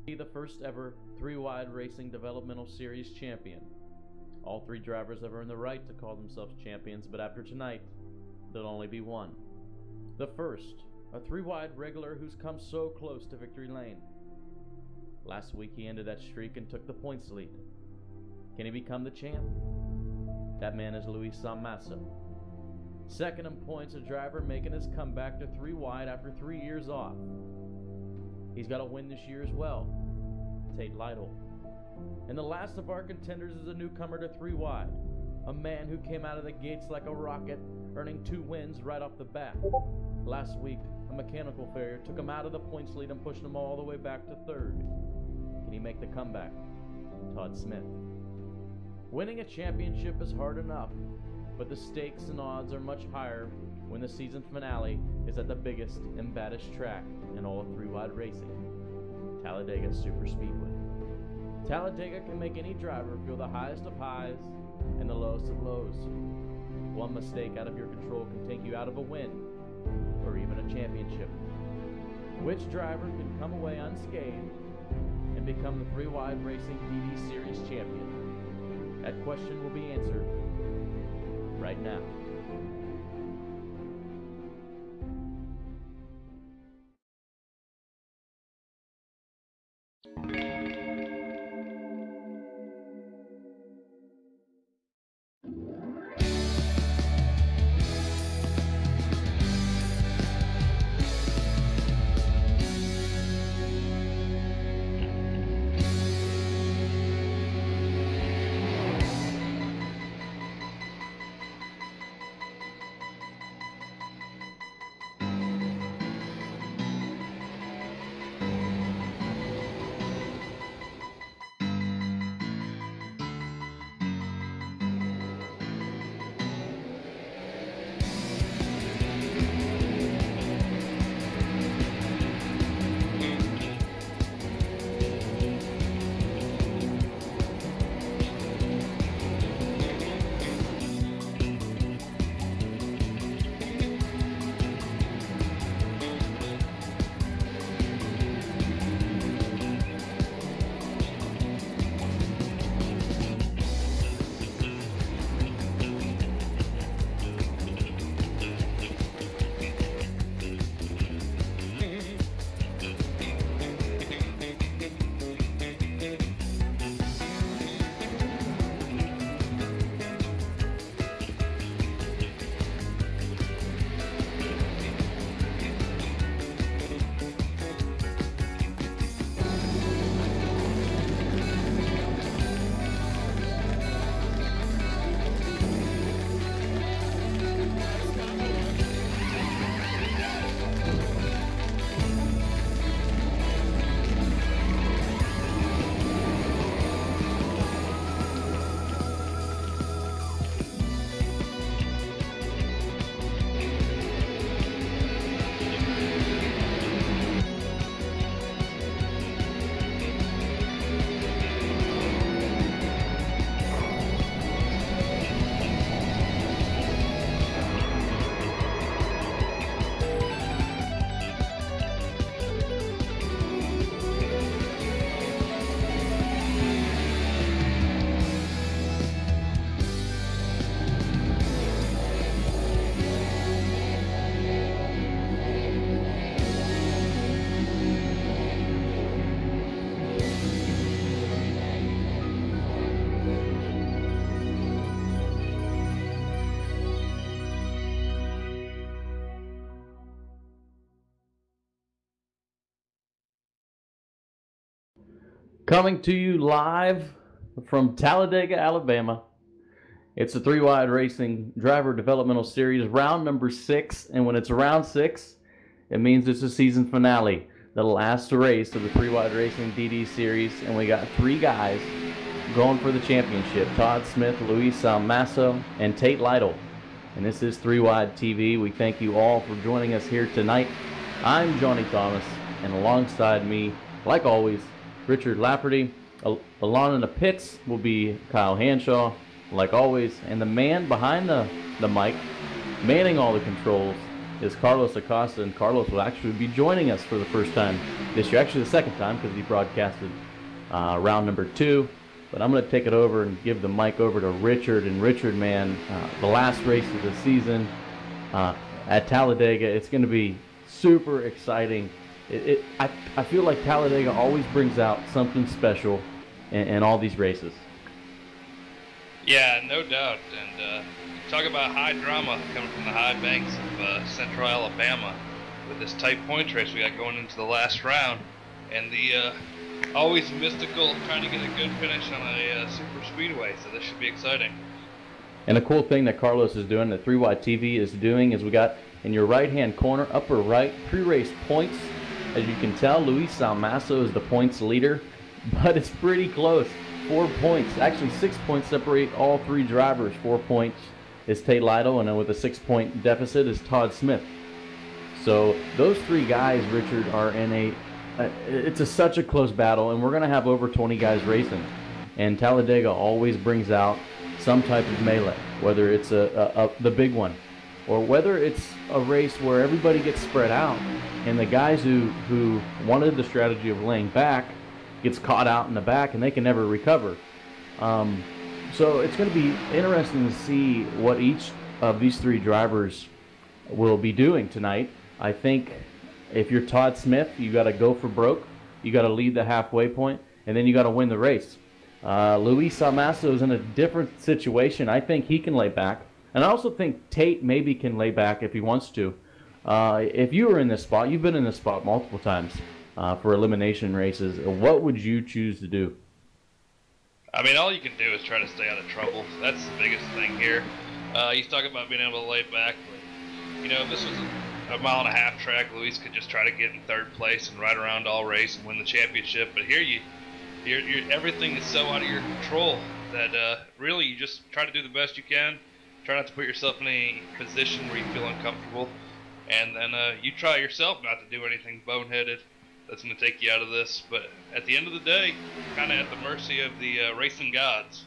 The first ever three-wide racing developmental series champion. All three drivers have earned the right to call themselves champions, but after tonight, there'll only be one. The first, a three-wide regular who's come so close to victory lane. Last week he ended that streak and took the points lead. Can he become the champ? That man is Luis Salmaso. Second in points, a driver making his comeback to three-wide after 3 years off. He's got a win this year as well, Tate Lightle. And the last of our contenders is a newcomer to three-wide, a man who came out of the gates like a rocket, earning 2 wins right off the bat. Last week, a mechanical failure took him out of the points lead and pushed him all the way back to third. Can he make the comeback? Todd Smith. Winning a championship is hard enough, but the stakes and odds are much higher when the season finale is at the biggest and baddest track in all of three-wide racing, Talladega Superspeedway. Talladega can make any driver feel the highest of highs and the lowest of lows. One mistake out of your control can take you out of a win or even a championship. Which driver can come away unscathed and become the three-wide racing DD Series champion? That question will be answered right now. Coming to you live from Talladega, Alabama. It's the three-wide racing driver developmental series, round number 6. And when it's round 6, it means it's the season finale, the last race of the three-wide racing DD series. And we got 3 guys going for the championship: Todd Smith, Luis Salmaso, and Tate Lightle. And this is Three-Wide TV. We thank you all for joining us here tonight. I'm Johnny Thomas, and alongside me, like always, Richard Lafferty. Along in the pits will be Kyle Hanshaw, like always. And the man behind the mic, manning all the controls, is Carlos Acosta, and Carlos will actually be joining us for the first time this year. Actually, the second time, because he broadcasted round number 2. But I'm going to take it over and give the mic over to Richard. And Richard, man, the last race of the season at Talladega, it's going to be super exciting. I feel like Talladega always brings out something special in all these races. Yeah, no doubt. And talk about high drama coming from the high banks of central Alabama with this tight points race we got going into the last round. And the always mystical trying to get a good finish on a super speedway. So this should be exciting. And the cool thing that Carlos is doing, that 3Y TV is doing, is we got in your right-hand corner, upper right, pre-race points. As you can tell, Luis Salmaso is the points leader, but it's pretty close. 4 points, actually 6 points separate all 3 drivers. 4 points is Tate Lightle, and then with a 6-point deficit is Todd Smith. So those 3 guys, Richard, are in such a close battle, and we're going to have over 20 guys racing. And Talladega always brings out some type of melee, whether it's the big one, or whether it's a race where everybody gets spread out, and the guys who wanted the strategy of laying back gets caught out in the back, and they can never recover. So it's going to be interesting to see what each of these 3 drivers will be doing tonight. I think if you're Todd Smith, you got to go for broke. You got to lead the halfway point, and then you got to win the race. Luis Salmaso is in a different situation. I think he can lay back, and I also think Tate maybe can lay back if he wants to. If you were in this spot, you've been in this spot multiple times for elimination races, what would you choose to do? I mean, all you can do is try to stay out of trouble. That's the biggest thing here. He's talking about being able to lay back, but, you know, if this was a 1.5-mile track, Luis could just try to get in 3rd place and ride around all race and win the championship. But here, everything is so out of your control that really you just try to do the best you can. Try not to put yourself in a position where you feel uncomfortable, and then you try yourself not to do anything boneheaded that's going to take you out of this. But at the end of the day, kind of at the mercy of the racing gods.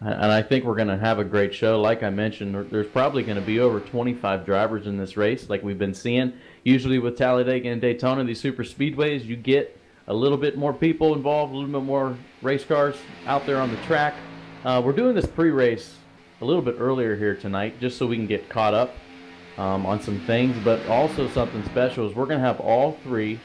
And I think we're going to have a great show. Like I mentioned, there's probably going to be over 25 drivers in this race, like we've been seeing. Usually with Talladega and Daytona, these super speedways, you get a little bit more people involved, a little bit more race cars out there on the track. We're doing this pre-race a little bit earlier here tonight, just so we can get caught up on some things. But also something special is we're going to have all 3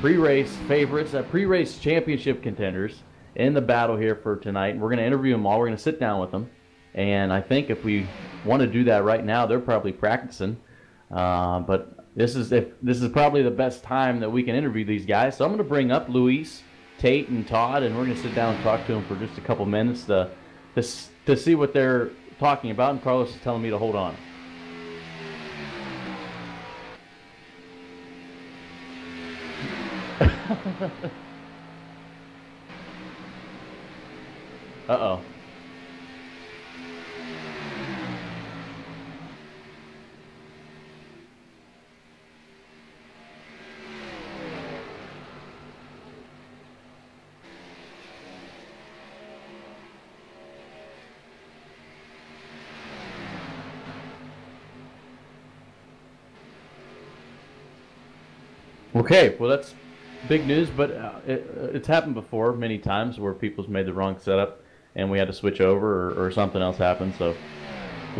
pre-race favorites, pre-race championship contenders in the battle here for tonight. We're going to interview them all. We're going to sit down with them. And I think if we want to do that right now, they're probably practicing. But this is probably the best time that we can interview these guys. So I'm going to bring up Luis, Tate, and Todd, and we're going to sit down and talk to them for just a couple minutes to see what they're talking about. And Carlos is telling me to hold on. Uh-oh. Okay, well that's big news, but it's happened before many times where people's made the wrong setup and we had to switch over or something else happened. So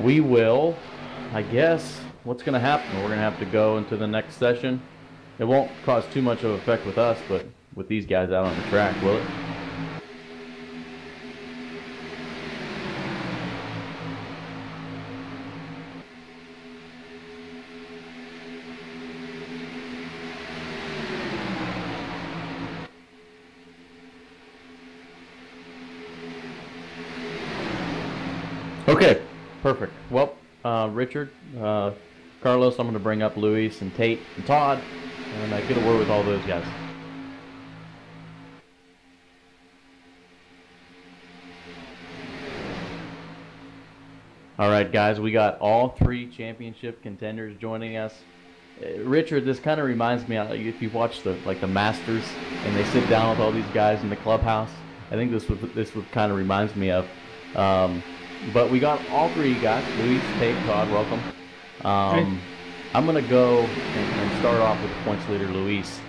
we will, I guess, what's going to happen? We're going to have to go into the next session. It won't cause too much of an effect with us, but with these guys out on the track, will it? Okay, perfect. Well, Richard, Carlos, I'm going to bring up Luis and Tate and Todd and get a word with all those guys. All right, guys, we got all 3 championship contenders joining us. Richard, this kind of reminds me, if you watch the Masters and they sit down with all these guys in the clubhouse, I think this would kind of reminds me of. But we got all 3 guys, Luis, Tate, Todd, welcome. I'm going to go and start off with the points leader, Luis.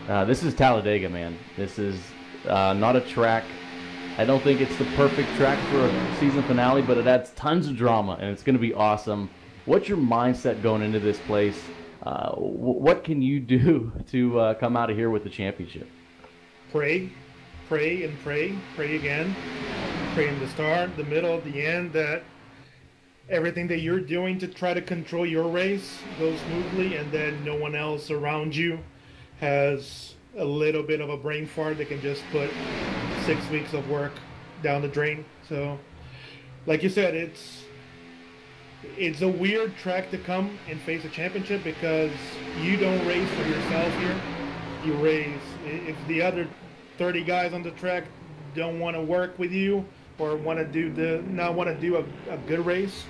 This is Talladega, man. This is not a track. I don't think it's the perfect track for a season finale, but it adds tons of drama, and it's going to be awesome. What's your mindset going into this place? What can you do to come out of here with the championship? Pray, and pray again. Pray in the start, the middle, the end, that everything that you're doing to try to control your race goes smoothly, and then no one else around you has a little bit of a brain fart that can just put 6 weeks of work down the drain. So, like you said, it's a weird track to come and face a championship, because you don't race for yourself here. You race if the other 30 guys on the track don't want to work with you or not want to do a good race,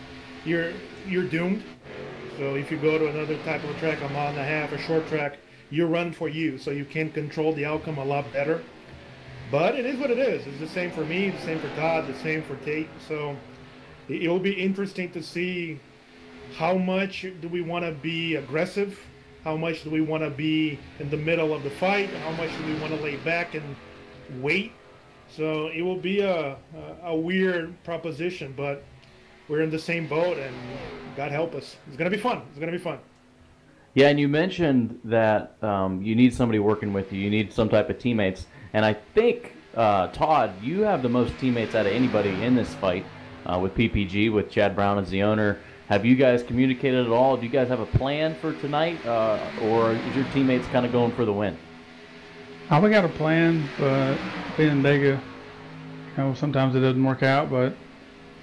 you're doomed. So if you go to another type of track, a mile and a half, a short track, you run for you, so you can control the outcome a lot better. But it is what it is. It's the same for me, the same for Todd, the same for Tate. So it will be interesting to see how much do we want to be aggressive, how much do we want to be in the middle of the fight, and how much do we want to lay back and wait. So it will be a weird proposition, but we're in the same boat, and God help us. It's going to be fun. It's going to be fun. Yeah, and you mentioned that you need somebody working with you. You need some type of teammates. And I think, Todd, you have the most teammates out of anybody in this fight with PPG, with Chad Brown as the owner. Have you guys communicated at all? Do you guys have a plan for tonight, or is your teammates kind of going for the win? We got a plan, but being Talladega, sometimes it doesn't work out, but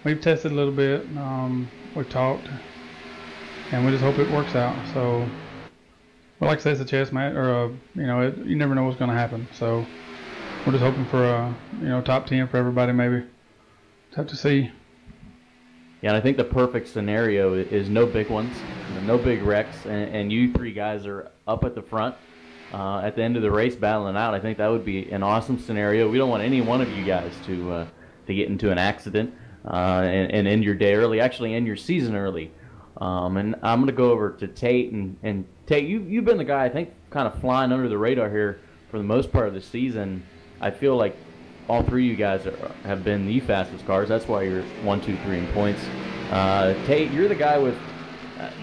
we've tested a little bit. We've talked, and we just hope it works out. So, but like I said, it's a chess match, or you never know what's going to happen. So we're just hoping for a top 10 for everybody, maybe. Just have to see. Yeah, and I think the perfect scenario is no big ones, no big wrecks, and you three guys are up at the front at the end of the race battling out. I think that would be an awesome scenario. We don't want any one of you guys to get into an accident and end your day early, actually end your season early. And I'm going to go over to Tate. And Tate, you've been the guy, I think, kind of flying under the radar here for the most part of the season. I feel like all three of you guys have been the fastest cars. That's why you're 1, 2, 3 in points. Tate, you're the guy with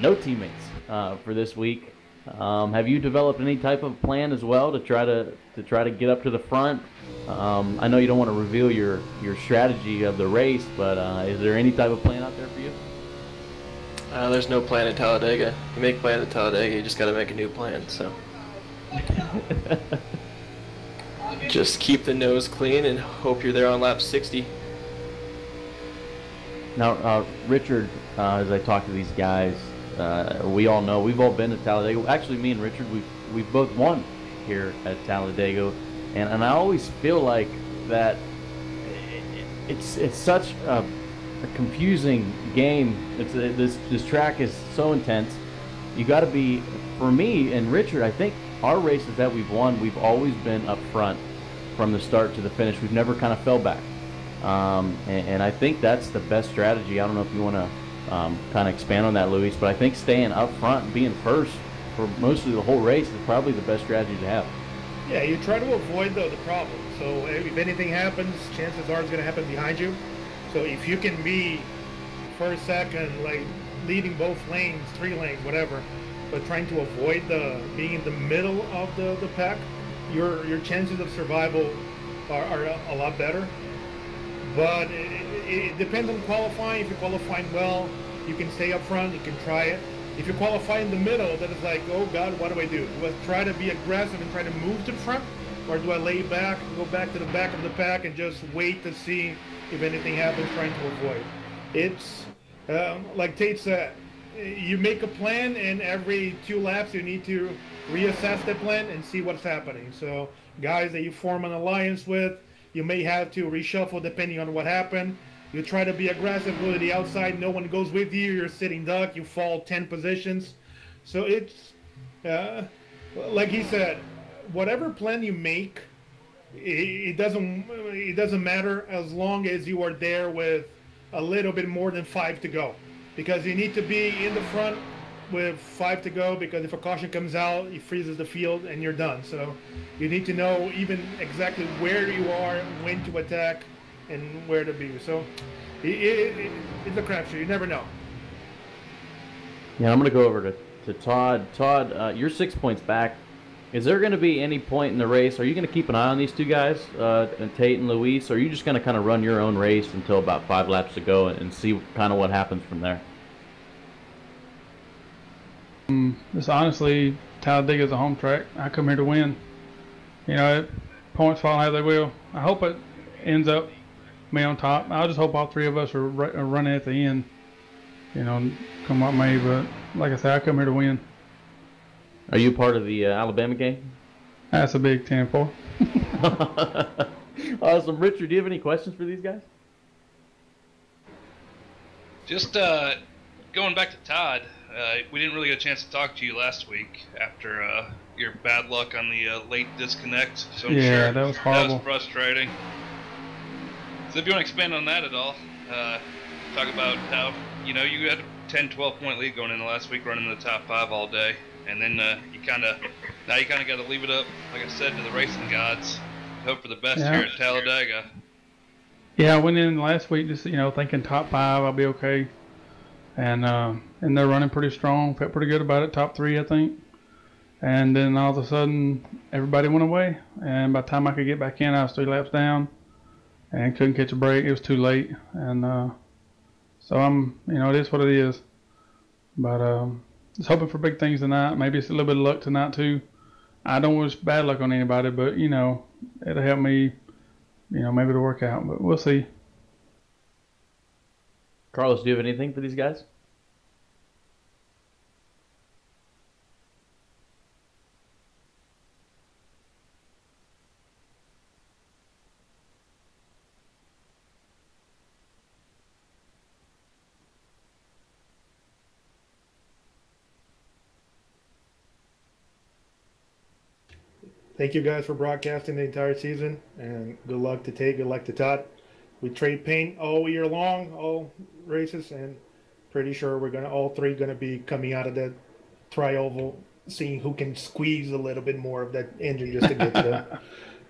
no teammates for this week. Have you developed any type of plan as well to try to get up to the front? I know you don't want to reveal your strategy of the race, but is there any type of plan out there for you? There's no plan at Talladega. You make a plan at Talladega, you just got to make a new plan. So just keep the nose clean and hope you're there on lap 60. Now, Richard, as I talk to these guys, we all know we've all been to Talladega. Actually, me and Richard, we've both won here at Talladega, and I always feel like that it's such a confusing game. This track is so intense. You got to be, for me and Richard, I think our races that we've won, we've always been up front from the start to the finish. We've never kind of fell back, and I think that's the best strategy. I don't know if you want to kind of expand on that, Luis, but I think staying up front and being first for most of the whole race is probably the best strategy to have. Yeah, you try to avoid the problem. So if anything happens, chances are it's going to happen behind you. So if you can be first, second, like leading both lanes, 3 lanes, whatever, but trying to avoid being in the middle of the pack, your chances of survival are a lot better. But it depends on qualifying. If you're qualifying well, you can stay up front, you can try it. If you qualify in the middle, then it's like, oh God, what do I do? Do I try to be aggressive and try to move to the front? Or do I lay back, go back to the back of the pack and just wait to see if anything happens, trying to avoid? It's, like Tate said, you make a plan, and every 2 laps you need to reassess the plan and see what's happening. So guys that you form an alliance with, you may have to reshuffle depending on what happened. You try to be aggressive, go to the outside, no one goes with you, you're sitting duck, you fall 10 positions. So it's, like he said, whatever plan you make, it doesn't matter as long as you are there with a little bit more than 5 to go. Because you need to be in the front with 5 to go, because if a caution comes out, it freezes the field and you're done. So you need to know even exactly where you are, when to attack, and where to be. So it's a crapshoot. You never know. Yeah, I'm going to go over to Todd. Todd, you're 6 points back. Is there going to be any point in the race? Are you going to keep an eye on these two guys, and Tate and Luis, or are you just going to kind of run your own race until about 5 laps to go and see kind of what happens from there? Just honestly, Talladega is a home track. I come here to win. You know, points fall how they will. I hope it ends up me on top. I just hope all three of us are running at the end. You know, come what may. But like I said, I come here to win. Are you part of the Alabama game? That's a big 10-4. Awesome. Richard, do you have any questions for these guys? Just going back to Todd, we didn't really get a chance to talk to you last week after your bad luck on the late disconnect. So I'm yeah, sure that was horrible. That was frustrating. So if you want to expand on that at all, talk about how, you know, you had a 10-12 point lead going into last week, running the top 5 all day, and then you kind of got to leave it up, like I said, to the racing gods. Hope for the best here at Talladega. Yeah, I went in last week just, you know, thinking top 5, I'll be okay. And they're running pretty strong. Felt pretty good about it. Top 3, I think. And then all of a sudden, everybody went away. And by the time I could get back in, I was 3 laps down and couldn't catch a break. It was too late. And so you know, it is what it is. But just hoping for big things tonight. Maybe it's a little bit of luck tonight too. I don't wish bad luck on anybody, but you know, it'll help me. You know, maybe it'll work out. But we'll see. Carlos, do you have anything for these guys? Thank you guys for broadcasting the entire season, and good luck to Tate, good luck to Todd. We trade paint all year long, all races, and pretty sure we're all 3 gonna be coming out of that tri-oval, seeing who can squeeze a little bit more of that engine just to get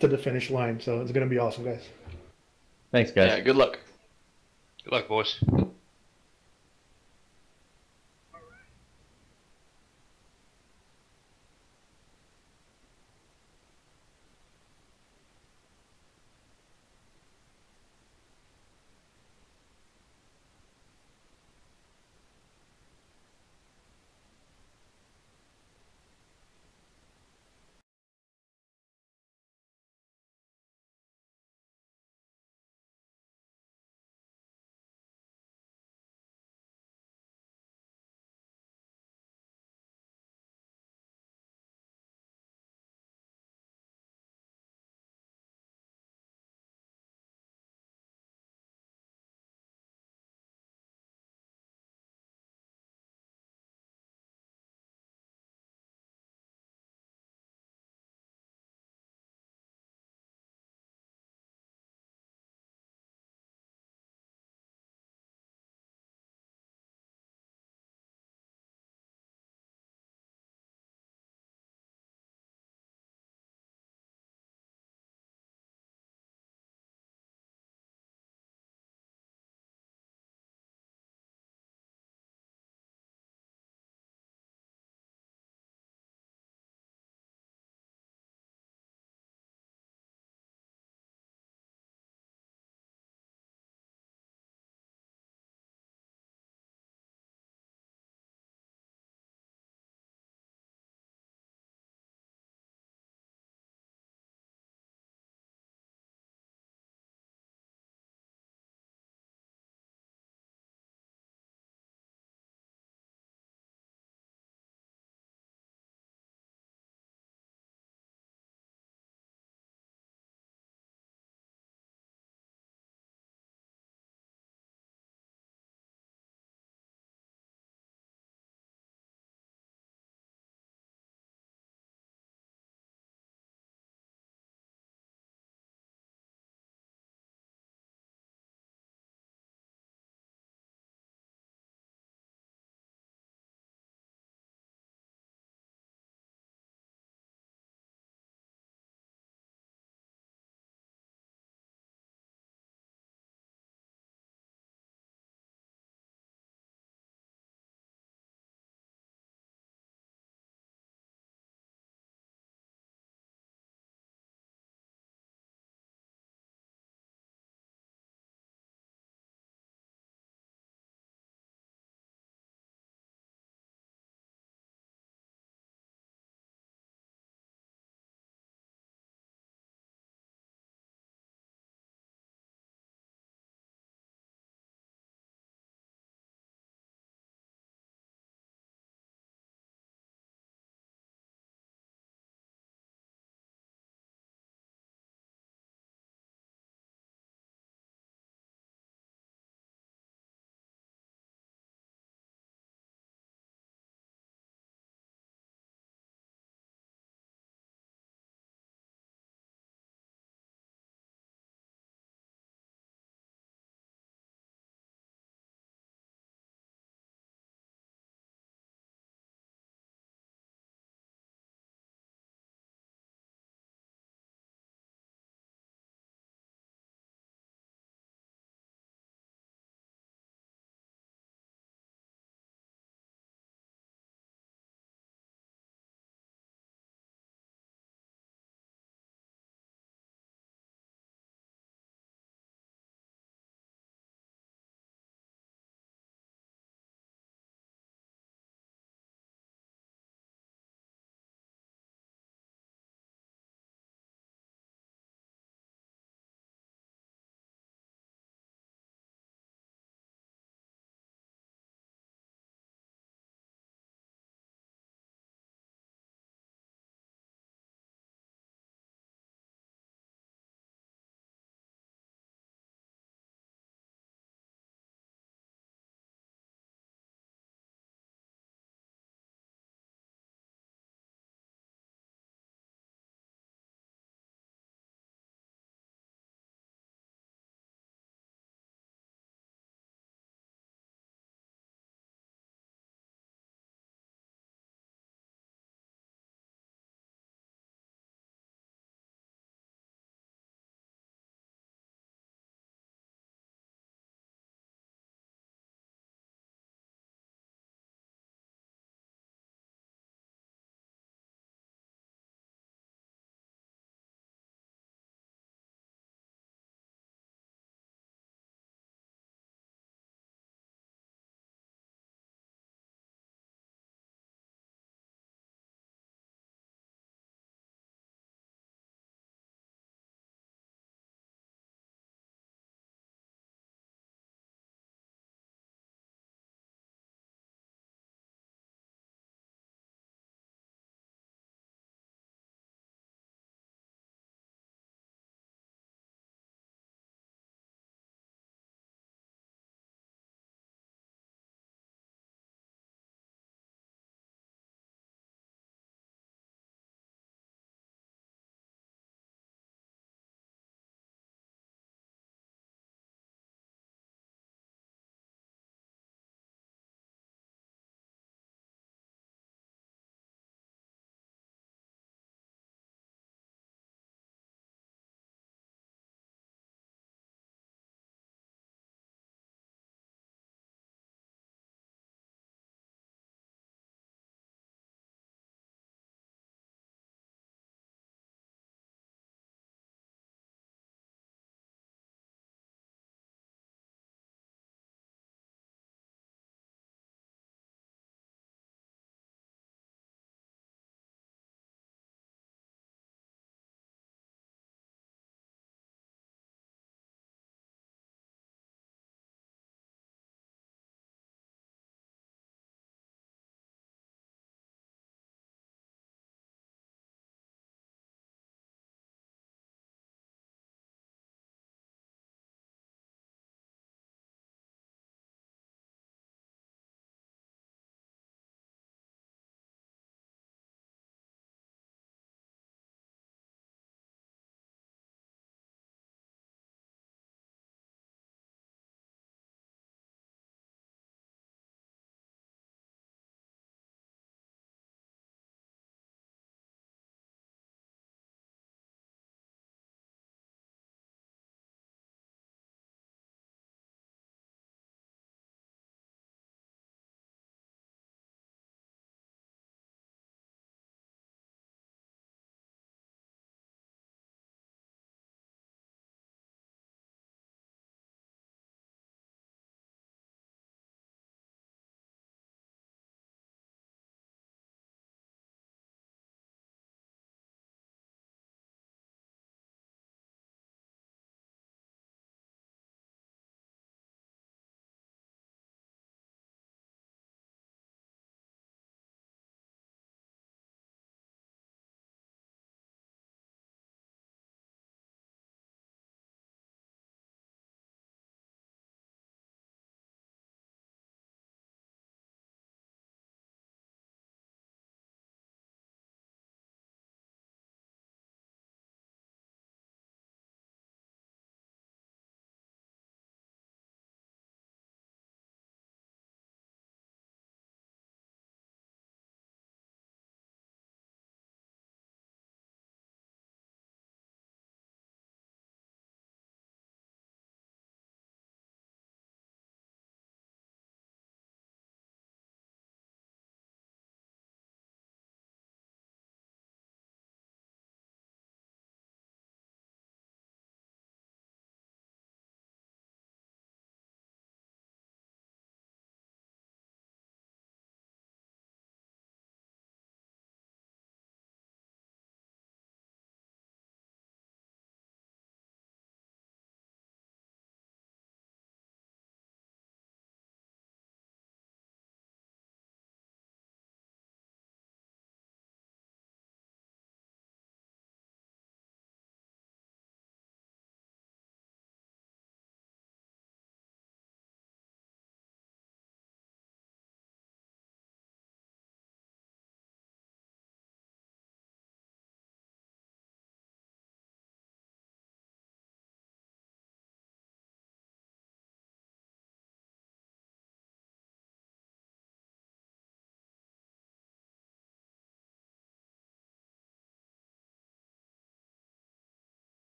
to the finish line. So it's gonna be awesome, guys. Thanks, guys. Yeah, good luck. Good luck, boys.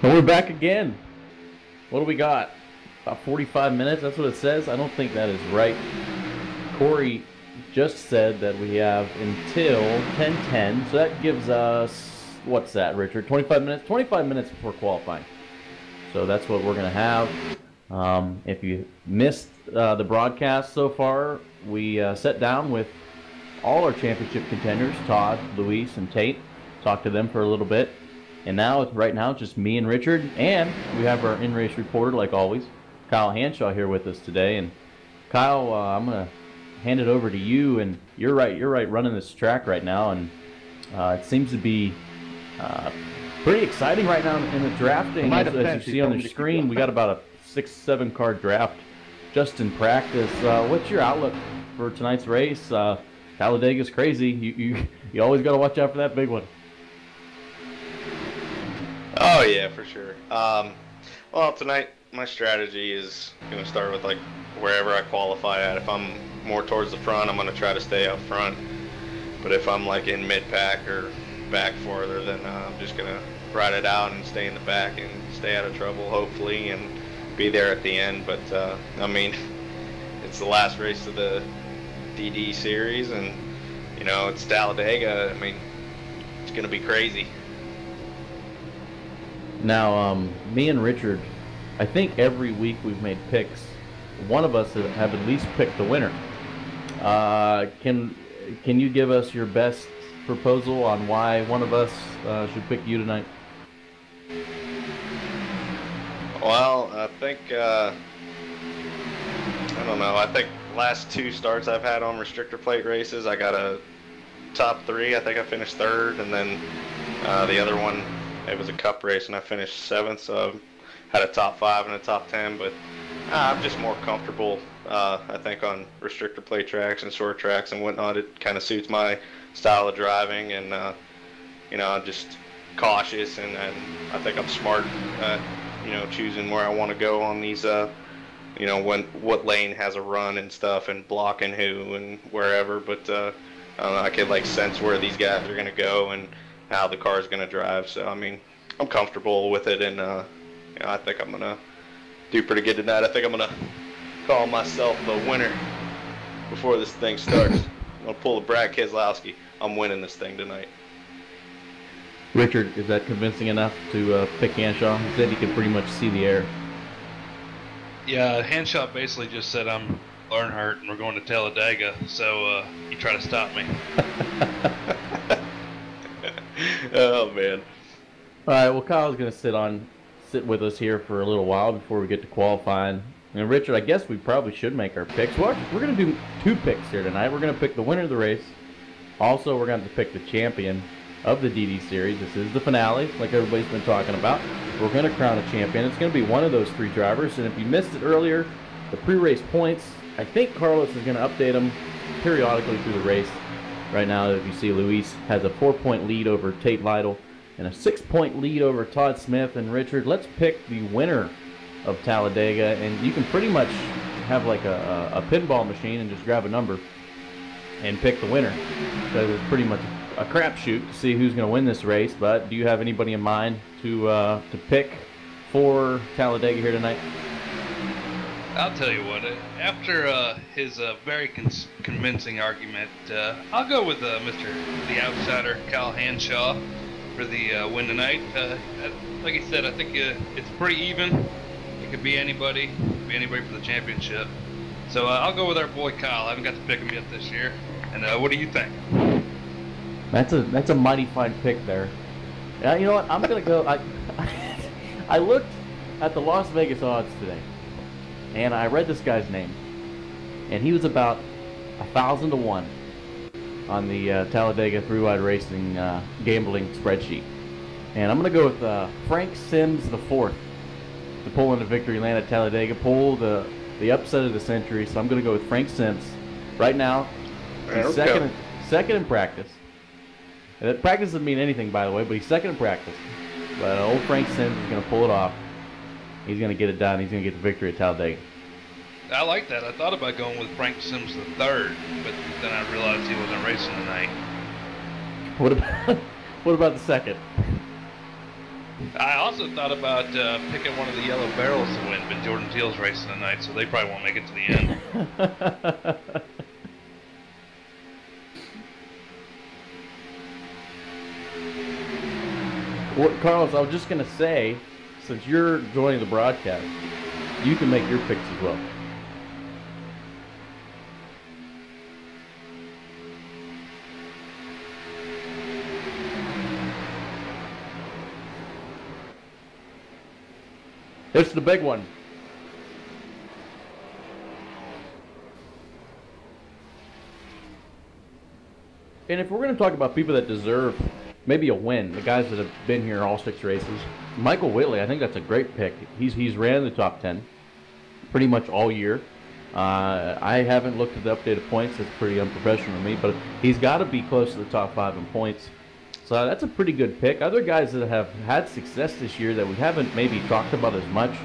And we're back again. What do we got? About 45 minutes? That's what it says? I don't think that is right. Corey just said that we have until 10:10, so that gives us, what's that, Richard? 25 minutes? 25 minutes before qualifying. So that's what we're going to have. If you missed the broadcast so far, we sat down with all our championship contenders, Todd, Luis, and Tate, talked to them for a little bit. And now, right now, it's just me and Richard, and we have our in-race reporter, like always, Kyle Hanshaw, here with us today. And Kyle, I'm going to hand it over to you. And you're right running this track right now, and it seems to be pretty exciting right now in the drafting. As you see on the screen, we got about a 6-7 car draft just in practice. What's your outlook for tonight's race? Talladega's crazy. You always got to watch out for that big one. Oh yeah, for sure. Well, tonight my strategy is going to start with like wherever I qualify at. If I'm more towards the front, I'm going to try to stay up front. But if I'm like in mid-pack or back farther, then I'm just going to ride it out and stay in the back and stay out of trouble, hopefully, and be there at the end. But I mean, it's the last race of the DD series, and you know it's Talladega. I mean, it's going to be crazy. Now, me and Richard, I think every week we've made picks. One of us have at least picked the winner. Can you give us your best proposal on why one of us should pick you tonight? Well, I think I don't know. I think last 2 starts I've had on restrictor plate races, I got a top 3. I think I finished 3rd, and then the other one, it was a cup race, and I finished 7th, so I had a top 5 and a top 10, but I'm just more comfortable, I think, on restrictor plate tracks and short tracks and whatnot. It kind of suits my style of driving, and, you know, I'm just cautious, and I think I'm smart at, you know, choosing where I want to go on these, you know, what lane has a run and stuff, and blocking who and wherever, but I don't know, I could, like, sense where these guys are going to go and how the car is going to drive. So, I mean, I'm comfortable with it, and you know, I think I'm going to do pretty good tonight. I think I'm going to call myself the winner before this thing starts. I'm going to pull a Brad Keselowski. I'm winning this thing tonight. Richard, is that convincing enough to pick Hanshaw? He said he could pretty much see the air. Yeah, Hanshaw basically just said I'm Earnhardt and we're going to Talladega, so you try to stop me. Oh man. All right. Well, Kyle's going to sit with us here for a little while before we get to qualifying. And Richard, I guess we probably should make our picks. We're going to do 2 picks here tonight. We're going to pick the winner of the race. Also, we're going to pick the champion of the DD series. This is the finale, like everybody's been talking about. We're going to crown a champion. It's going to be one of those 3 drivers. And if you missed it earlier, the pre-race points, I think Carlos is going to update them periodically through the race. Right now, if you see, Luis has a 4-point lead over Tate Lightle and a 6-point lead over Todd Smith. And Richard, let's pick the winner of Talladega, and you can pretty much have like a pinball machine and just grab a number and pick the winner, because it's pretty much a crapshoot to see who's going to win this race. But do you have anybody in mind to pick for Talladega here tonight? I'll tell you what, after his very convincing argument, I'll go with Mr. The Outsider, Kyle Hanshaw, for the win tonight. Like he said, I think it's pretty even. It could be anybody. It could be anybody for the championship. So I'll go with our boy Kyle. I haven't got to pick him yet this year. And what do you think? That's a mighty fine pick there. You know what? I'm gonna go. I looked at the Las Vegas odds today, and I read this guy's name, and he was about 1,000 to 1 on the Talladega three-wide racing gambling spreadsheet. And I'm gonna go with Frank Sims the fourth to pull into victory lane at Talladega, pull the upset of the century. So I'm gonna go with Frank Sims. Right now, he's second in practice. And practice doesn't mean anything, by the way, but he's second in practice. But old Frank Sims is going to pull it off. He's going to get it done. He's going to get the victory at Talladega. I like that. I thought about going with Frank Sims the third, but then I realized he wasn't racing tonight. What about the second? I also thought about picking one of the yellow barrels to win, but Jordan Teal's racing tonight, so they probably won't make it to the end. Well, Carlos, I was just going to say, since you're joining the broadcast, you can make your picks as well. It's the big one. And if we're going to talk about people that deserve maybe a win, the guys that have been here all 6 races, Michael Whitley, I think that's a great pick. He's ran in the top 10 pretty much all year. I haven't looked at the updated points. That's pretty unprofessional of me, but he's got to be close to the top 5 in points. So that's a pretty good pick. Other guys that have had success this year that we haven't maybe talked about as much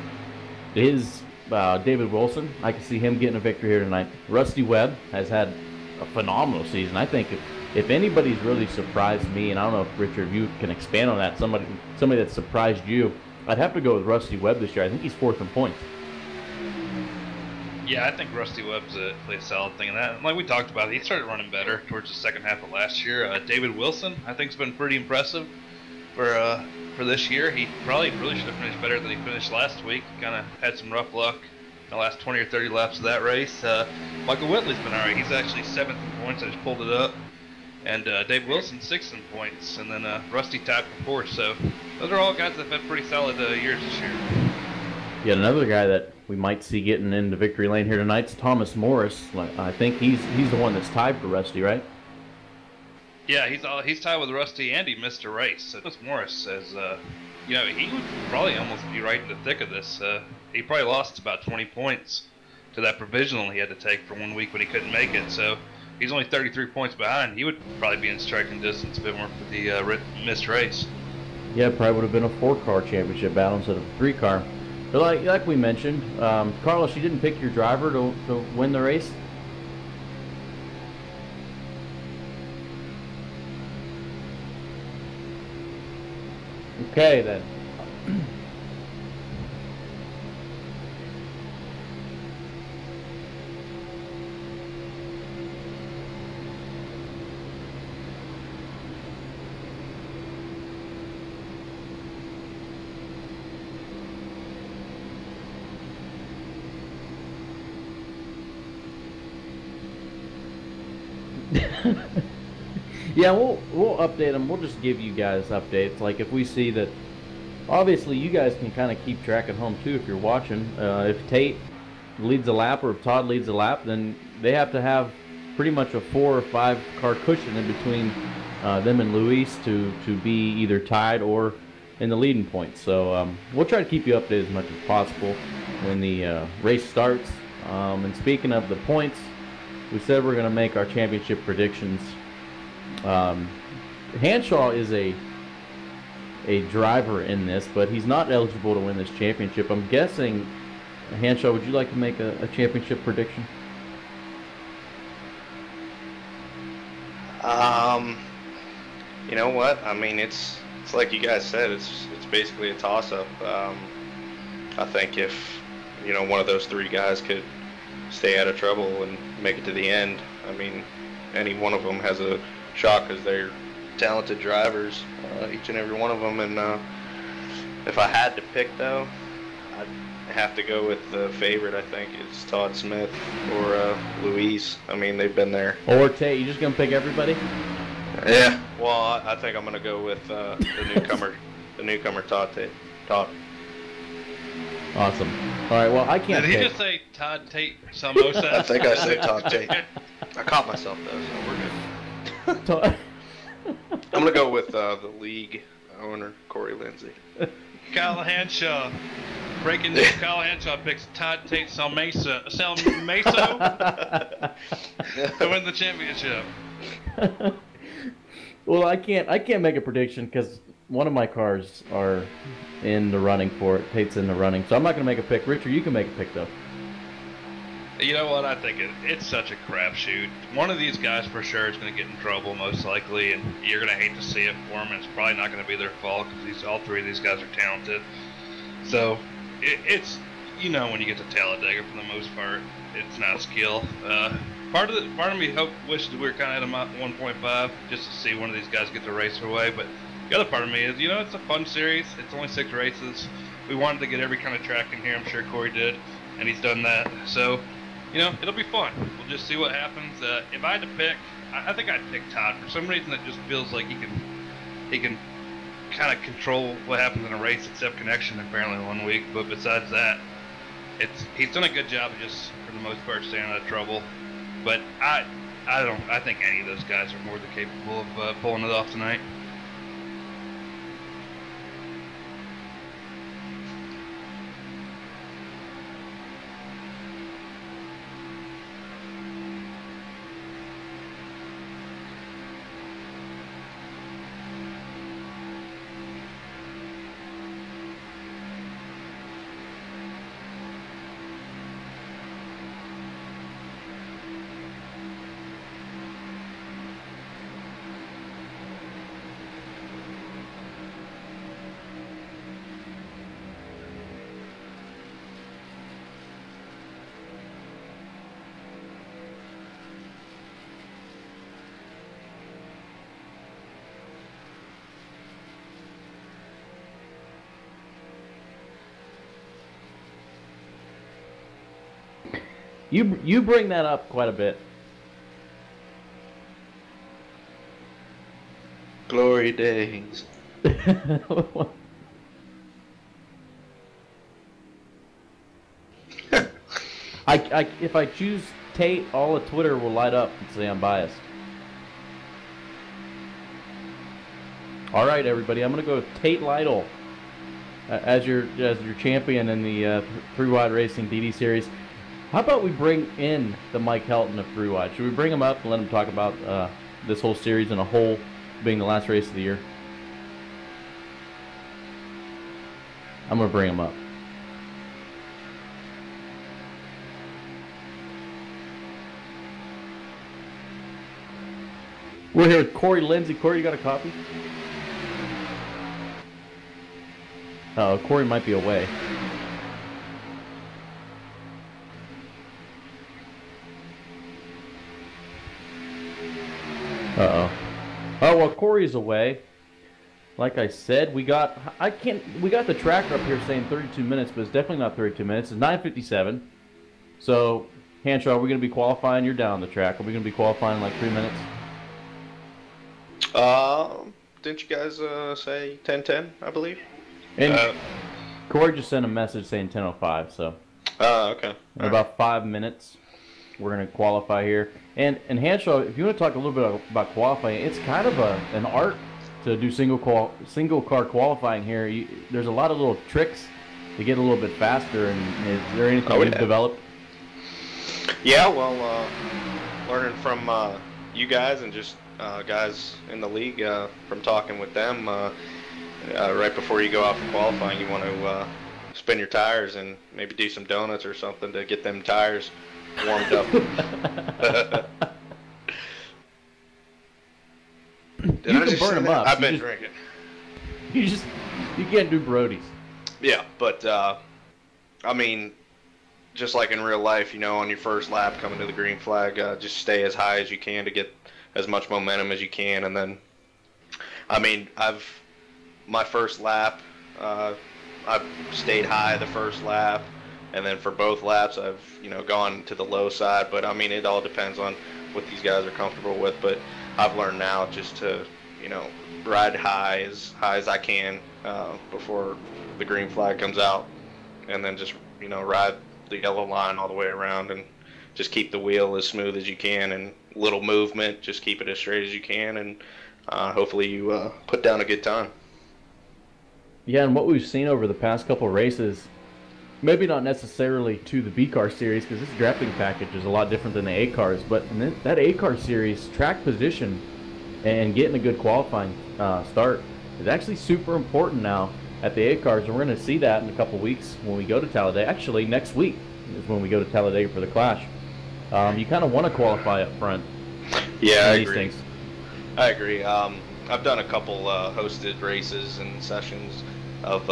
is David Wilson. I can see him getting a victory here tonight. Rusty Webb has had a phenomenal season. I think if anybody's really surprised me, and I don't know if Richard, you can expand on that, somebody that surprised you, I'd have to go with Rusty Webb this year. I think he's 4th in points. Yeah, I think Rusty Webb's a solid thing in that. Like we talked about, he started running better towards the second half of last year. David Wilson, I think, has been pretty impressive for this year. He probably really should have finished better than he finished last week. Kind of had some rough luck in the last 20 or 30 laps of that race. Michael Whitley's been all right. He's actually 7th in points. I just pulled it up. And Dave Wilson 6th in points. And then Rusty tied for 4th. So those are all guys that have had pretty solid years this year. Yet another guy that we might see getting into victory lane here tonight is Thomas Morris. I think he's the one that's tied for Rusty, right? Yeah, he's tied with Rusty, and he missed a race. So Thomas Morris says, he would probably almost be right in the thick of this. He probably lost about 20 points to that provisional he had to take for 1 week when he couldn't make it. So he's only 33 points behind. He would probably be in striking distance if it weren't for the missed race. Yeah, probably would have been a 4-car championship battle instead of a 3-car. But like we mentioned, Carlos, you didn't pick your driver to win the race? Okay, then. Yeah, we'll update them. We'll just give you guys updates. Like if we see that, obviously you guys can kind of keep track at home too if you're watching. If Tate leads a lap or if Todd leads a lap, then they have to have pretty much a 4 or 5 car cushion in between them and Luis to be either tied or in the leading points. So we'll try to keep you updated as much as possible when the race starts. And speaking of the points, we said we're going to make our championship predictions. Hanshaw is a driver in this, but he's not eligible to win this championship. I'm guessing, Hanshaw, would you like to make a championship prediction? You know what? I mean, it's like you guys said. It's basically a toss-up. I think if one of those 3 guys could stay out of trouble and make it to the end, I mean, any one of them has a shot because they're talented drivers, each and every one of them. And if I had to pick, though, I'd have to go with the favorite. I think it's Todd Smith or Luis. I mean, they've been there. Or Tate. You just gonna pick everybody? Yeah. Well, I think I'm gonna go with the newcomer Todd. Awesome. All right. Well, I can't. Did he just say Todd Tate Salmaso? I think I said Todd Tate. I caught myself though, so we're good. I'm gonna go with the league owner, Corey Lindsay. Kyle Hanshaw. Breaking news: Kyle Hanshaw picks Todd Tate Salmaso to win the championship. Well, I can't make a prediction because one of my cars are in the running for it. Tate's in the running, so I'm not gonna make a pick. Richard, you can make a pick though. You know what? I think it's such a crapshoot. One of these guys for sure is going to get in trouble most likely, and you're going to hate to see it for them. And it's probably not going to be their fault because all three of these guys are talented. So it's when you get to Talladega for the most part, it's not skill. Part of me wishes we were kind of at a 1.5 just to see one of these guys get the race away. But the other part of me is, it's a fun series. It's only 6 races. We wanted to get every kind of track in here. I'm sure Corey did, and he's done that. So. It'll be fun. We'll just see what happens. If I had to pick, I think I'd pick Todd. For some reason, it just feels like he can kind of control what happens in a race, except connection apparently 1 week. But besides that, he's done a good job of just, for the most part, staying out of trouble. But I think any of those guys are more than capable of pulling it off tonight. You bring that up quite a bit. Glory days. If I choose Tate, all of Twitter will light up and say I'm biased. All right, everybody, I'm going to go with Tate Lightle as your champion in the 3-wide racing DD series. How about we bring in the Mike Helton of 3-wide? Should we bring him up and let him talk about this whole series in a whole, being the last race of the year? I'm going to bring him up. We're here with Corey Lindsay. Corey, you got a copy? Corey might be away. Uh-oh. Oh, well, Corey's away. Like I said, we got the tracker up here saying 32 minutes, but it's definitely not 32 minutes. It's 9:57. So, Hanshaw, are we going to be qualifying? You're down the track. Are we going to be qualifying in like 3 minutes? Didn't you guys say 10:10, I believe? And Corey just sent a message saying 10:05, so. Okay. In about 5 minutes, we're going to qualify here. And Hanshaw, if you want to talk a little bit about qualifying, it's kind of an art to do single car qualifying here. There's a lot of little tricks to get a little bit faster. And is there anything you've developed? Yeah, well, learning from you guys and just guys in the league, from talking with them, right before you go out for qualifying, you want to spin your tires and maybe do some donuts or something to get them tires warmed up. You can burn them up. I've been drinking. You can't do Brody's. Yeah, but I mean, just like in real life, on your first lap coming to the green flag, just stay as high as you can to get as much momentum as you can, and then, I mean, my first lap, I've stayed high the first lap, and then for both laps, I've gone to the low side. But I mean, it all depends on what these guys are comfortable with. But I've learned now just to ride high as I can before the green flag comes out, and then just ride the yellow line all the way around and just keep the wheel as smooth as you can, and little movement, just keep it as straight as you can, and hopefully you put down a good time. Yeah, and what we've seen over the past couple races, maybe not necessarily to the B-Car series, because this drafting package is a lot different than the A-Cars, but in that A-Car series, track position and getting a good qualifying start is actually super important now at the A-Cars, and we're going to see that in a couple weeks when we go to Talladega. Actually, next week, is when we go to Talladega for the Clash. You kind of want to qualify up front. Yeah, I these agree. Things. I agree. I've done a couple hosted races and sessions of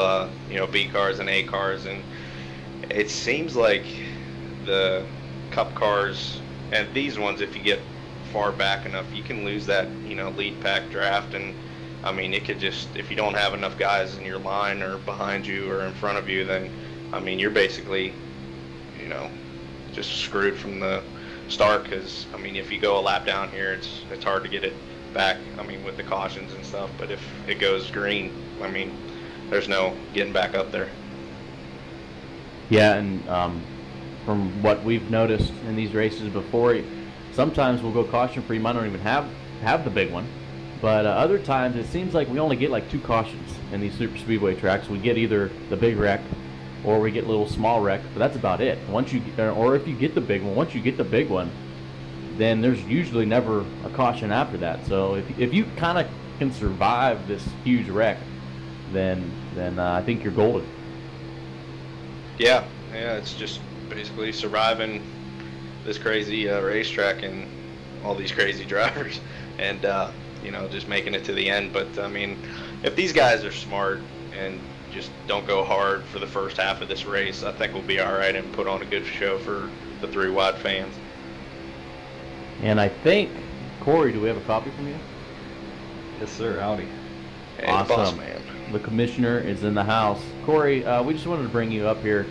B cars and A cars, and it seems like the Cup cars and these ones, if you get far back enough, you can lose that lead pack draft, and I mean it could just, if you don't have enough guys in your line or behind you or in front of you, then I mean you're basically just screwed from the start, because I mean if you go a lap down here, it's hard to get it back, I mean with the cautions and stuff, but if it goes green, I mean there's no getting back up there. Yeah, and from what we've noticed in these races before, sometimes we'll go caution free, might not even have the big one, but other times it seems like we only get like 2 cautions in these super speedway tracks. We get either the big wreck or we get a little small wreck, but that's about it. Once you or if you get the big one, once you get the big one, then there's usually never a caution after that. So if you kind of can survive this huge wreck, then I think you're golden. Yeah, it's just basically surviving this crazy racetrack and all these crazy drivers, and just making it to the end. But I mean, if these guys are smart and just don't go hard for the first half of this race, I think we'll be all right and put on a good show for the 3 wide fans. And I think, Corey, do we have a copy from you? Yes, sir. Howdy. Hey, Awesome. boss man. The commissioner is in the house. Corey, we just wanted to bring you up here.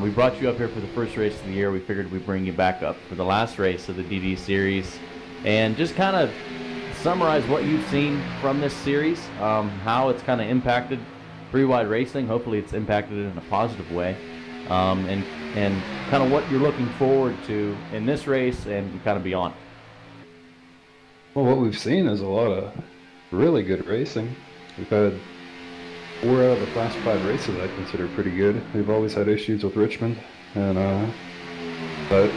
We brought you up here for the first race of the year. We figured we'd bring you back up for the last race of the DD series and just kind of summarize what you've seen from this series, how it's kind of impacted 3-wide racing. Hopefully it's impacted it in a positive way, and kind of what you're looking forward to in this race and kind of beyond. Well, what we've seen is a lot of really good racing. We've had 4 out of the classified races I consider pretty good. We've always had issues with Richmond, and but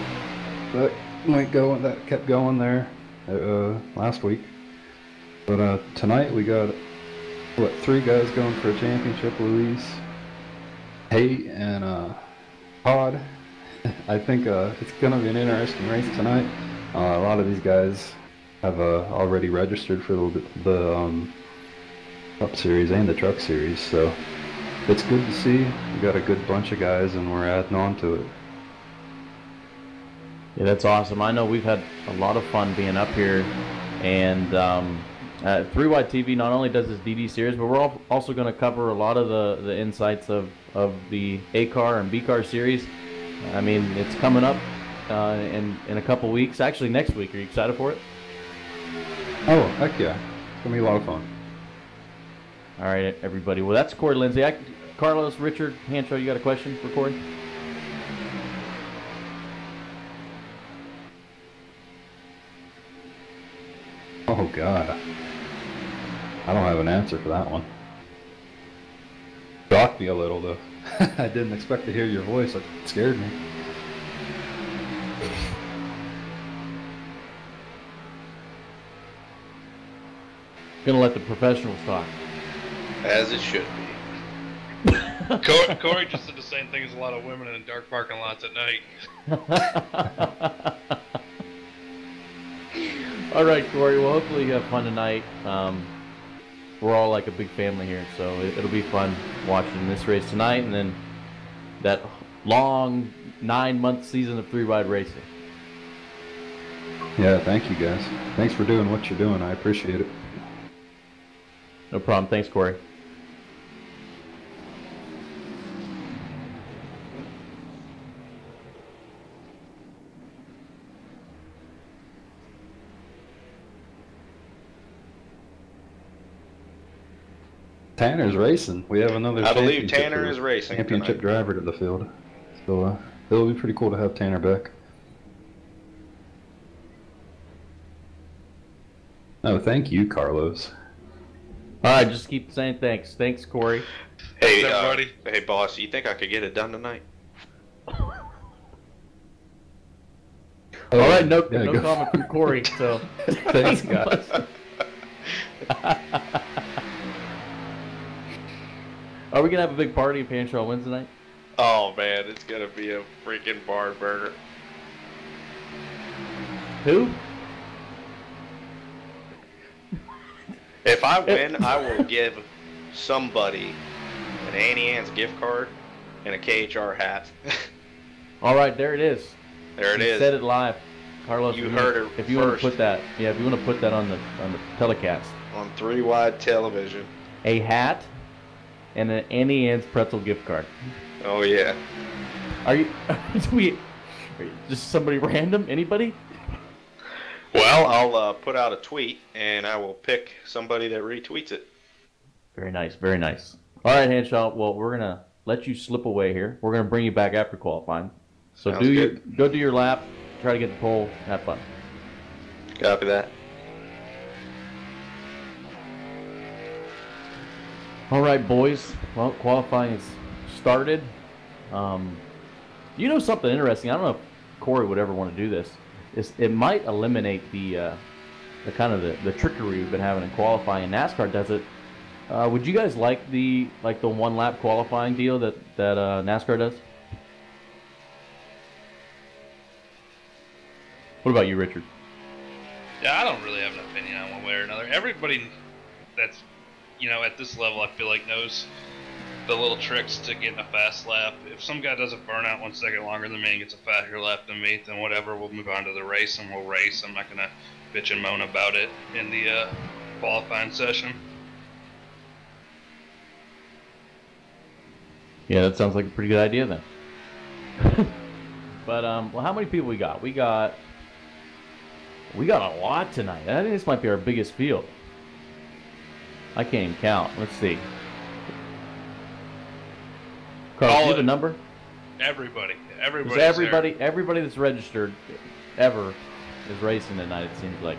that kept going there last week. But tonight we got 3 guys going for a championship: Luis, Tate, and Todd. I think it's going to be an interesting race tonight. A lot of these guys have already registered for the Cup Series and the Truck Series, so it's good to see. We got a good bunch of guys, and we're adding on to it. Yeah, that's awesome. I know we've had a lot of fun being up here, and 3-Wide TV not only does this DD series, but we're also going to cover a lot of the insights of the A car and B car series. I mean, it's coming up in a couple weeks. Actually, next week. Are you excited for it? Oh, heck yeah. It's going to be a lot of fun. All right, everybody. Well, that's Corey Lindsay. Carlos, Richard, Hancho, you got a question for Corey? Oh, God. I don't have an answer for that one. Shocked me a little, though. I didn't expect to hear your voice. It scared me. Gonna let the professionals talk. As it should be. Corey just did the same thing as a lot of women in dark parking lots at night. All right, Corey. Well, hopefully you have fun tonight. We're all like a big family here, so it'll be fun watching this race tonight, and then that long 9-month season of 3-Wide racing. Yeah, thank you guys. Thanks for doing what you're doing. I appreciate it. No problem. Thanks, Corey. Tanner's racing. We have another. I believe Tanner is racing championship tonight. driver to the field. So it'll be pretty cool to have Tanner back. Oh, thank you, Carlos. All right, just keep saying thanks. Thanks, Corey. Hey, What's up, buddy? hey, boss. You think I could get it done tonight? All right, no go. comment from Corey. So Thanks, guys. Are we gonna have a big party if Hanshaw wins tonight? Oh man, it's gonna be a freaking barn burner. Who? If I win, I will give somebody an Annie Ann's gift card and a KHR hat. All right, there it is. There it You is. said it live, Carlos. You heard it If you want first. to put that, yeah, if you want to put that on the telecast, On 3-wide television. a hat and an Annie Ann's pretzel gift card. Oh yeah. Are you just somebody random? Anybody? Well, I'll put out a tweet and I will pick somebody that retweets it. Very nice, very nice. All right, Hanshaw. Well, we're gonna let you slip away here. We're gonna bring you back after qualifying. So Sounds good. go do your lap. Try to get the pole. Have fun. Copy that. All right, boys. Well, qualifying is started. You know something interesting? I don't know if Corey would ever want to do this. It might eliminate the kind of the trickery we've been having in qualifying. And NASCAR does it. Would you guys like the 1 lap qualifying deal that NASCAR does? What about you, Richard? Yeah, I don't really have an opinion on one way or another. Everybody that's, at this level, I feel like knows the little tricks to getting a fast lap. If some guy doesn't burn out 1 second longer than me and gets a faster lap than me, then whatever, we'll move on to the race and we'll race. I'm not going to bitch and moan about it in the qualifying session. Yeah, that sounds like a pretty good idea then. But well, how many people we got? We got a lot tonight. I think this might be our biggest field. I can't even count. Let's see. Carl, do you have a number? Everybody Everybody that's registered ever is racing tonight, it seems like.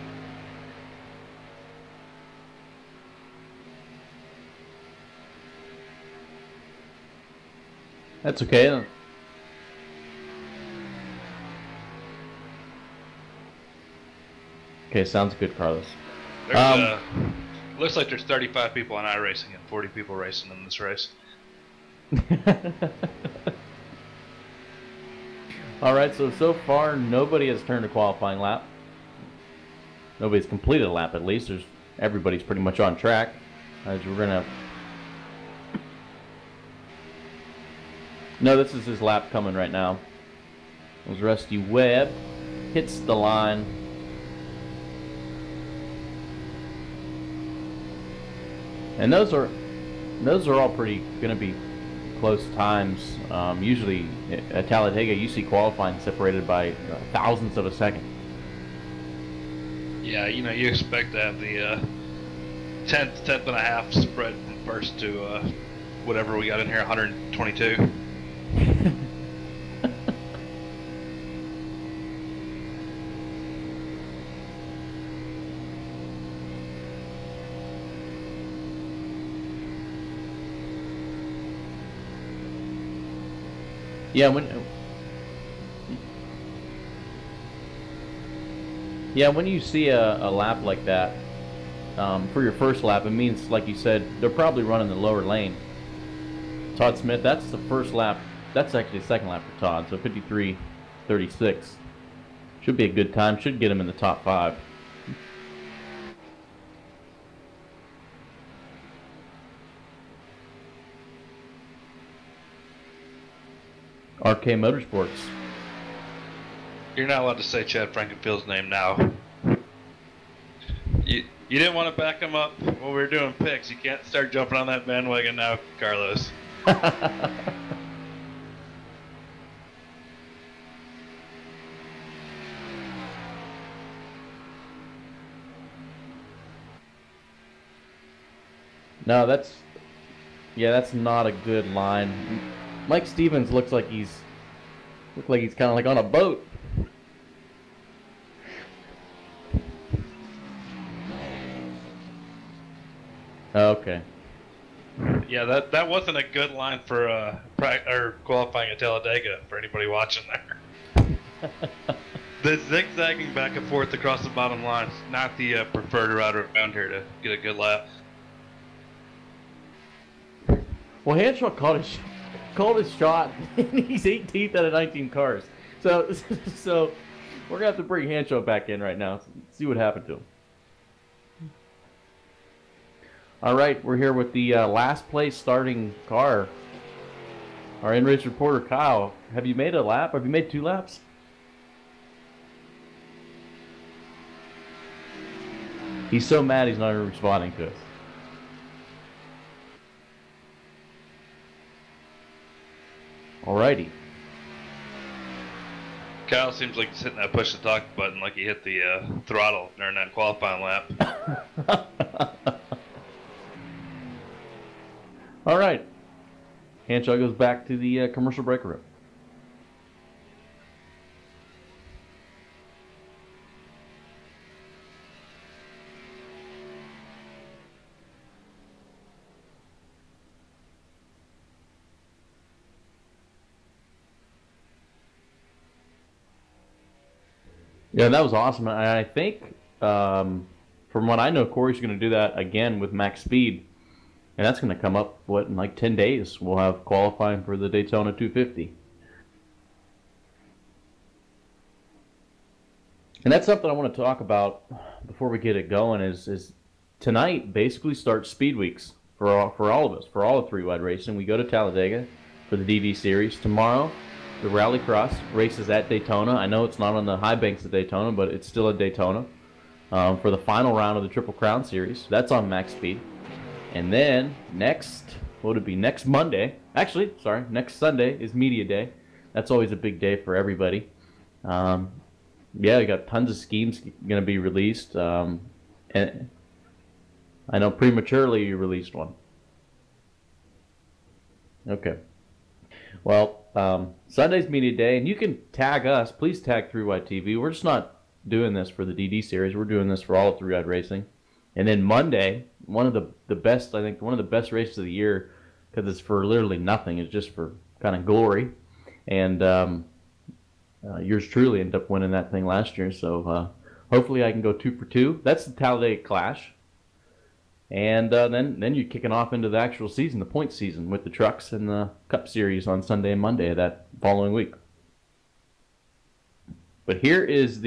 That's okay. Okay, sounds good, Carlos. Looks like there's 35 people on iRacing and 40 people racing in this race. All right, so far nobody has turned a qualifying lap. Nobody's completed a lap, at least. Everybody's pretty much on track. As we're gonna. No, this is his lap coming right now. It was Rusty Webb hits the line. And those are all pretty gonna be close times. Usually at Talladega, you see qualifying separated by thousandths of a second. Yeah, you expect to have the tenth and a half spread from first to whatever we got in here, 122. When you see a lap like that, for your first lap, it means, like you said, they're probably running the lower lane. Todd Smith, that's the first lap. That's actually the second lap for Todd, so 53.36. Should be a good time. Should get him in the top 5. RK Motorsports. You're not allowed to say Chad Frankenfield's name now. You didn't want to back him up when we were doing picks. You can't start jumping on that bandwagon now, Carlos. No, that's not a good line. Mike Stevens looks like he's kind of like on a boat. Okay. Yeah, that wasn't a good line for or qualifying at Talladega for anybody watching there. The zigzagging back and forth across the bottom line is not the preferred route around here to get a good lap. Well, Hanshaw caught his coldest shot, and he's 18th out of 19 cars. So we're gonna have to bring Hancho back in right now. See what happened to him. All right, we're here with the last place starting car. Our in-race reporter Kyle. Have you made a lap? Have you made 2 laps? He's so mad he's not even responding to us. Alrighty. Kyle seems like he's hitting that push to talk button like he hit the throttle during that qualifying lap. Alright. Hancho goes back to the commercial break room. Yeah, that was awesome. And I think, from what I know, Corey's going to do that again with max speed. And that's going to come up, in like 10 days. We'll have qualifying for the Daytona 250. And that's something I want to talk about before we get it going is tonight basically starts speed weeks for all of us, for all of 3-wide racing. We go to Talladega for the DD Series. Tomorrow, the Rallycross races at Daytona. I know it's not on the high banks of Daytona, but it's still at Daytona for the final round of the Triple Crown Series. That's on max speed. And then next Monday? Actually, sorry, next Sunday is Media Day. That's always a big day for everybody. Yeah, we got tons of schemes going to be released. And I know prematurely you released one. Okay. Well, Sunday's Media Day, and you can tag us. Please tag 3-Wide TV. We're just not doing this for the DD Series. We're doing this for all of 3-Wide Racing. And then Monday, one of the best races of the year, because it's for literally nothing. It's just for kind of glory. And yours truly ended up winning that thing last year. So hopefully I can go 2 for 2. That's the Talladega Clash. And then you're kicking off into the actual season, the point season, with the trucks and the Cup Series on Sunday and Monday of that following week. But here is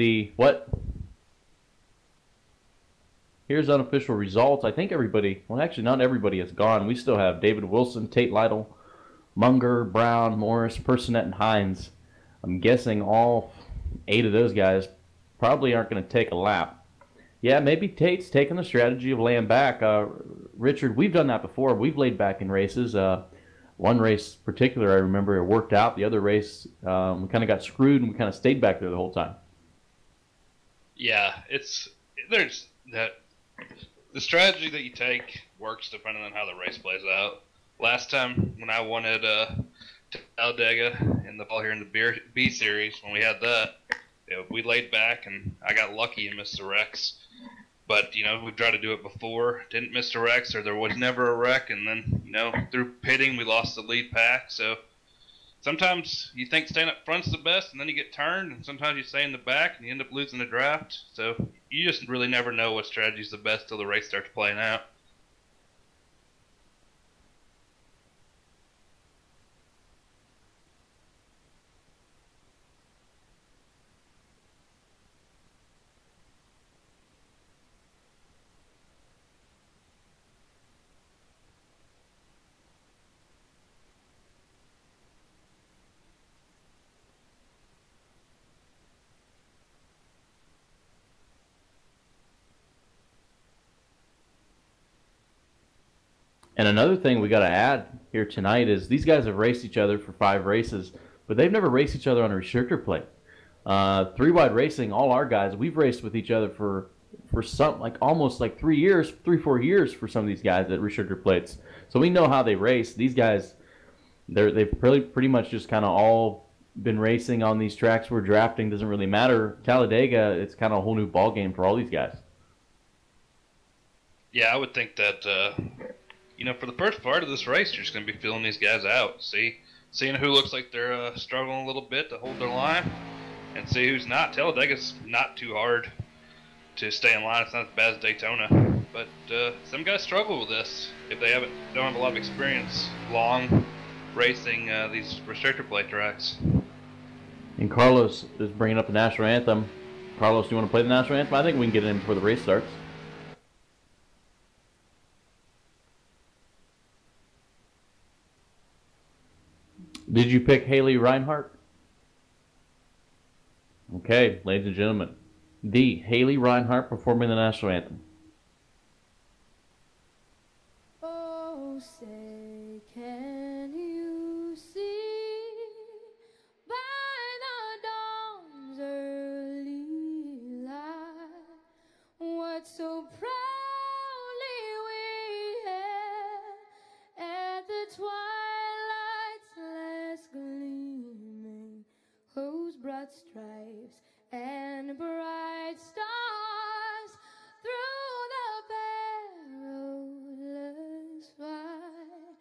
here's unofficial results. I think everybody, well, actually not everybody has gone. We still have David Wilson, Tate Lightle, Munger, Brown, Morris, Personette, and Hines. I'm guessing all 8 of those guys probably aren't going to take a lap. Yeah, maybe Tate's taking the strategy of laying back. Richard, we've done that before. We've laid back in races. One race in particular, I remember, it worked out. The other race, we kind of got screwed, and we kind of stayed back there the whole time. Yeah, there's that. The strategy that you take works depending on how the race plays out. Last time when I won at Talladega in the fall here in the B Series, when we had that, we laid back and I got lucky and missed the wrecks. But, we've tried to do it before, didn't miss the wrecks, or there was never a wreck, and then, through pitting, we lost the lead pack. So sometimes you think staying up front's the best, and then you get turned, and sometimes you stay in the back, and you end up losing the draft. So you just really never know what strategy's the best till the race starts playing out. And another thing we got to add here tonight is these guys have raced each other for 5 races, but they've never raced each other on a restrictor plate. 3-Wide Racing, all our guys, we've raced with each other for some, like almost like 4 years for some of these guys at restrictor plates. So we know how they race. These guys, they've pretty much just kind of all been racing on these tracks where drafting doesn't really matter. Talladega, it's kind of a whole new ball game for all these guys. Yeah, I would think that for the first part of this race, you're just going to be feeling these guys out. Seeing who looks like they're struggling a little bit to hold their line, and see who's not. Talladega's not too hard to stay in line. It's not as bad as Daytona, but some guys struggle with this if they don't have a lot of experience long racing these restrictor plate tracks. And Carlos is bringing up the national anthem. Carlos, do you want to play the national anthem? I think we can get it in before the race starts. Did you pick Haley Reinhart? Okay, ladies and gentlemen, the Haley Reinhart performing the national anthem. Oh, say, can you see by the dawn's early light what so proudly we hailed at the twilight's last gleaming, whose broad stripes and bright stars through the perilous fight,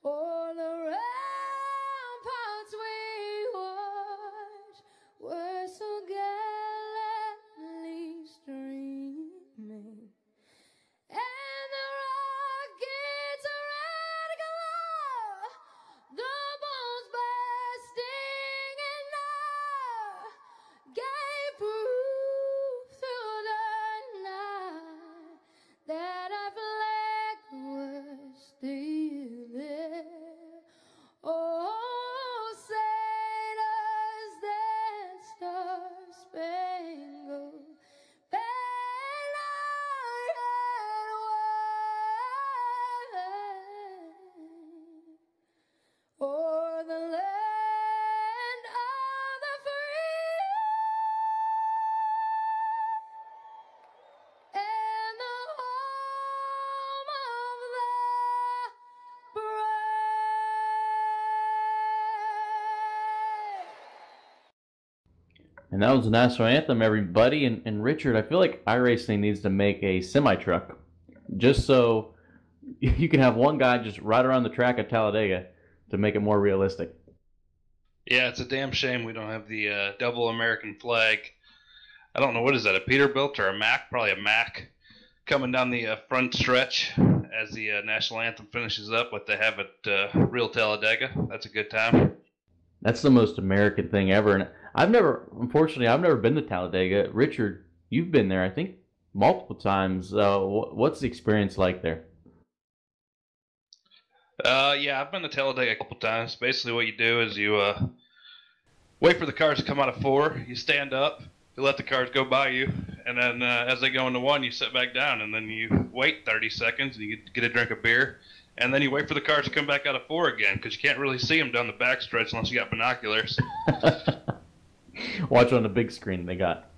o'er the ramparts we watched were so gallantly streaming, and the rockets' red glow, the bombs bursting in air, gave proof through the night that our flag was still there. Oh, say does that star-spangled banner yet wave o'er the land of the free and the home of the brave. And that was the national anthem, everybody. And Richard, I feel like iRacing needs to make a semi-truck just so you can have one guy just ride around the track at Talladega to make it more realistic. Yeah, it's a damn shame we don't have the double American flag. I don't know, what is that, a Peterbilt or a Mack? Probably a Mack coming down the front stretch as the national anthem finishes up, what they have at real Talladega. That's a good time. That's the most American thing ever. And unfortunately, I've never been to Talladega. Richard, you've been there, I think, multiple times. What's the experience like there? Yeah, I've been to Talladega a couple times. Basically what you do is you wait for the cars to come out of 4, you stand up, you let the cars go by you, and then as they go into 1, you sit back down, and then you wait 30 seconds, and you get a drink of beer, and then you wait for the cars to come back out of 4 again, because you can't really see them down the back stretch unless you got binoculars. Watch on the big screen they got.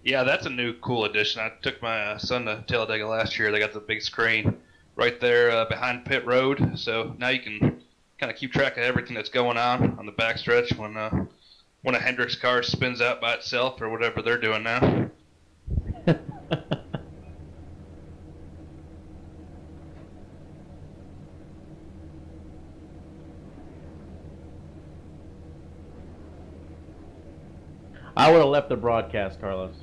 Yeah, that's a new cool addition. I took my son to Talladega last year. They got the big screen right there behind pit road, so now you can kind of keep track of everything that's going on the backstretch when a Hendricks car spins out by itself or whatever they're doing now. I would have left the broadcast, Carlos.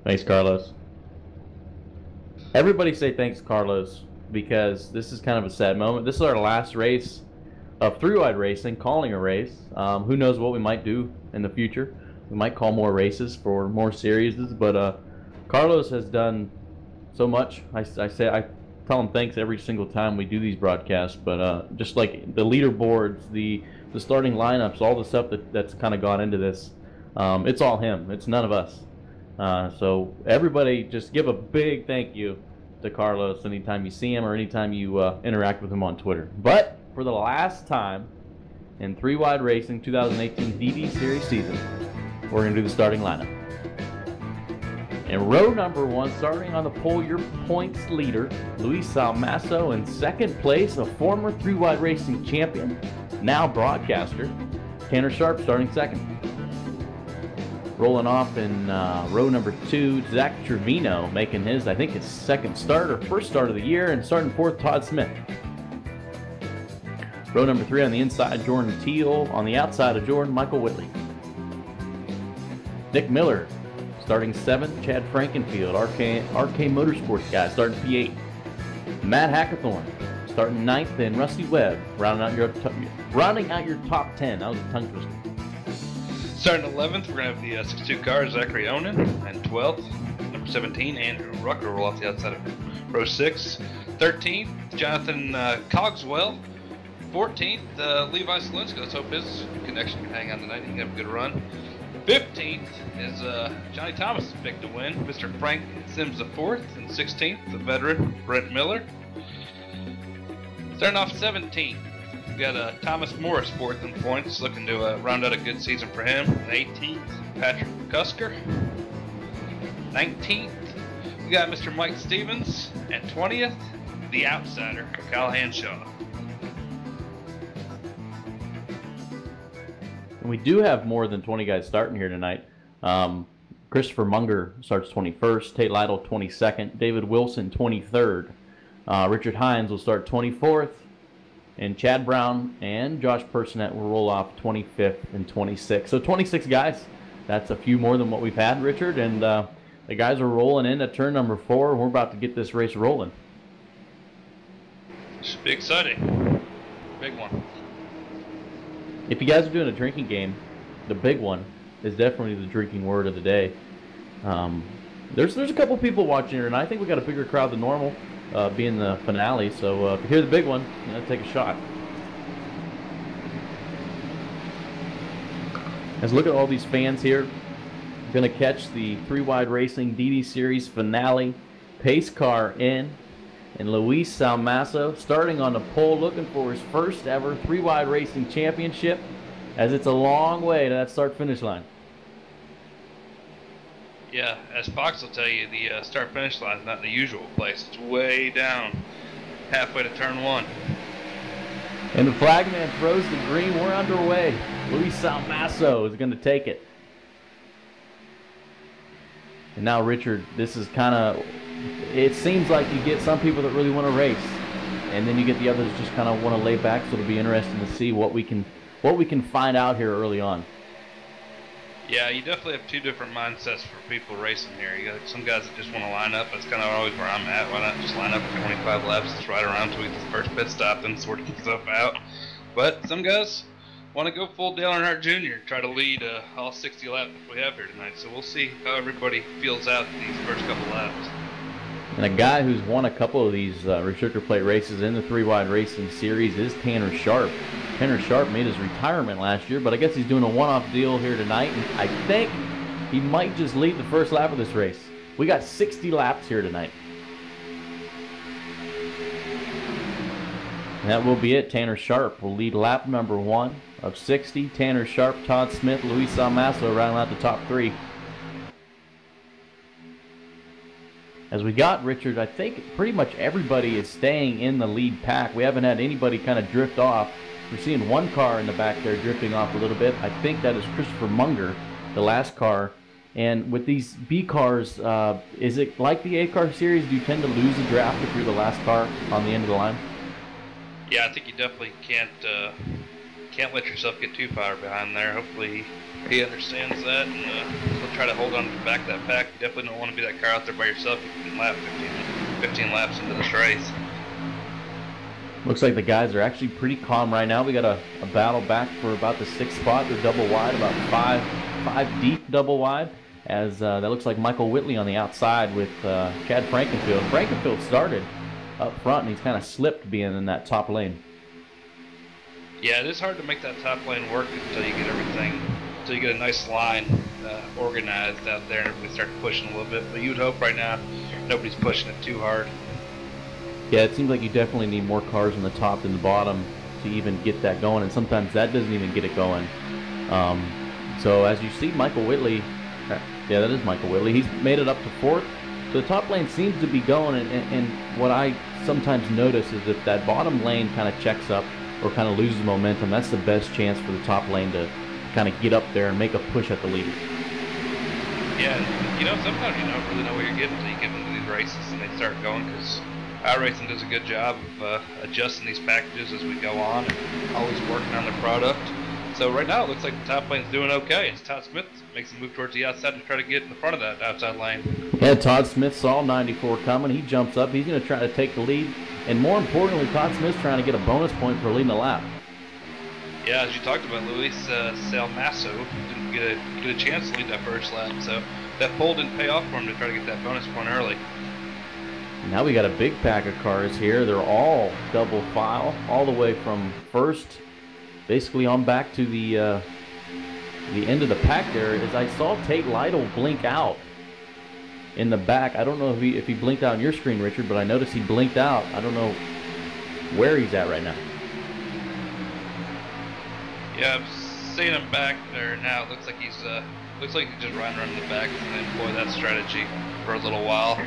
Thanks, Carlos. Everybody say thanks, Carlos, because this is kind of a sad moment. This is our last race of three-wide racing, calling a race. Who knows what we might do in the future. We might call more races for more series, but Carlos has done so much. I tell him thanks every single time we do these broadcasts, but just like the leaderboards, the starting lineups, all the stuff that's kind of gone into this, it's all him. It's none of us. So everybody just give a big thank you to Carlos anytime you see him or anytime you interact with him on Twitter. But for the last time in three-wide racing 2018 DD Series season, we're going to do the starting lineup. In row number 1, starting on the pole, your points leader, Luis Salmaso. In second place, a former three-wide racing champion, now broadcaster, Tanner Sharp, starting second. Rolling off in row number 2, Zach Trevino making his, I think, his second start or first start of the year, and starting 4th, Todd Smith. Row number 3 on the inside, Jordan Teal. On the outside of Jordan, Michael Whitley. Nick Miller starting 7th, Chad Frankenfield, RK Motorsports guy, starting P8. Matt Hackathorn starting 9th, and Rusty Webb rounding out your top 10. That was a tongue twister. Starting 11th, we're going to have the 62 car, Zachary Onan, and 12th, number 17, Andrew Rucker, roll off the outside of row 6. 13th, Jonathan Cogswell. 14th, Levi Selinsky. Let's hope his connection can hang on tonight. He can have a good run. 15th is Johnny Thomas's pick to win, Mr. Frank Sims the 4th, and 16th, the veteran Brent Miller. Starting off 17th, we've got Thomas Morris 4th in points, looking to round out a good season for him. 18th, Patrick Cusker. 19th, we got Mr. Mike Stevens, and 20th, the outsider, Kyle Hanshaw. And we do have more than 20 guys starting here tonight. Christopher Munger starts 21st, Tate Lightle 22nd, David Wilson 23rd, Richard Hines will start 24th, and Chad Brown and Josh Personette will roll off 25th and 26th. So 26 guys. That's a few more than what we've had, Richard, and the guys are rolling in at turn number 4. We're about to get this race rolling. Should be exciting. Big one. If you guys are doing a drinking game, the big one is definitely the drinking word of the day. There's a couple people watching here, and I think we got a bigger crowd than normal, being the finale. So if you hear the big one, take a shot. Let's look at all these fans here. Going to catch the 3-Wide Racing DD Series finale. Pace car in. And Luis Salmaso starting on the pole, looking for his first ever 3-Wide Racing Championship, as it's a long way to that start-finish line. Yeah, as Fox will tell you, the start-finish line is not the usual place. It's way down, halfway to turn 1. And the flagman throws the green. We're underway. Luis Salmaso is going to take it. And now, Richard, this is kind of... It seems like you get some people that really want to race, and then you get the others just kind of want to lay back. So it'll be interesting to see what we can find out here early on. Yeah, you definitely have two different mindsets for people racing here. You got some guys that just want to line up. That's kind of always where I'm at. Why not just line up for 25 laps, just ride around till we get the first pit stop, and sort stuff out. But some guys want to go full Dale Earnhardt Jr., try to lead all 60 laps that we have here tonight. So we'll see how everybody feels out these first couple laps. And a guy who's won a couple of these restrictor plate races in the 3-Wide Racing Series is Tanner Sharp. Tanner Sharp made his retirement last year, but I guess he's doing a one-off deal here tonight, and I think he might just lead the first lap of this race. We got 60 laps here tonight. And that will be it. Tanner Sharp will lead lap number 1 of 60. Tanner Sharp, Todd Smith, Luis Salmaso rounding out the top 3. As we got, Richard, I think pretty much everybody is staying in the lead pack. We haven't had anybody kind of drift off. We're seeing one car in the back there drifting off a little bit. I think that is Christopher Munger, the last car. And with these B cars, is it like the A car series? Do you tend to lose the draft if you're the last car on the end of the line? Yeah, I think you definitely can't let yourself get too far behind there. Hopefully he understands that, and he'll try to hold on to the back of that pack. You definitely don't want to be that car out there by yourself. You can lap 15 laps into this race. Looks like the guys are actually pretty calm right now. We got a battle back for about the 6th spot. They're double wide, about five deep double wide, as that looks like Michael Whitley on the outside with Chad Frankenfield. Frankenfield started up front, and he's kind of slipped being in that top lane. Yeah, it is hard to make that top lane work until you get everything, until you get a nice line organized out there and everybody starts pushing a little bit. But you would hope right now nobody's pushing it too hard. Yeah, it seems like you definitely need more cars on the top than the bottom to even get that going, and sometimes that doesn't even get it going. So as you see, Michael Whitley, yeah, that is Michael Whitley. He's made it up to 4th. So the top lane seems to be going, and what I sometimes notice is if that bottom lane kind of checks up or kind of loses momentum, that's the best chance for the top lane to kind of get up there and make a push at the leader. Yeah, sometimes you don't really know what you're getting until you get into these races and they start going, because iRacing does a good job of adjusting these packages as we go on and always working on the product. So right now it looks like the top lane's doing okay. It's Todd Smith makes a move towards the outside to try to get in the front of that outside lane. Yeah, Todd Smith saw 94 coming. He jumps up. He's going to try to take the lead. And more importantly, Todd Smith's trying to get a bonus point for leading the lap. Yeah, as you talked about, Luis Salmaso didn't get a chance to lead that first lap, so that pole didn't pay off for him to try to get that bonus point early. Now we got a big pack of cars here. They're all double file, all the way from first, basically on back to the end of the pack there. As I saw Tate Lightle blink out in the back. I don't know if he blinked out on your screen, Richard, but I noticed he blinked out. I don't know where he's at right now. Yeah, I'm seeing him back there now. It looks like he's just riding around in the back and employ that strategy for a little while.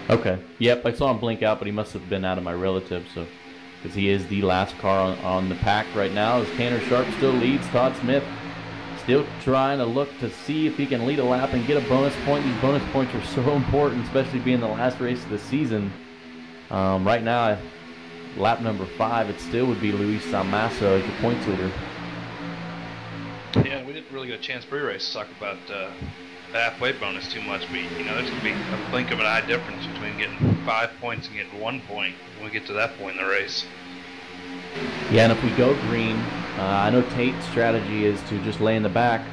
Okay. Yep, I saw him blink out, but he must have been out of my relative, so because he is the last car on the pack right now. As Tanner Sharp still leads, Todd Smith still trying to look to see if he can lead a lap and get a bonus point. These bonus points are so important, especially being the last race of the season. Right now, lap number 5, it still would be Luis Salmaso as your points leader. Yeah, we didn't really get a chance pre-race to talk about the halfway bonus too much, but there's going to be a blink of an eye difference between getting 5 points and getting 1 point when we get to that point in the race. Yeah, and if we go green, I know Tate's strategy is to just lay in the back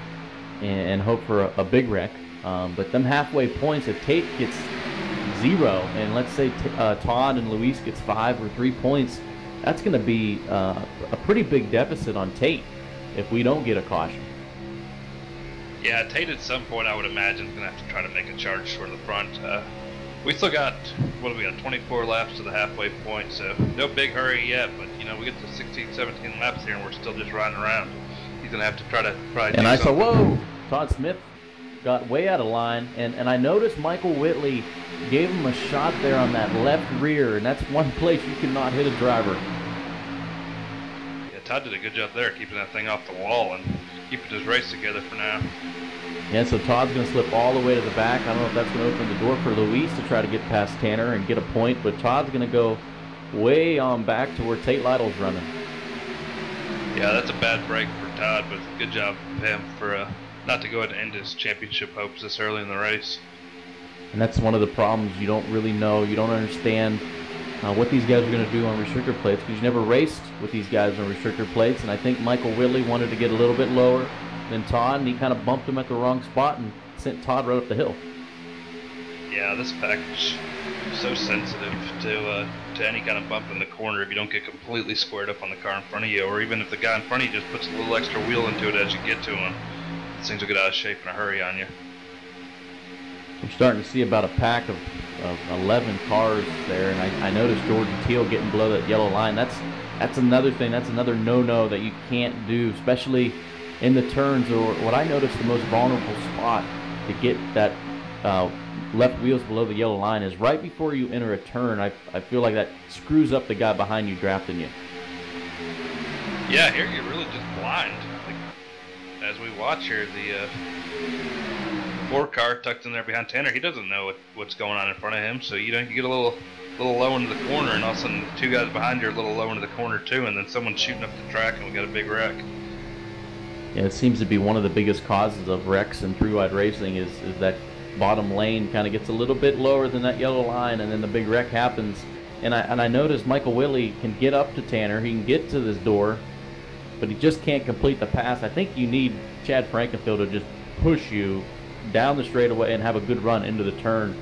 and hope for a big wreck. But them halfway points, if Tate gets 0, and let's say Todd and Luis gets 5 or 3 points, that's going to be a pretty big deficit on Tate if we don't get a caution. Yeah, Tate at some point I would imagine is going to have to try to make a charge toward the front. We still got, 24 laps to the halfway point, so no big hurry yet, but we get to 16, 17 laps here and we're still just riding around. He's going to have to try to And I saw, whoa, Todd Smith got way out of line, and I noticed Michael Whitley gave him a shot there on that left rear, and that's one place you cannot hit a driver. Yeah, Todd did a good job there, keeping that thing off the wall and keeping his race together for now. Yeah, so Todd's going to slip all the way to the back. I don't know if that's going to open the door for Luis to try to get past Tanner and get a point, but Todd's going to go way on back to where Tate Lytle's running. Yeah, that's a bad break for Todd, but good job of him for not to go ahead and end his championship hopes this early in the race. And that's one of the problems. You don't really know, you don't understand what these guys are going to do on restrictor plates, because you never raced with these guys on restrictor plates, and I think Michael Whitley wanted to get a little bit lower than Todd, and he kind of bumped him at the wrong spot and sent Todd right up the hill. Yeah, this package is so sensitive to any kind of bump in the corner if you don't get completely squared up on the car in front of you, or even if the guy in front of you just puts a little extra wheel into it as you get to him. These things will get out of shape in a hurry on you. We're starting to see about a pack of 11 cars there, and I noticed Jordan Teal getting below that yellow line. That's another thing. That's another no-no that you can't do, especially in the turns, or what I noticed the most vulnerable spot to get that left wheels below the yellow line is right before you enter a turn. I feel like that screws up the guy behind you drafting you. Yeah, here you're really just blind. Like, as we watch here, the 4 car tucked in there behind Tanner, he doesn't know what's going on in front of him, so you get a little low into the corner, and all of a sudden the 2 guys behind you are a little low into the corner too, and then someone's shooting up the track and we got a big wreck. Yeah, it seems to be one of the biggest causes of wrecks in three-wide racing is that bottom lane kind of gets a little bit lower than that yellow line, and then the big wreck happens. And I noticed Michael Whitley can get up to Tanner, he can get to this door, but he just can't complete the pass. I think you need Chad Frankenfield to just push you down the straightaway and have a good run into the turn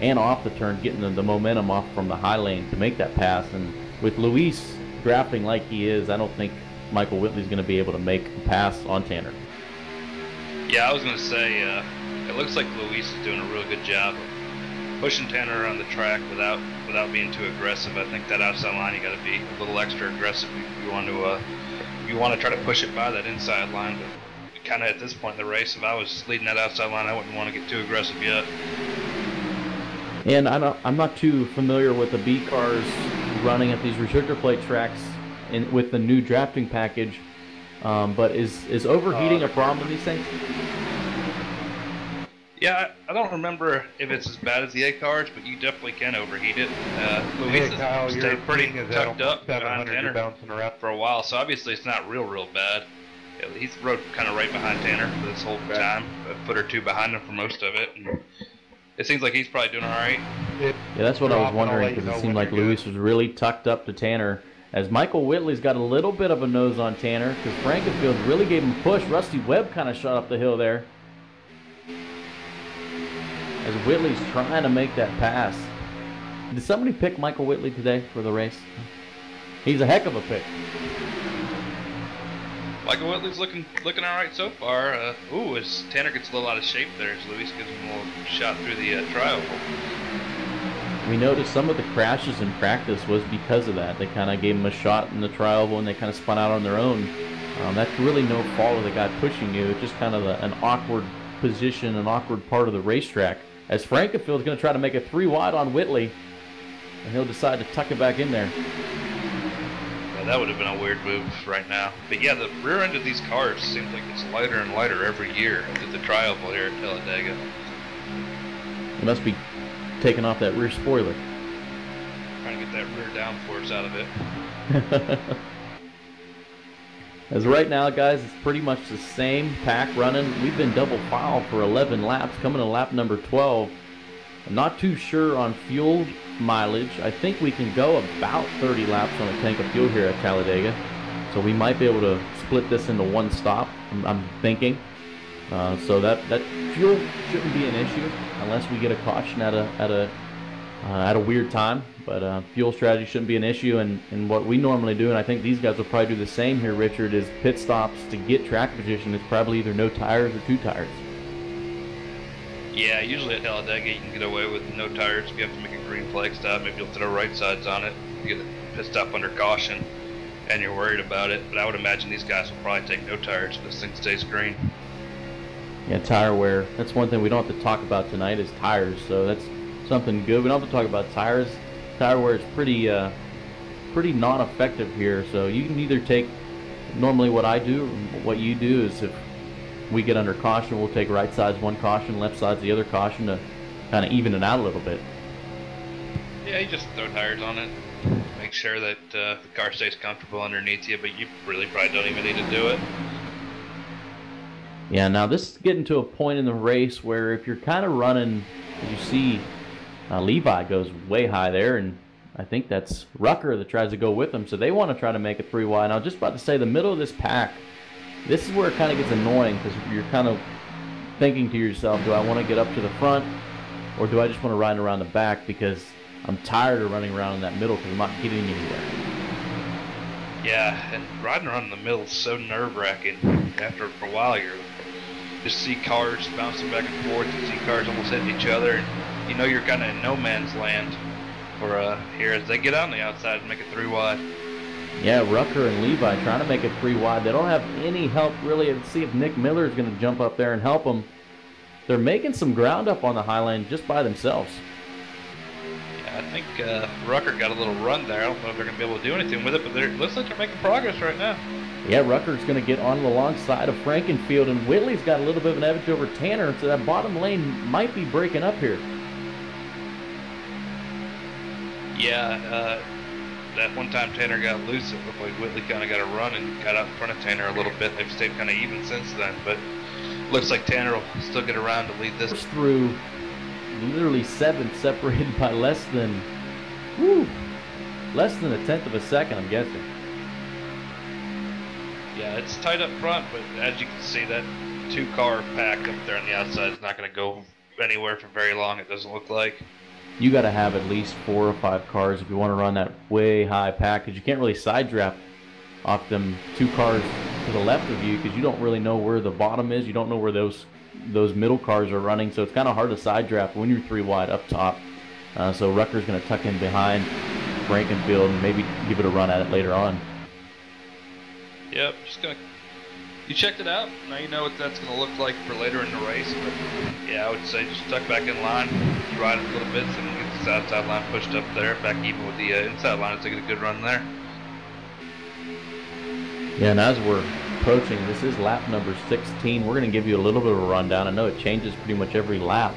and off the turn, getting the momentum off from the high lane to make that pass. And with Luis drafting like he is, I don't think Michael Whitley's going to be able to make a pass on Tanner. Yeah, I was going to say, it looks like Luis is doing a real good job of pushing Tanner around the track without being too aggressive. I think that outside line, you got to be a little extra aggressive if you want to try to push it by that inside line. But kind of at this point in the race, if I was leading that outside line, I wouldn't want to get too aggressive yet. And I'm not too familiar with the B cars running at these restrictor plate tracks with the new drafting package, but is overheating a problem in these things? Yeah, I don't remember if it's as bad as the A cars, but you definitely can overheat it. Luis Hey, Kyle, has your stayed pretty ping is at tucked up behind 700. You're Tanner bouncing around. for a while, so obviously it's not real bad. Yeah, he's rode kind of right behind Tanner for this whole time, a foot or two behind him for most of it. And it seems like he's probably doing all right. Yeah, that's what I was wondering, because it seemed like Luis was really tucked up to Tanner. As Michael Whitley's got a little bit of a nose on Tanner, because Frankenfield really gave him a push. Rusty Webb kind of shot up the hill there, as Whitley's trying to make that pass. Did somebody pick Michael Whitley today for the race? He's a heck of a pick. Michael Whitley's looking all right so far. As Tanner gets a little out of shape there, as Luis gives him a little shot through the tri-oval. We noticed some of the crashes in practice was because of that. They kind of gave him a shot in the tri-oval and they kind of spun out on their own. That's really no fault of the guy pushing you. It's just kind of an awkward position, an awkward part of the racetrack. As Frankenfield's going to try to make a 3 wide on Whitley, and he'll decide to tuck it back in there. Yeah, that would have been a weird move right now. But yeah, the rear end of these cars seems like it's lighter and lighter every year at the tri-oval here at Talladega. It must be taking off that rear spoiler. Trying to get that rear downforce out of it. As right now, guys, it's pretty much the same pack running. We've been double file for 11 laps, coming to lap number 12. I'm not too sure on fuel mileage. I think we can go about 30 laps on a tank of fuel here at Talladega. So we might be able to split this into one stop, I'm thinking. So that fuel shouldn't be an issue unless we get a caution at a weird time. But fuel strategy shouldn't be an issue, and what we normally do, and I think these guys will probably do the same here, Richard, is pit stops to get track position. It's probably either no tires or 2 tires. Yeah, usually at Talladega you can get away with no tires if you have to make a green flag stop. Maybe you'll throw right sides on it, get a pit stop under caution, and you're worried about it. But I would imagine these guys will probably take no tires if this thing stays green. Yeah, tire wear. That's one thing we don't have to talk about tonight is tires, so that's something good. We don't have to talk about tires. Tire wear is pretty non-effective here, so you can either take, normally what I do, what you do is if we get under caution, we'll take right side's one caution, left side's the other caution to kind of even it out a little bit. Yeah, you just throw tires on it, make sure that the car stays comfortable underneath you, but you really probably don't even need to do it. Yeah, now this is getting to a point in the race where if you're kind of running, you see Levi goes way high there, and I think that's Rucker that tries to go with him, so they want to try to make it 3 wide. Now, just about to say, the middle of this pack, this is where it kind of gets annoying because you're kind of thinking to yourself, do I want to get up to the front or do I just want to ride around the back because I'm tired of running around in that middle because I'm not getting anywhere. Yeah, and riding around in the middle is so nerve-wracking. After a while, you just see cars bouncing back and forth, you see cars almost hitting each other, and you know you're kind of in no man's land for here as they get on the outside and make it 3 wide. Yeah, Rucker and Levi trying to make it 3 wide. They don't have any help really. Let's see if Nick Miller is going to jump up there and help them. They're making some ground up on the high line just by themselves. Yeah, I think Rucker got a little run there. I don't know if they're going to be able to do anything with it, but it looks like they're making progress right now. Yeah, Rucker's going to get on the long side of Frankenfield, and Whitley's got a little bit of an edge over Tanner, so that bottom lane might be breaking up here. Yeah, that one time Tanner got loose, it looked like Whitley kind of got a run and got out in front of Tanner a little bit. They've stayed kind of even since then, but looks like Tanner will still get around to lead this. Through literally 7th, separated by less than a tenth of a second, I'm guessing. Yeah, it's tight up front, but as you can see, that 2-car pack up there on the outside is not going to go anywhere for very long, it doesn't look like. You got to have at least 4 or 5 cars if you want to run that way high pack, because you can't really side draft off them 2 cars to the left of you because you don't really know where the bottom is. You don't know where those middle cars are running, so it's kind of hard to side draft when you're 3 wide up top. So Rucker's going to tuck in behind Frankenfield and maybe give it a run at it later on. Yep, you checked it out. Now you know what that's going to look like for later in the race. But yeah, I would say just tuck back in line, ride it a little bit, so you can get the outside line pushed up there, back even with the inside line to get a good run there. Yeah, and as we're approaching. This is lap number 16. We're going to give you a little bit of a rundown. I know it changes pretty much every lap,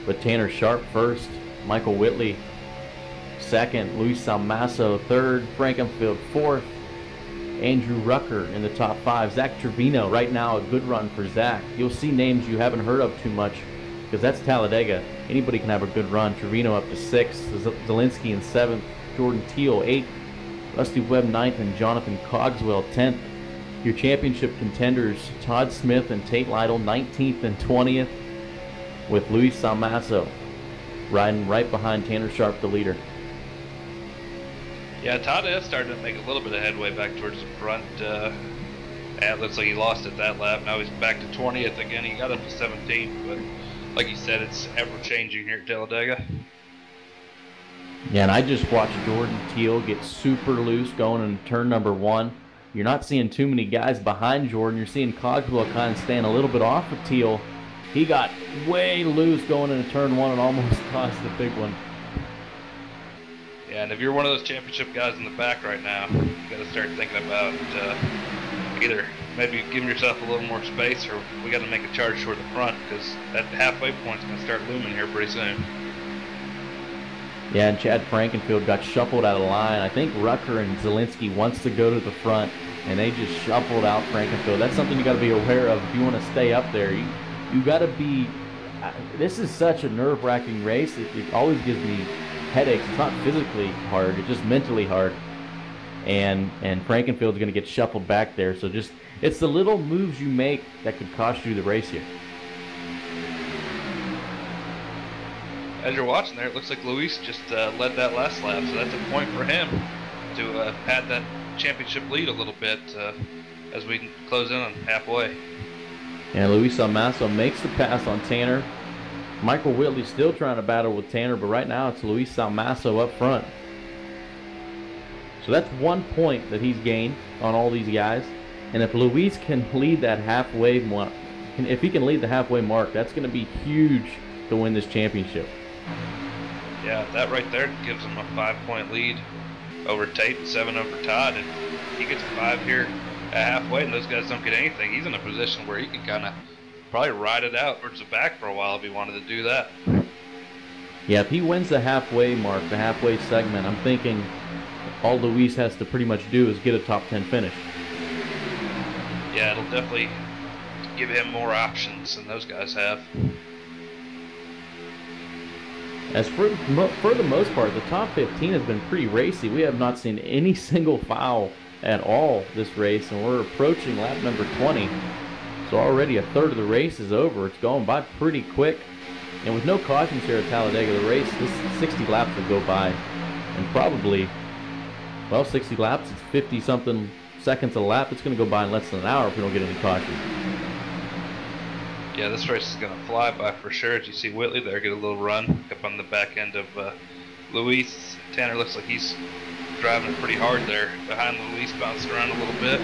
but Tanner Sharp first, Michael Whitley second, Luis Salmaso third, Frankenfield fourth, Andrew Rucker in the top 5. Zach Trevino, right now a good run for Zach. You'll see names you haven't heard of too much because that's Talladega. Anybody can have a good run. Trevino up to 6th, Zielinski in 7th, Jordan Teal 8th, Rusty Webb 9th, and Jonathan Cogswell 10th. Your championship contenders, Todd Smith and Tate Lightle 19th and 20th, with Luis Salmaso riding right behind Tanner Sharp, the leader. Yeah, Todd is starting to make a little bit of headway back towards the front. It looks like he lost it that lap. Now he's back to 20th again. He got up to 17th, but like you said, it's ever-changing here at Talladega. Yeah, and I just watched Jordan Teal get super loose going in turn number 1. You're not seeing too many guys behind Jordan. You're seeing Cogswell kind of staying a little bit off of Teal. He got way loose going into turn 1 and almost caused the big one. Yeah, and if you're one of those championship guys in the back right now, you got to start thinking about either maybe giving yourself a little more space, or we got to make a charge toward the front because that halfway point's going to start looming here pretty soon. Yeah, and Chad Frankenfield got shuffled out of line. I think Rucker and Zielinski wants to go to the front, and they just shuffled out Frankenfield. That's something you got to be aware of if you want to stay up there. You got to be. This is such a nerve-wracking race. It always gives me headaches. It's not physically hard, it's just mentally hard. And Frankenfield's going to get shuffled back there. So just, it's the little moves you make that could cost you the race here. As you're watching there, it looks like Luis just led that last lap, so that's a point for him to add that championship lead a little bit as we close in on halfway. And Luis Salmaso makes the pass on Tanner. Michael Whitley still trying to battle with Tanner, but right now it's Luis Salmaso up front. So that's 1 point that he's gained on all these guys. And if Luis can lead that halfway mark, if he can lead the halfway mark, that's going to be huge to win this championship. Yeah, that right there gives him a 5-point lead over Tate and 7 over Todd. And he gets 5 here at halfway, and those guys don't get anything. He's in a position where he can kind of probably ride it out towards the back for a while if he wanted to do that. Yeah, if he wins the halfway mark, the halfway segment, I'm thinking all Luis has to pretty much do is get a top 10 finish. Yeah, it'll definitely give him more options than those guys have. As for the most part, the top 15 has been pretty racy. We have not seen any single foul at all this race, and we're approaching lap number 20. So already a third of the race is over. It's going by pretty quick. And with no cautions here at Talladega, the race, this 60 laps will go by. And probably, well, 60 laps, it's 50-something seconds a lap. It's going to go by in less than an hour if we don't get any cautions. Yeah, this race is going to fly by for sure. As you see Whitley there get a little run up on the back end of Luis. Tanner looks like he's driving it pretty hard there behind Luis, bouncing around a little bit.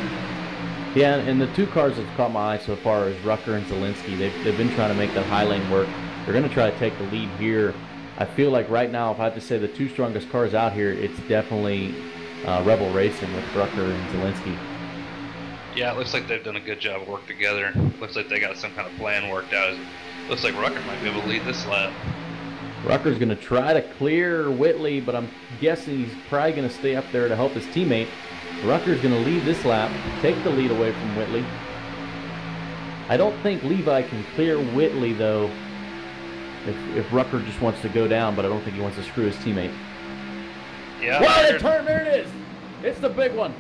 Yeah, and the 2 cars that's caught my eye so far is Rucker and Zielinski. They've been trying to make that high lane work. They're going to try to take the lead here. I feel like right now, if I had to say the 2 strongest cars out here, it's definitely Rebel Racing with Rucker and Zielinski. Yeah, it looks like they've done a good job of work together. It looks like they got some kind of plan worked out. It looks like Rucker might be able to lead this lap. Rucker's going to try to clear Whitley, but I'm guessing he's probably going to stay up there to help his teammate. Rucker's going to lead this lap, take the lead away from Whitley. I don't think Levi can clear Whitley, though, if Rucker just wants to go down, but I don't think he wants to screw his teammate. Yeah. What a turn! There it is! It's the big one.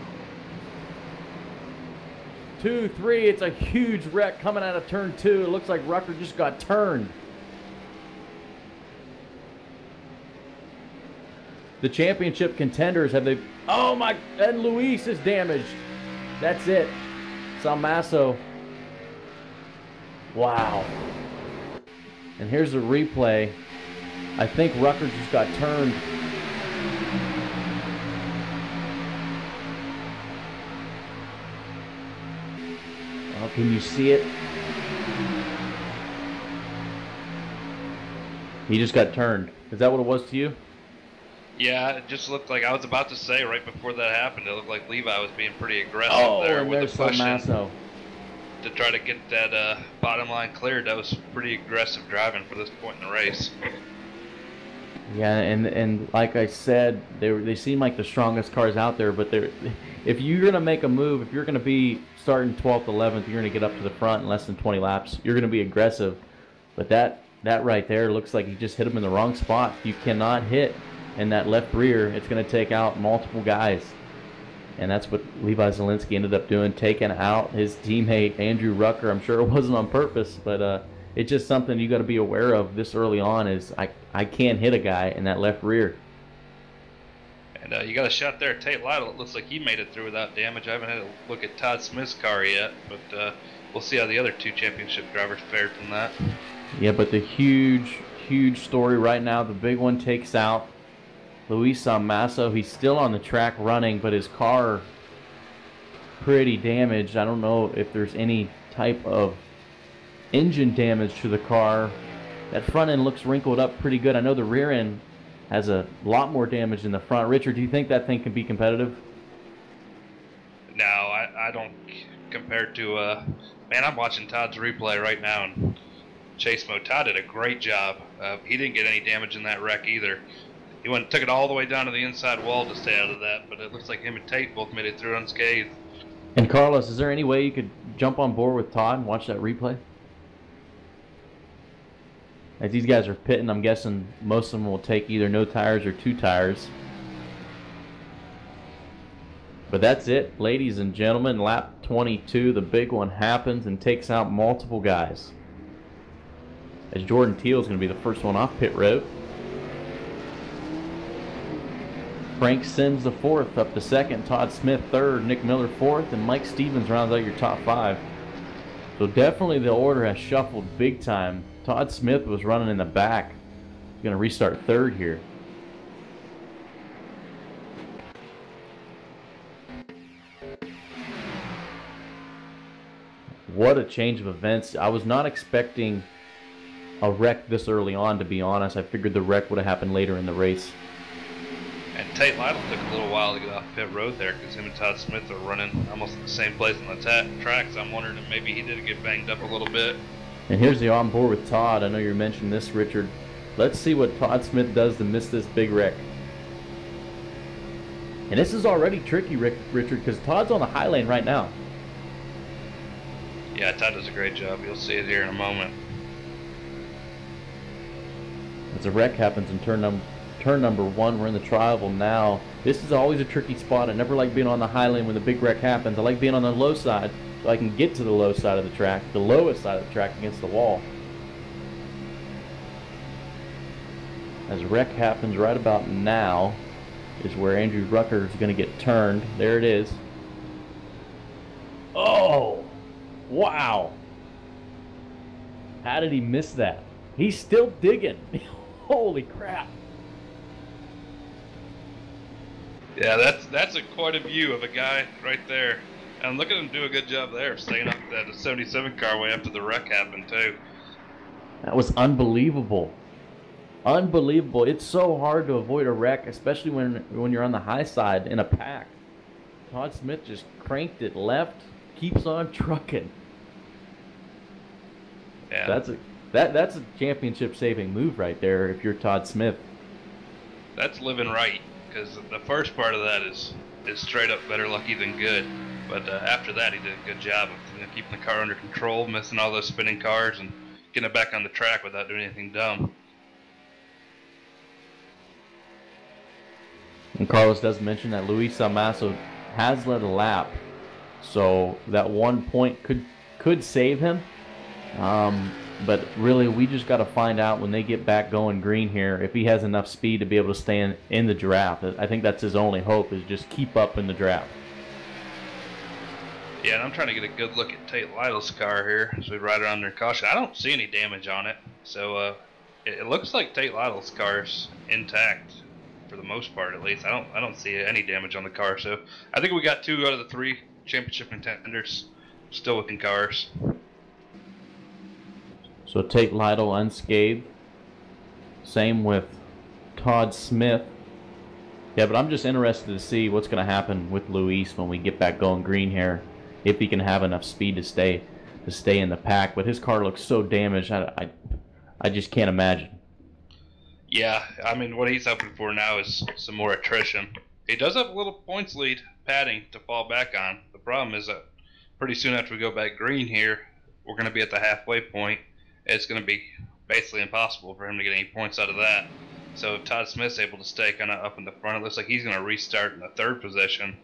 2, 3, it's a huge wreck coming out of turn 2. It looks like Rucker just got turned. The championship contenders have they... Oh my... And Luis is damaged. That's it. Salmaso. Wow. And here's the replay. I think Rucker just got turned. Oh, can you see it? He just got turned. Is that what it was to you? Yeah, it just looked like, I was about to say right before that happened, it looked like Levi was being pretty aggressive Oh, there and with there's the pushing. Salmaso. to try to get that bottom line cleared. That was pretty aggressive driving for this point in the race. Yeah, and like I said, they seem like the strongest cars out there. But if you're gonna make a move, if you're gonna be starting 12th, 11th, you're gonna get up to the front in less than 20 laps. You're gonna be aggressive. But that right there looks like you just hit him in the wrong spot. You cannot hit in that left rear. It's gonna take out multiple guys. And that's what Levi Zielinski ended up doing, taking out his teammate Andrew Rucker. I'm sure it wasn't on purpose, but it's just something you got to be aware of this early on. Is I can't hit a guy in that left rear. And you got a shot there at Tate Lightle. It looks like he made it through without damage. I haven't had a look at Todd Smith's car yet, but we'll see how the other two championship drivers fared from that. Yeah, but the huge story right now, the big one takes out Luis Salmaso. He's still on the track running, but his car pretty damaged. I don't know if there's any type of engine damage to the car. That front end looks wrinkled up pretty good. I know the rear end has a lot more damage than the front. Richard, do you think that thing can be competitive? No, I don't. Compared to, man, I'm watching Todd's replay right now, and Chase Mo, Todd did a great job. He didn't get any damage in that wreck either. He took it all the way down to the inside wall to stay out of that, but it looks like him and Tate both made it through unscathed. And Carlos, is there any way you could jump on board with Todd and watch that replay? As these guys are pitting, I'm guessing most of them will take either no tires or 2 tires. But that's it, ladies and gentlemen. Lap 22, the big one happens and takes out multiple guys. As Jordan Teal is going to be the first one off pit road. Frank Sims the 4th, up to 2nd. Todd Smith 3rd, Nick Miller 4th, and Mike Stevens rounds out your top 5. So definitely the order has shuffled big time. Todd Smith was running in the back. He's going to restart 3rd here. What a change of events. I was not expecting a wreck this early on, to be honest. I figured the wreck would have happened later in the race. And Tate Lightle took a little while to get off pit road there because him and Todd Smith are running almost at the same place on the track. So I'm wondering if maybe he did get banged up a little bit. And here's the on board with Todd. I know you mentioned this, Richard. Let's see what Todd Smith does to miss this big wreck. And this is already tricky, Richard, because Todd's on the high lane right now. Yeah, Todd does a great job. You'll see it here in a moment. As a wreck happens in turn number 1, we're in the tri-oval now. This is always a tricky spot. I never like being on the high lane when the big wreck happens. I like being on the low side so I can get to the low side of the track, the lowest side of the track against the wall. As a wreck happens right about now is where Andrew Rucker is going to get turned. There it is. Oh, wow. How did he miss that? He's still digging. Holy crap. Yeah, that's quite a view of a guy right there. And look at him do a good job there, staying up that 77 car way after the wreck happened too. That was unbelievable. Unbelievable. It's so hard to avoid a wreck, especially when you're on the high side in a pack. Todd Smith just cranked it left, keeps on trucking. Yeah. That's a championship saving move right there if you're Todd Smith. That's living right, because the first part of that is straight up better lucky than good. But after that, he did a good job of keeping the car under control, missing all those spinning cars, and getting it back on the track without doing anything dumb. And Carlos does mention that Luis Salmaso has led a lap, so that 1 point could save him. But really, we just got to find out when they get back going green here if he has enough speed to be able to stay in the draft. I think that's his only hope, is just keep up in the draft. Yeah, and I'm trying to get a good look at Tate Lytle's car here as we ride around their caution. I don't see any damage on it, so it looks like Tate Lytle's car's intact for the most part, at least. I don't see any damage on the car, so I think we got 2 out of the 3 championship contenders still within cars. So Tate Lightle unscathed. Same with Todd Smith. Yeah, but I'm just interested to see what's going to happen with Luis when we get back going green here, if he can have enough speed to stay. stay in the pack. But his car looks so damaged, I just can't imagine. Yeah, I mean, what he's hoping for now is some more attrition. He does have a little points lead padding to fall back on. The problem is that pretty soon after we go back green here, we're going to be at the halfway point. It's going to be basically impossible for him to get any points out of that. So if Todd Smith's able to stay kind of up in the front, it looks like he's going to restart in the third position.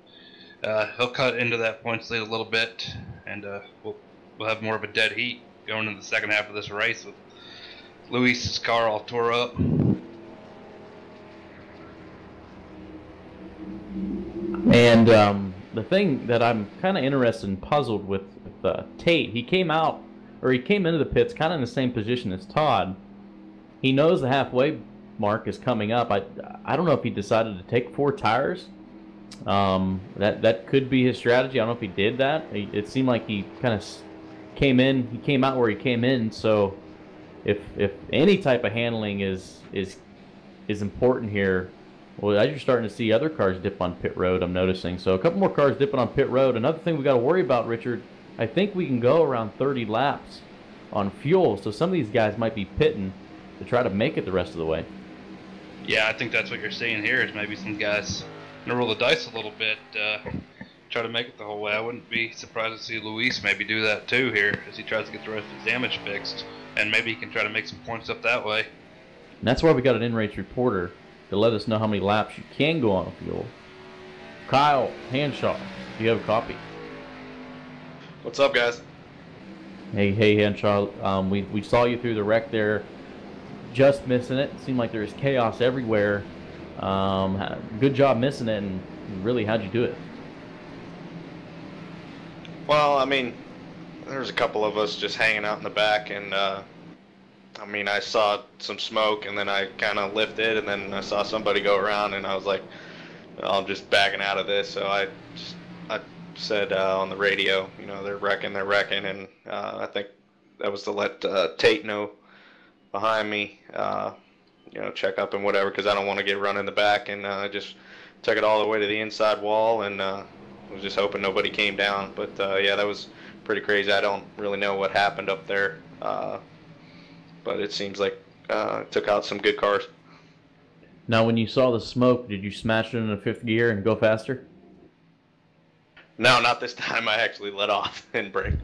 He'll cut into that points lead a little bit, and we'll have more of a dead heat going into the second half of this race with Luis's car all tore up. And the thing that I'm kind of interested and puzzled with Tate, he came into the pits kind of in the same position as Todd. He knows the halfway mark is coming up. I don't know if he decided to take 4 tires. That could be his strategy. I don't know if he did that. It seemed like he kind of came out where he came in. So if any type of handling is important here, well, as you're starting to see other cars dip on pit road, I'm noticing. So a couple more cars dipping on pit road. Another thing we got to worry about, Richard, I think we can go around 30 laps on fuel. So some of these guys might be pitting to try to make it the rest of the way. Yeah, I think that's what you're seeing here is maybe some guys going to roll the dice a little bit, try to make it the whole way. I wouldn't be surprised to see Luis maybe do that too here as he tries to get the rest of his damage fixed. And maybe he can try to make some points up that way. And that's why we got an in-race reporter to let us know how many laps you can go on fuel. Kyle Hanshaw, do you have a copy? What's up, guys? Hey, Hanshaw. We saw you through the wreck there, just missing it. It seemed like there was chaos everywhere. Good job missing it, and really, how'd you do it? Well, I mean, there's a couple of us just hanging out in the back, and I mean, I saw some smoke, and then I kind of lifted, and then I saw somebody go around, and I was like, well, I'm just backing out of this. So I said on the radio, you know, they're wrecking, and I think that was to let Tate know behind me, you know, check up and whatever, because I don't want to get run in the back, and I just took it all the way to the inside wall, and was just hoping nobody came down. But yeah, that was pretty crazy. I don't really know what happened up there. But it seems like it took out some good cars. Now, when you saw the smoke, did you smash it in the 5th gear and go faster? No, not this time. I actually let off and braked.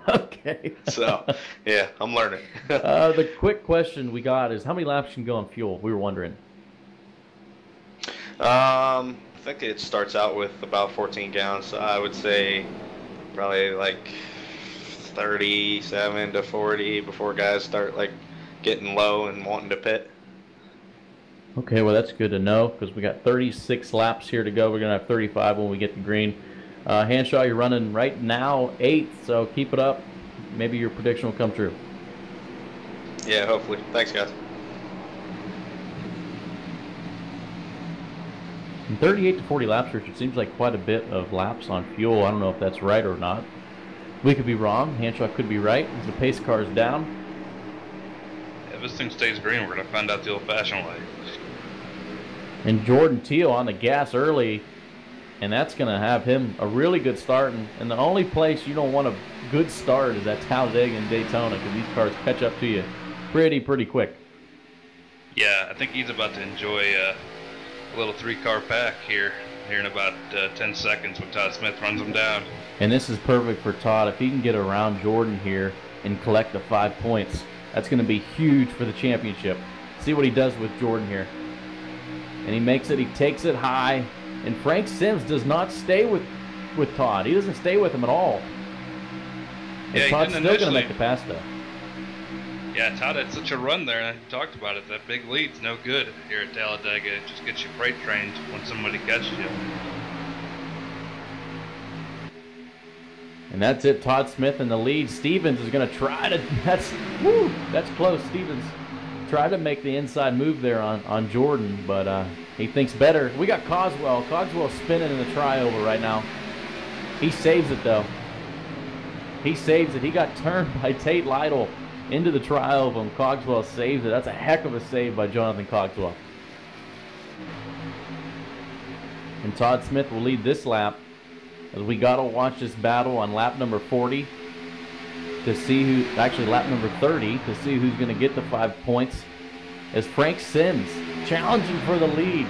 Okay. So, yeah, I'm learning. The quick question we got is how many laps can go on fuel? We were wondering. I think it starts out with about 14 gallons. So I would say probably like 37 to 40 before guys start like getting low and wanting to pit. Okay, well that's good to know because we got 36 laps here to go. We're gonna have 35 when we get to green. Hanshaw, you're running right now 8th, so keep it up. Maybe your prediction will come true. Yeah, hopefully. Thanks, guys. From 38 to 40 laps, Richard, seems like quite a bit of laps on fuel. I don't know if that's right or not. We could be wrong. Hanshaw could be right. As the pace car is down. If this thing stays green, we're going to find out the old-fashioned way. And Jordan Teal on the gas early, and that's going to have him a really good start. And the only place you don't want a good start is at Talladega and Daytona because these cars catch up to you pretty quick. Yeah, I think he's about to enjoy a little 3-car pack here in about 10 seconds when Todd Smith runs him down. And this is perfect for Todd. If he can get around Jordan here and collect the 5 points, that's going to be huge for the championship. See what he does with Jordan here. And he makes it, he takes it high. And Frank Sims does not stay with Todd. He doesn't stay with him at all. And Yeah, Todd's still going to make the pass, though. Yeah, Todd had such a run there, and I talked about it. That big lead's no good here at Talladega. It just gets you freight trained when somebody catches you. And that's it. Todd Smith in the lead. Stevens is going to try to. That's close. Stevens tried to make the inside move there on Jordan, but he thinks better. We got Cogswell. Cogswell spinning in the trioval right now. He saves it though. He saves it. He got turned by Tate Lightle into the trioval, and Cogswell saves it. That's a heck of a save by Jonathan Cogswell. And Todd Smith will lead this lap. As we got to watch this battle on lap number 40. to see who, actually lap number 30, to see who's going to get the 5 points, as Frank Sims challenging for the lead.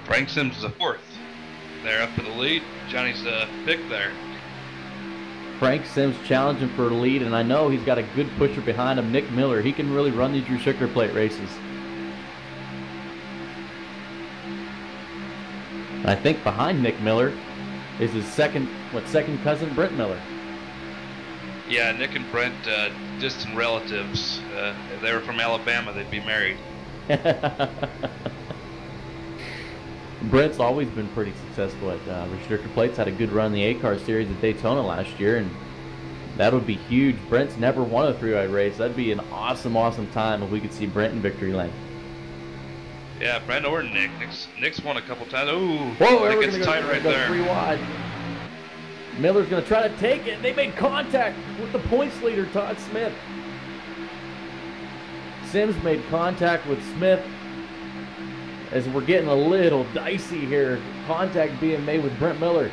Frank Sims is a 4th. They're up for the lead. Johnny's pick there. Frank Sims challenging for the lead, and I know he's got a good pusher behind him, Nick Miller. He can really run these restrictor plate races. And I think behind Nick Miller is his second cousin, Brent Miller. Yeah, Nick and Brent, distant relatives. If they were from Alabama, they'd be married. Brent's always been pretty successful at restrictor plates. Had a good run in the A-Car Series at Daytona last year, and that would be huge. Brent's never won a 3-wide race. That'd be an awesome, awesome time if we could see Brent in victory lane. Yeah, Brent or Nick. Nick's won a couple times. Ooh, whoa, it gets tight right there. 3 wide. Miller's going to try to take it. They made contact with the points leader, Todd Smith. Sims made contact with Smith. As we're getting a little dicey here, contact being made with Brent Miller.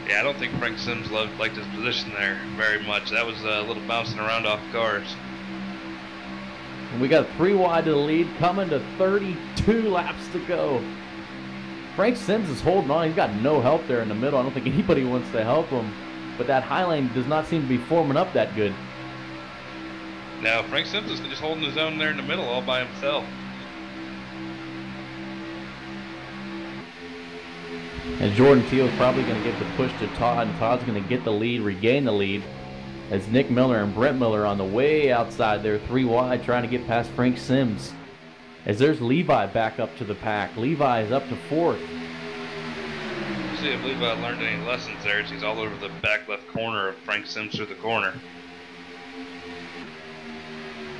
Yeah, I don't think Frank Sims liked his position there very much. That was a little bouncing around off cars. And we got 3 wide to the lead, coming to 32 laps to go. Frank Sims is holding on. He's got no help there in the middle. I don't think anybody wants to help him. But that high lane does not seem to be forming up that good. Now, Frank Sims is just holding his own there in the middle all by himself. And Jordan Teal's probably going to give the push to Todd, and Todd's going to get the lead, regain the lead, as Nick Miller and Brent Miller on the way outside there, 3 wide, trying to get past Frank Sims. As there's Levi back up to the pack. Levi is up to 4th. See if Levi learned any lessons there, as he's all over the back left corner of Frank Sims through the corner.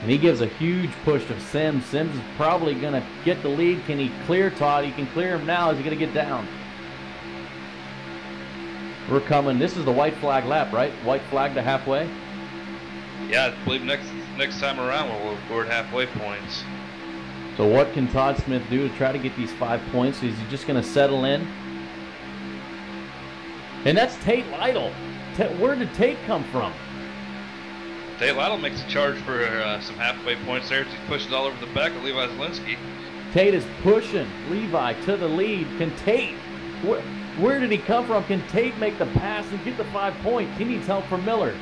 And he gives a huge push to Sims. Sims is probably going to get the lead. Can he clear Todd? He can clear him now. Is he going to get down? We're coming. This is the white flag lap, right? White flag to halfway? Yeah, I believe next time around we'll award halfway points. So what can Todd Smith do to try to get these 5 points? Is he just going to settle in? And that's Tate Lightle. Where did Tate come from? Tate Lightle makes a charge for some halfway points there. He pushes all over the back of Levi Zielinski. Tate is pushing Levi to the lead. Can Tate... Where did he come from? Can Tate make the pass and get the 5 points? He needs help from Miller.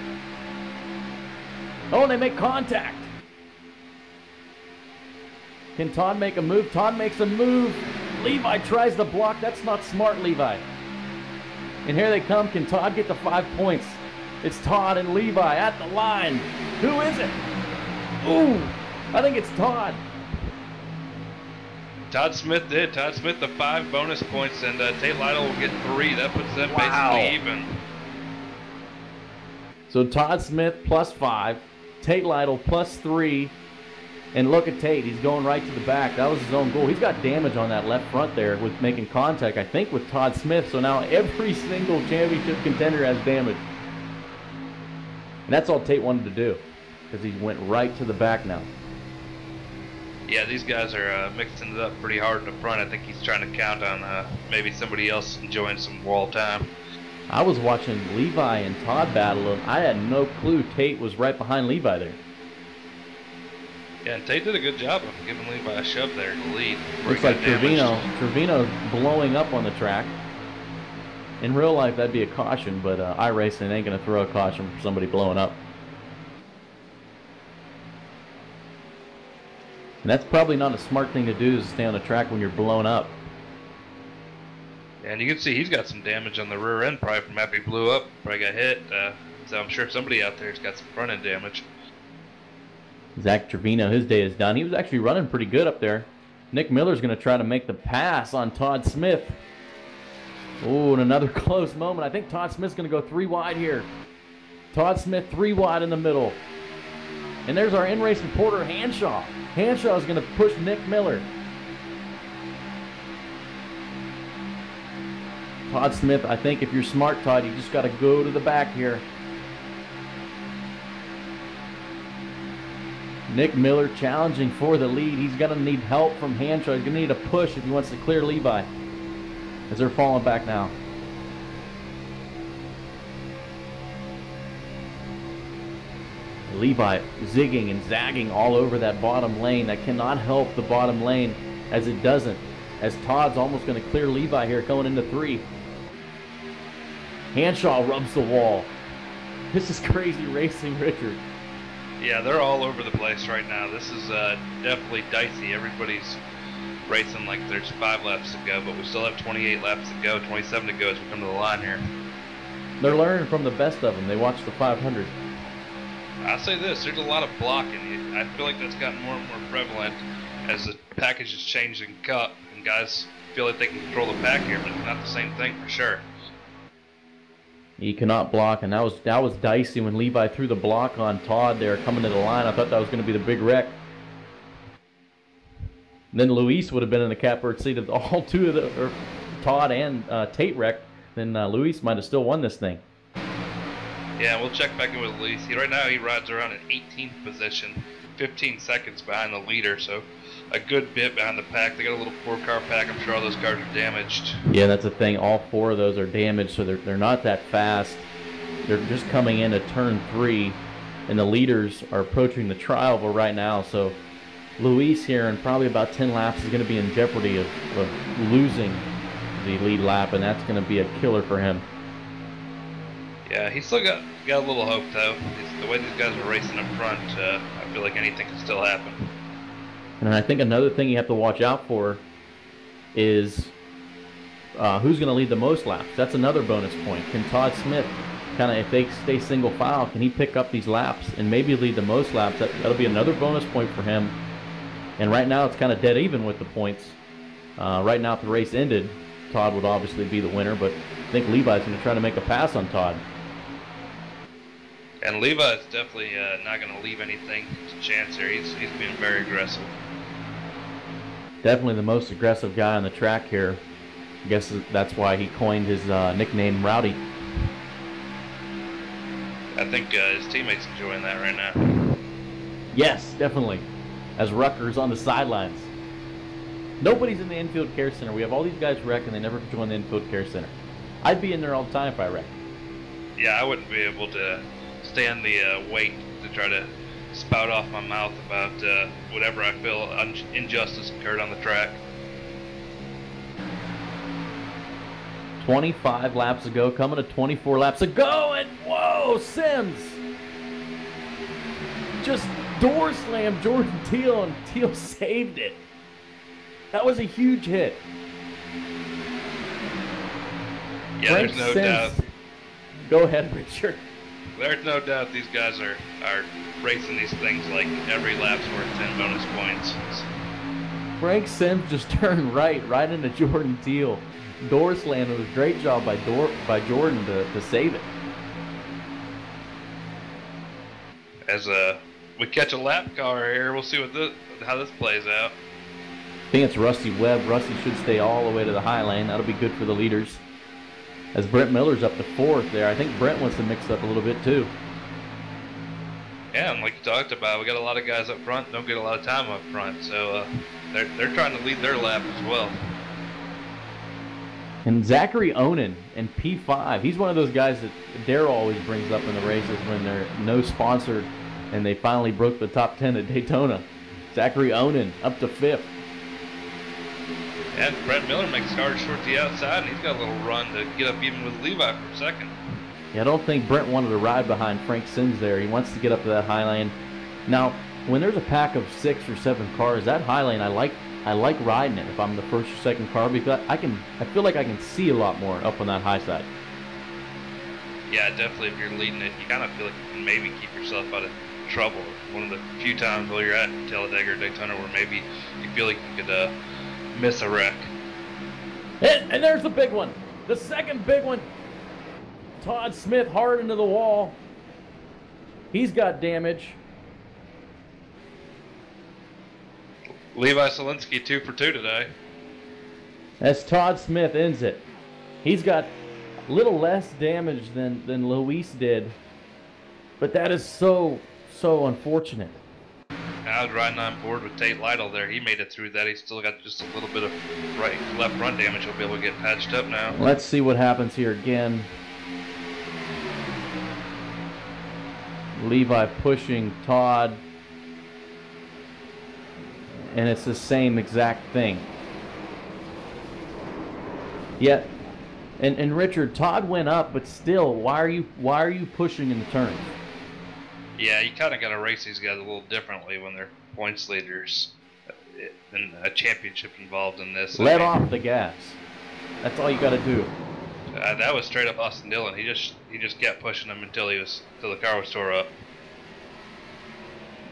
Oh, and they make contact. Can Todd make a move? Todd makes a move. Levi tries to block. That's not smart, Levi. And here they come. Can Todd get the 5 points? It's Todd and Levi at the line. Who is it? Ooh, I think it's Todd. Todd Smith did. Todd Smith the 5 bonus points, and Tate Lightle will get 3. That puts them basically even. So Todd Smith plus 5, Tate Lightle plus 3, and look at Tate. He's going right to the back. That was his own goal. He's got damage on that left front there with making contact, I think, with Todd Smith. So now every single championship contender has damage. And that's all Tate wanted to do, because he went right to the back now. Yeah, these guys are mixing it up pretty hard in the front. I think he's trying to count on maybe somebody else enjoying some wall time. I was watching Levi and Todd battle, and I had no clue Tate was right behind Levi there. Yeah, and Tate did a good job of giving Levi a shove there in the lead. Looks like Trevino's blowing up on the track. In real life, that'd be a caution, but iRacing ain't going to throw a caution for somebody blowing up. And that's probably not a smart thing to do, is to stay on the track when you're blown up. And you can see he's got some damage on the rear end, probably from after he blew up. Probably got hit. So I'm sure somebody out there's got some front end damage. Zach Trevino, his day is done. He was actually running pretty good up there. Nick Miller's going to try to make the pass on Todd Smith. Oh, and another close moment. I think Todd Smith's going to go 3 wide here. Todd Smith 3 wide in the middle. And there's our in-race reporter, Hanshaw. Hanshaw is going to push Nick Miller. Todd Smith, I think if you're smart, Todd, you just got to go to the back here. Nick Miller challenging for the lead. He's going to need help from Hanshaw. He's going to need a push if he wants to clear Levi, as they're falling back now. Levi zigging and zagging all over that bottom lane. That cannot help the bottom lane, as it doesn't. As Todd's almost going to clear Levi here going into 3. Hanshaw rubs the wall. This is crazy racing, Richard. Yeah, they're all over the place right now. This is definitely dicey. Everybody's racing like there's 5 laps to go, but we still have 28 laps to go, 27 to go as we come to the line here. They're learning from the best of them. They watch the 500. I'll say this, there's a lot of blocking. I feel like that's gotten more and more prevalent as the package has changed in Cup, and guys feel like they can control the pack here, but it's not the same thing for sure. He cannot block, and that was dicey when Levi threw the block on Todd there coming to the line. I thought that was going to be the big wreck. Then Luis would have been in the catbird seat of all 2 of the, or Todd and Tate wrecked. Then Luis might have still won this thing. Yeah, we'll check back in with Luis. Right now he rides around in 18th position, 15 seconds behind the leader, so a good bit behind the pack. They got a little 4-car pack. I'm sure all those cars are damaged. Yeah, that's the thing. All 4 of those are damaged, so they're not that fast. They're just coming in at turn 3, and the leaders are approaching the tri-oval right now. So Luis here in probably about 10 laps is going to be in jeopardy of losing the lead lap, and that's going to be a killer for him. Yeah, he's still got a little hope, though. The way these guys are racing up front, I feel like anything can still happen. And I think another thing you have to watch out for is who's going to lead the most laps. That's another bonus point. Can Todd Smith, kind of, if they stay single file, can he pick up these laps and maybe lead the most laps? That'll be another bonus point for him. And right now it's kind of dead even with the points. Right now if the race ended, Todd would obviously be the winner, but I think Levi's going to try to make a pass on Todd. And Levi's definitely not going to leave anything to chance here. He's being very aggressive. Definitely the most aggressive guy on the track here. I guess that's why he coined his nickname Rowdy. I think his teammates enjoying that right now. Yes, definitely. As Rucker's on the sidelines. Nobody's in the infield care center. We have all these guys wreck and they never join the infield care center. I'd be in there all the time if I wrecked. Yeah, I wouldn't be able to stand the weight to try to spout off my mouth about whatever I feel injustice occurred on the track. 25 laps ago, coming to 24 laps ago, and whoa, Sims! Just door slammed Jordan Teal, and Teal saved it. That was a huge hit. Yeah, Frank there's no Sims. doubt. Go ahead, Richard. There's no doubt these guys are racing these things like every lap's worth 10 bonus points. Frank Sims just turned right into Jordan Teal. Door slam. It was a great job by Jordan to save it. As we catch a lap car here, we'll see how this plays out. I think it's Rusty Webb. Rusty should stay all the way to the high lane. That'll be good for the leaders. As Brent Miller's up to 4th there. I think Brent wants to mix up a little bit too. Yeah, and like you talked about, we got a lot of guys up front, don't get a lot of time up front, so they're trying to lead their lap as well. And Zachary Onan in P5, he's one of those guys that Darrell always brings up in the races when they're no sponsored and they finally broke the top 10 at Daytona. Zachary Onan up to 5th. And Brent Miller makes cars short to the outside, and he's got a little run to get up even with Levi for a second. Yeah, I don't think Brent wanted to ride behind Frank Sims there. He wants to get up to that high lane. Now, when there's a pack of 6 or 7 cars, that high lane, I like riding it if I'm the first or second car because I feel like I can see a lot more up on that high side. Yeah, definitely. If you're leading it, you kind of feel like you can maybe keep yourself out of trouble. One of the few times while you're at Talladega or Daytona where maybe you feel like you could miss a wreck. And there's the big one. The second big one. Todd Smith hard into the wall. He's got damage. Levi Solinsky 2 for 2 today. As Todd Smith ends it. He's got a little less damage than Luis did. But that is so unfortunate. I was riding on board with Tate Lightle there. He made it through that. He's still got just a little bit of left front damage. He'll be able to get patched up now. Let's see what happens here again. Levi pushing Todd, and it's the same exact thing. Yet, and Richard, Todd went up, but still, why are you pushing in the turns? Yeah, you kind of got to race these guys a little differently when they're points leaders and a championship involved in this. Let off the gas. That's all you got to do. That was straight up Austin Dillon. He just kept pushing him until the car was tore up.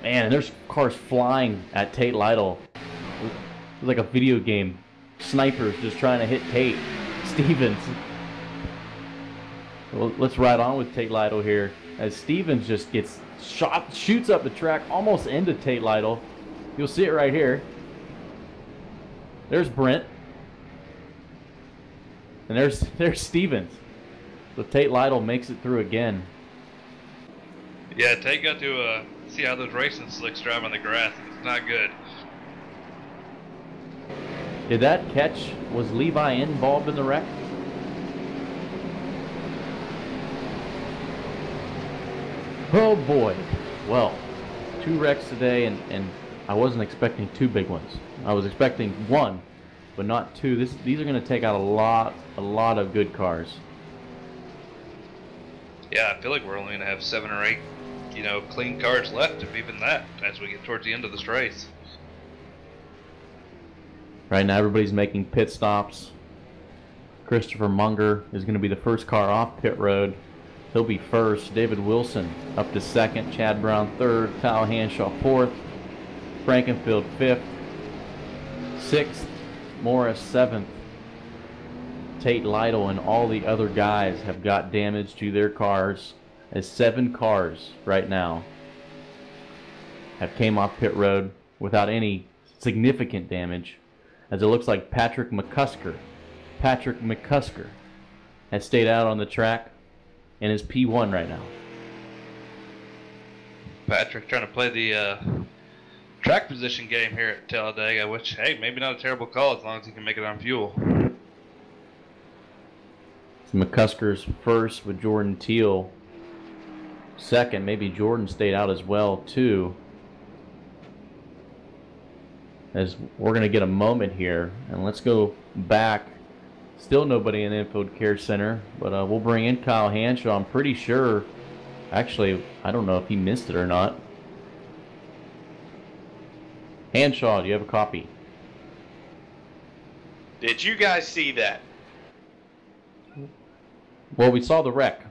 Man, there's cars flying at Tate Lightle. It was like a video game. Snipers just trying to hit Tate Stevens. Well, let's ride on with Tate Lightle here as Stevens just gets shoots up the track almost into Tate Lightle. You'll see it right here. There's Brent. And there's Stevens. So Tate Lightle makes it through again. Yeah, Tate got to see how those racing slicks drive on the grass. It's not good. Did that catch, was Levi involved in the wreck? Oh boy. Well, 2 wrecks today, and I wasn't expecting 2 big ones. I was expecting 1, but not 2. These are going to take out a lot of good cars. Yeah, I feel like we're only going to have 7 or 8, clean cars left, if even that, as we get towards the end of this race. Right now, everybody's making pit stops. Christopher Munger is going to be the first car off pit road. He'll be first. David Wilson up to second. Chad Brown third. Kyle Hanshaw fourth. Frankenfield fifth. Sixth. Morris seventh. Tate Lightle and all the other guys have got damage to their cars, as 7 cars right now have came off pit road without any significant damage, as it looks like Patrick McCusker has stayed out on the track and is P1 right now. Patrick trying to play the track position game here at Talladega, which, hey, maybe not a terrible call as long as he can make it on fuel. McCusker's first with Jordan Teal second. Maybe Jordan stayed out as well too, as we're going to get a moment here. And let's go back. Still nobody in the infield care center, but we'll bring in Kyle Hanshaw. I'm pretty sure, actually, I don't know if he missed it or not. Hanshaw, do you have a copy? Did you guys see that? Well, we saw the wreck.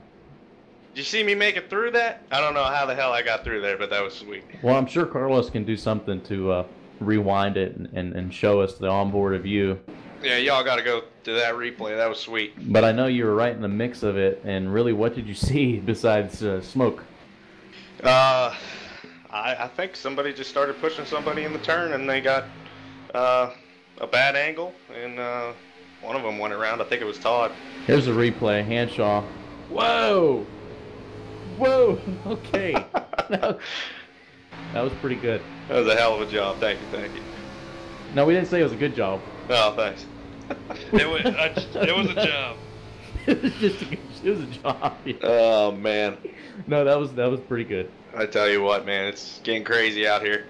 Did you see me make it through that? I don't know how the hell I got through there, but that was sweet. Well, I'm sure Carlos can do something to rewind it and show us the onboard view. Yeah, y'all got to go to that replay. That was sweet. But I know you were right in the mix of it, and really, what did you see besides smoke? I think somebody just started pushing somebody in the turn, and they got a bad angle, and one of them went around. I think it was Todd. Here's a replay. Hanshaw. Whoa! Whoa! Okay. that was pretty good. That was a hell of a job. Thank you. No, we didn't say it was a good job. Oh, thanks. It was a job. it was a job. Yeah. Oh man. No, that was pretty good. I tell you what, man, it's getting crazy out here.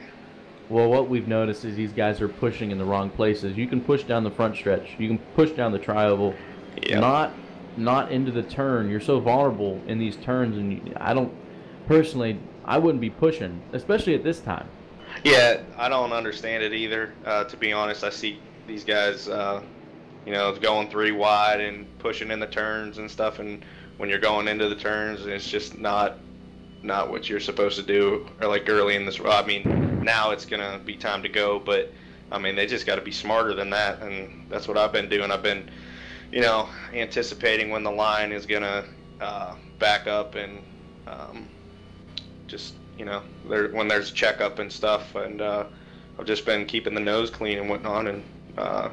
Well, what we've noticed is these guys are pushing in the wrong places. You can push down the front stretch. You can push down the tri-oval. Yep. Not into the turn. You're so vulnerable in these turns, and I wouldn't be pushing, especially at this time. Yeah, I don't understand it either. To be honest, I see these guys, going 3 wide and pushing in the turns and stuff, and when you're going into the turns, it's just not what you're supposed to do, or like early in this. I mean, now it's gonna be time to go, but I mean, they just got to be smarter than that, and that's what I've been doing. I've been, anticipating when the line is gonna back up, and just when there's checkup and stuff, and I've just been keeping the nose clean and whatnot, and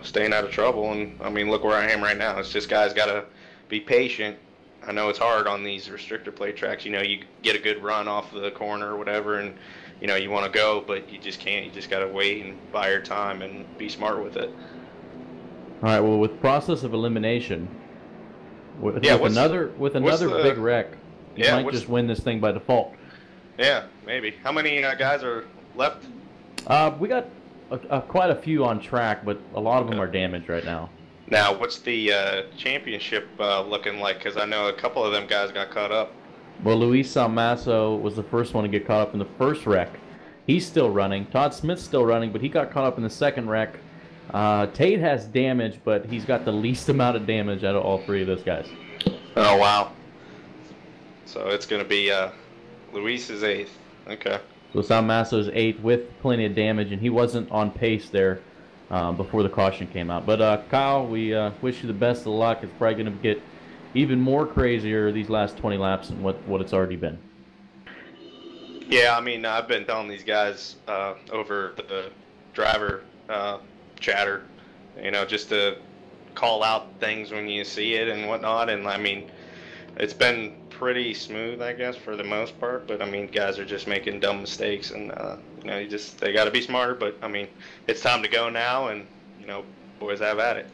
staying out of trouble. And I mean, look where I am right now. It's just guys got to be patient. I know it's hard on these restrictor plate tracks. You get a good run off the corner or whatever, and you want to go, but you just can't. You just got to wait and buy your time and be smart with it. All right. Well, with process of elimination, with another big wreck, you might just win this thing by default. Yeah, maybe. How many guys are left? We got quite a few on track, but a lot of them are damaged right now. Now, what's the championship looking like? Because I know a couple of them guys got caught up. Well, Luis Salmaso was the first one to get caught up in the first wreck. He's still running. Todd Smith's still running, but he got caught up in the second wreck. Tate has damage, but he's got the least amount of damage out of all three of those guys. Oh, wow. So it's going to be Luis is 8th. Okay. So Salmaso's 8th with plenty of damage, and he wasn't on pace there before the caution came out. But Kyle, we wish you the best of luck. It's probably going to get even more crazier these last 20 laps than what it's already been. Yeah, I mean, I've been telling these guys over the driver chatter, just to call out things when you see it and whatnot. And I mean, it's been pretty smooth, I guess, for the most part. But I mean, guys are just making dumb mistakes, and they got to be smarter. But I mean, it's time to go now, and boys, have at it.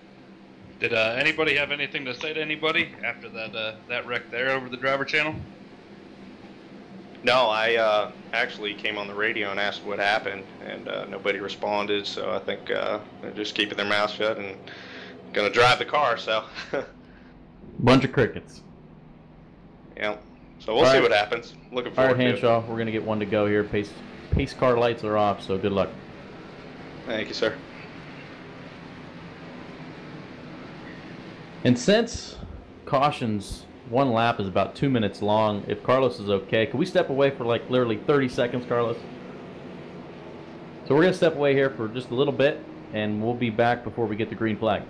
Did anybody have anything to say to anybody after that wreck there over the driver channel? No, I actually came on the radio and asked what happened, and nobody responded. So I think they're just keeping their mouth shut and gonna drive the car. So bunch of crickets. Yeah. So we'll see what happens. Looking forward to it. All right, Hanshaw, we're gonna get one to go here. Pace car lights are off, so good luck. Thank you, sir. And since cautions, one lap is about 2 minutes long, if Carlos is okay, can we step away for like literally 30 seconds, Carlos? So we're going to step away here for just a little bit, and we'll be back before we get the green flag.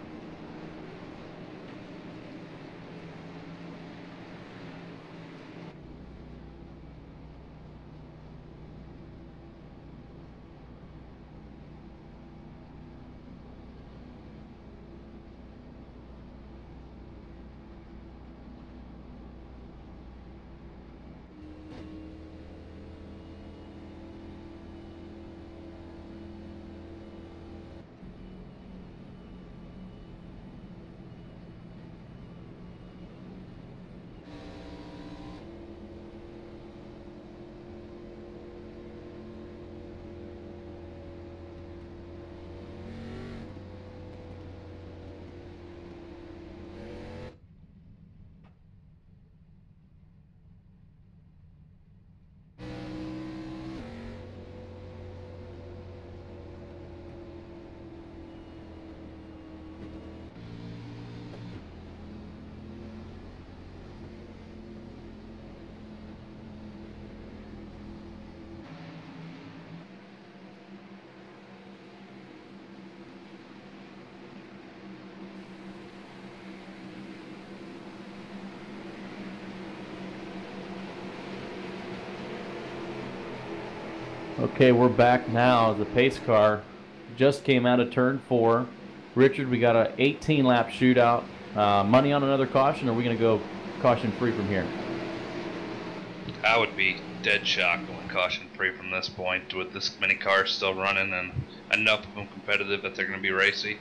Okay, we're back now. The pace car just came out of turn 4. Richard, we got an 18-lap shootout. Money on another caution, or are we going to go caution-free from here? I would be dead shocked going caution-free from this point with this many cars still running and enough of them competitive that they're going to be racy.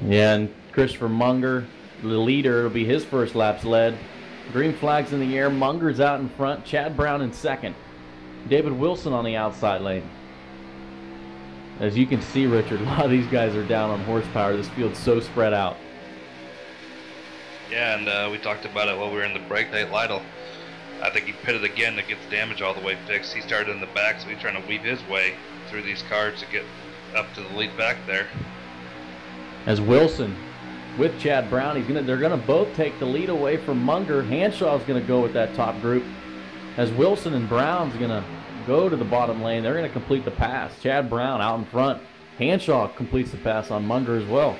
Yeah, and Christopher Munger, the leader, it'll be his first laps led. Green flags in the air. Munger's out in front. Chad Brown in second. David Wilson on the outside lane. As you can see, Richard, a lot of these guys are down on horsepower. This field's so spread out. Yeah, and we talked about it while we were in the break. Tate Lightle, I think he pitted again to get the damage all the way fixed. He started in the back, so he's trying to weave his way through these cars to get up to the lead back there. As Wilson with Chad Brown, they're gonna both take the lead away from Munger. Hanshaw's gonna go with that top group. As Wilson and Brown's going to go to the bottom lane, they're going to complete the pass. Chad Brown out in front. Hanshaw completes the pass on Munger as well.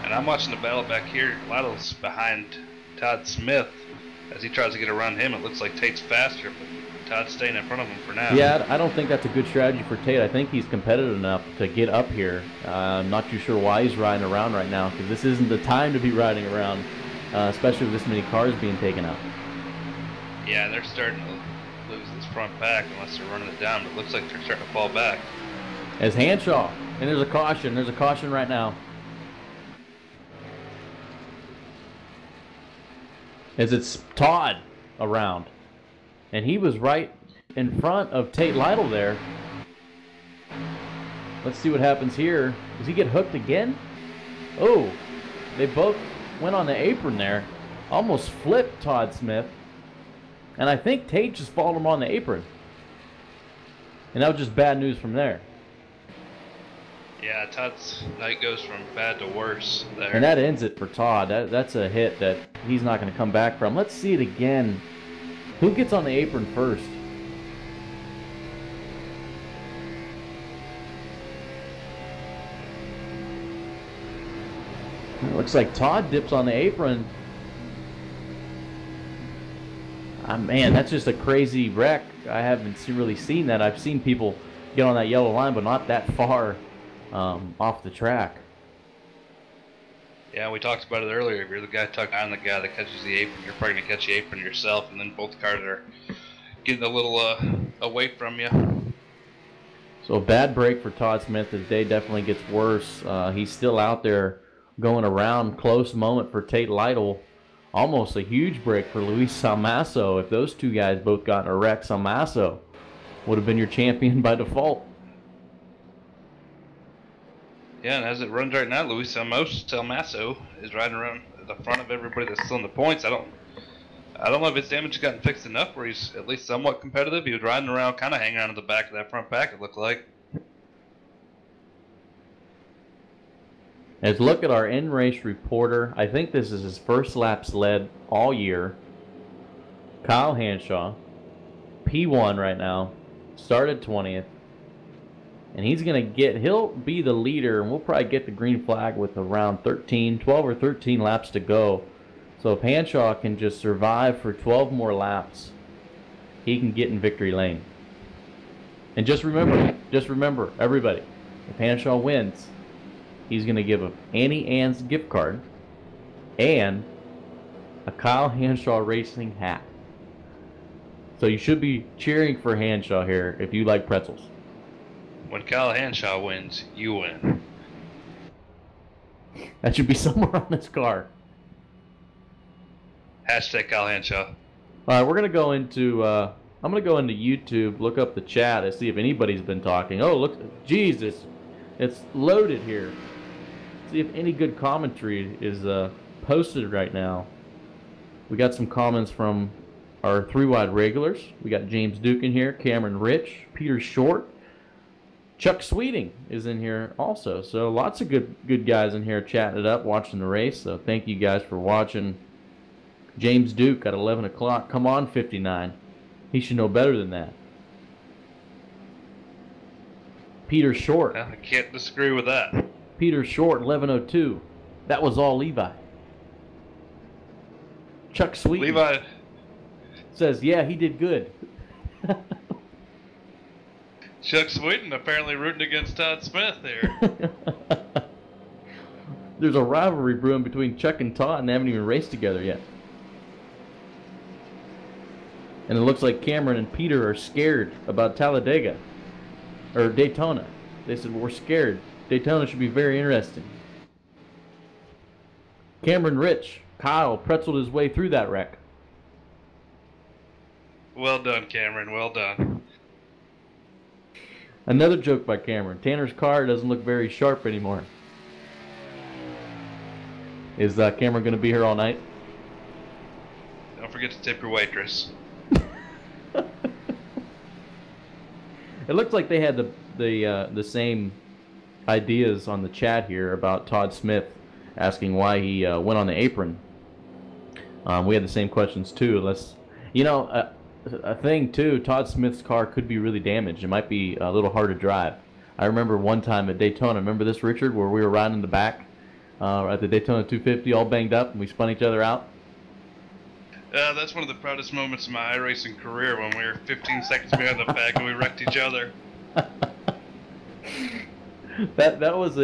And I'm watching the battle back here. Lytle's behind Todd Smith as he tries to get around him. It looks like Tate's faster, but Todd's staying in front of him for now. Yeah, I don't think that's a good strategy for Tate. I think he's competitive enough to get up here. I'm not too sure why he's riding around right now, because this isn't the time to be riding around, especially with this many cars being taken out. Yeah, they're starting to lose this front pack unless they're running it down, but it looks like they're starting to fall back. As Hanshaw, and there's a caution. There's a caution right now. As it's Todd around. And he was right in front of Tate Lightle there. Let's see what happens here. Does he get hooked again? Oh, they both went on the apron there. Almost flipped Todd Smith. And I think Tate just followed him on the apron. And that was just bad news from there. Yeah, Todd's night goes from bad to worse there. And that ends it for Todd. That's a hit that he's not going to come back from. Let's see it again. Who gets on the apron first? It looks like Todd dips on the apron. Man, that's just a crazy wreck. I haven't really seen that. I've seen people get on that yellow line, but not that far off the track. Yeah, we talked about it earlier. If you're the guy tucked on the guy that catches the apron, you're probably going to catch the apron yourself, and then both cars are getting a little away from you. So a bad break for Todd Smith. His day definitely gets worse. He's still out there going around. Close moment for Tate Lightle. Almost a huge break for Luis Salmaso. If those two guys both got in a wreck, Salmaso would have been your champion by default. Yeah, and as it runs right now, Luis Salmaso is riding around at the front of everybody that's still in the points. I don't know if his damage has gotten fixed enough where he's at least somewhat competitive. He was riding around, kind of hanging on to the back of that front pack, it looked like. Let's look at our in-race reporter. I think this is his first laps led all year. Kyle Hanshaw, P1 right now, started 20th. And he'll be the leader, and we'll probably get the green flag with around 12 or 13 laps to go. So if Hanshaw can just survive for 12 more laps, he can get in victory lane. And just remember, everybody, if Hanshaw wins, he's going to give a Annie Ann's gift card and a Kyle Hanshaw Racing hat. So you should be cheering for Hanshaw here if you like pretzels. When Kyle Hanshaw wins, you win. That should be somewhere on this car. Hashtag Kyle Hanshaw. All right, we're going to go into... I'm going to go into YouTube, look up the chat, and see if anybody's been talking. Oh, look, Jesus, it's loaded here. See if any good commentary is posted right now. We got some comments from our 3-wide regulars. We got James Duke in here, Cameron Rich, Peter Short, Chuck Sweeting is in here also. So lots of good guys in here chatting it up, watching the race. So thank you guys for watching. James Duke at 11 o'clock. Come on, 59. He should know better than that. Peter Short. I can't disagree with that. Peter Short, 11:02. That was all Levi. Chuck Sweet Levi says, yeah, he did good. Chuck Sweeten apparently rooting against Todd Smith there. There's a rivalry brewing between Chuck and Todd, and they haven't even raced together yet. And it looks like Cameron and Peter are scared about Talladega. Or Daytona. They said, we're scared. Daytona should be very interesting. Cameron Rich, Kyle, pretzeled his way through that wreck. Well done, Cameron. Well done. Another joke by Cameron. Tanner's car doesn't look very sharp anymore. Is Cameron going to be here all night? Don't forget to tip your waitress. It looks like they had the same ideas on the chat here about Todd Smith asking why he went on the apron. We had the same questions too. A thing too, Todd Smith's car could be really damaged. It might be a little hard to drive. I remember one time at Daytona, remember this, Richard, where we were riding in the back at the Daytona 250 all banged up and we spun each other out? That's one of the proudest moments of my iRacing career when we were 15 seconds behind the pack and we wrecked each other. That was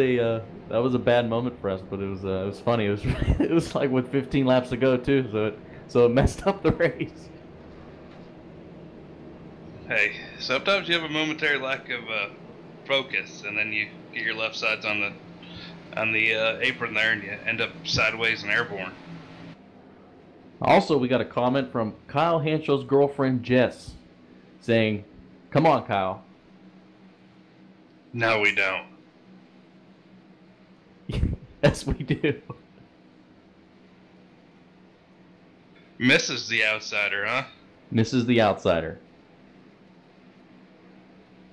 a bad moment for us, but it was funny. It was like with 15 laps to go too, so it messed up the race. Hey, sometimes you have a momentary lack of focus, and then you get your left sides on the apron there, and you end up sideways and airborne. Also, we got a comment from Kyle Hanschel's girlfriend, Jess, saying, "Come on, Kyle." No, we don't. Yes, we do. Mrs. the outsider, huh? Mrs. the outsider.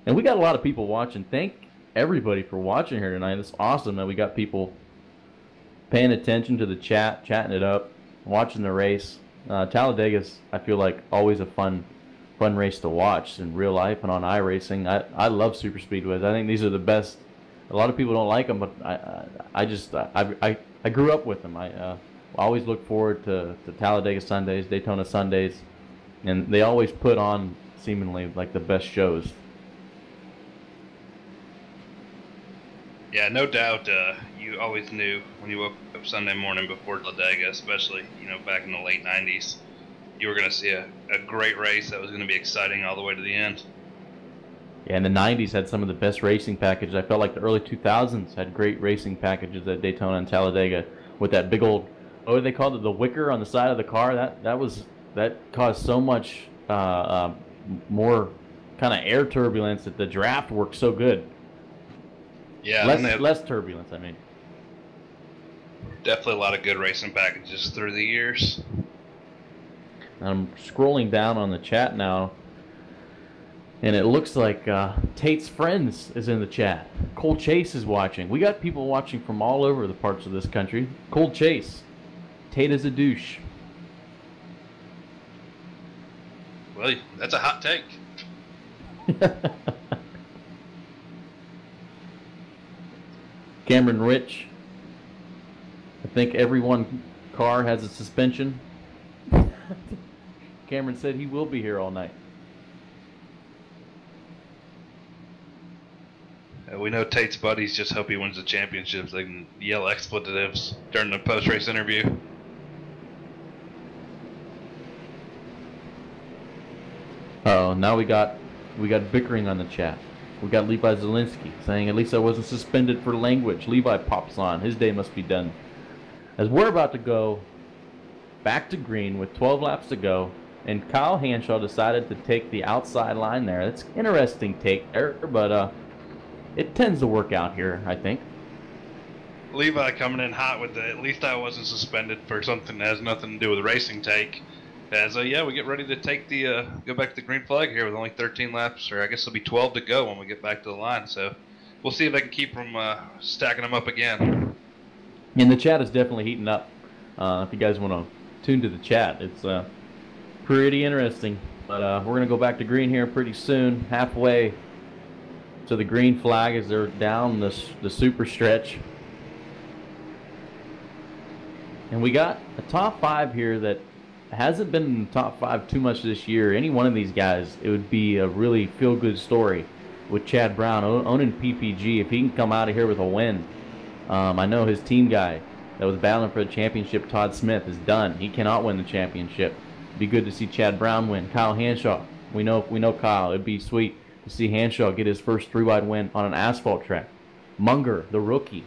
And we got a lot of people watching. Thank everybody for watching here tonight. It's awesome that we got people paying attention to the chat, chatting it up, watching the race. Talladega's, I feel like, always a fun race to watch in real life and on iRacing. I love super speedways. I think these are the best. A lot of people don't like them, but I grew up with them. I always look forward to Talladega Sundays, Daytona Sundays, and they always put on seemingly like the best shows. Yeah, no doubt. You always knew when you woke up Sunday morning before Talladega, especially back in the late '90s, you were going to see a great race that was going to be exciting all the way to the end. Yeah, and the '90s had some of the best racing packages. I felt like the early 2000s had great racing packages at Daytona and Talladega with that big old, what they called it, the wicker on the side of the car. That caused so much more kind of air turbulence that the draft worked so good. Yeah, less turbulence, I mean. Definitely a lot of good racing packages through the years. I'm scrolling down on the chat now, and it looks like Tate's Friends is in the chat. Cole Chase is watching. We got people watching from all over the parts of this country. Cole Chase. Tate is a douche. Well, that's a hot take. Cameron Rich. I think every one car has a suspension. Cameron said he will be here all night. We know Tate's buddies just hope he wins the championship. They can yell expletives during the post-race interview. Oh, now we got bickering on the chat. We got Levi Zielinski saying, "At least I wasn't suspended for language." Levi pops on. His day must be done. As we're about to go back to green with 12 laps to go, and Kyle Hanschel decided to take the outside line there. That's an interesting take there, but it tends to work out here, I think. Levi coming in hot with the "at least I wasn't suspended for something that has nothing to do with racing" take. As we get ready to take the go back to the green flag here with only 13 laps, or I guess it'll be 12 to go when we get back to the line. So we'll see if I can keep from stacking them up again. And the chat is definitely heating up. If you guys want to tune to the chat, it's pretty interesting. But we're going to go back to green here pretty soon, halfway to the green flag as they're down the super stretch. And we got a top 5 here that hasn't been in the top 5 too much this year. Any one of these guys, it would be a really feel-good story with Chad Brown owning PPG. If he can come out of here with a win. I know his team guy that was battling for the championship, Todd Smith, is done. He cannot win the championship. It'd be good to see Chad Brown win. Kyle Hanschel, we know Kyle. It'd be sweet to see Hanschel get his first 3-wide win on an asphalt track. Munger, the rookie,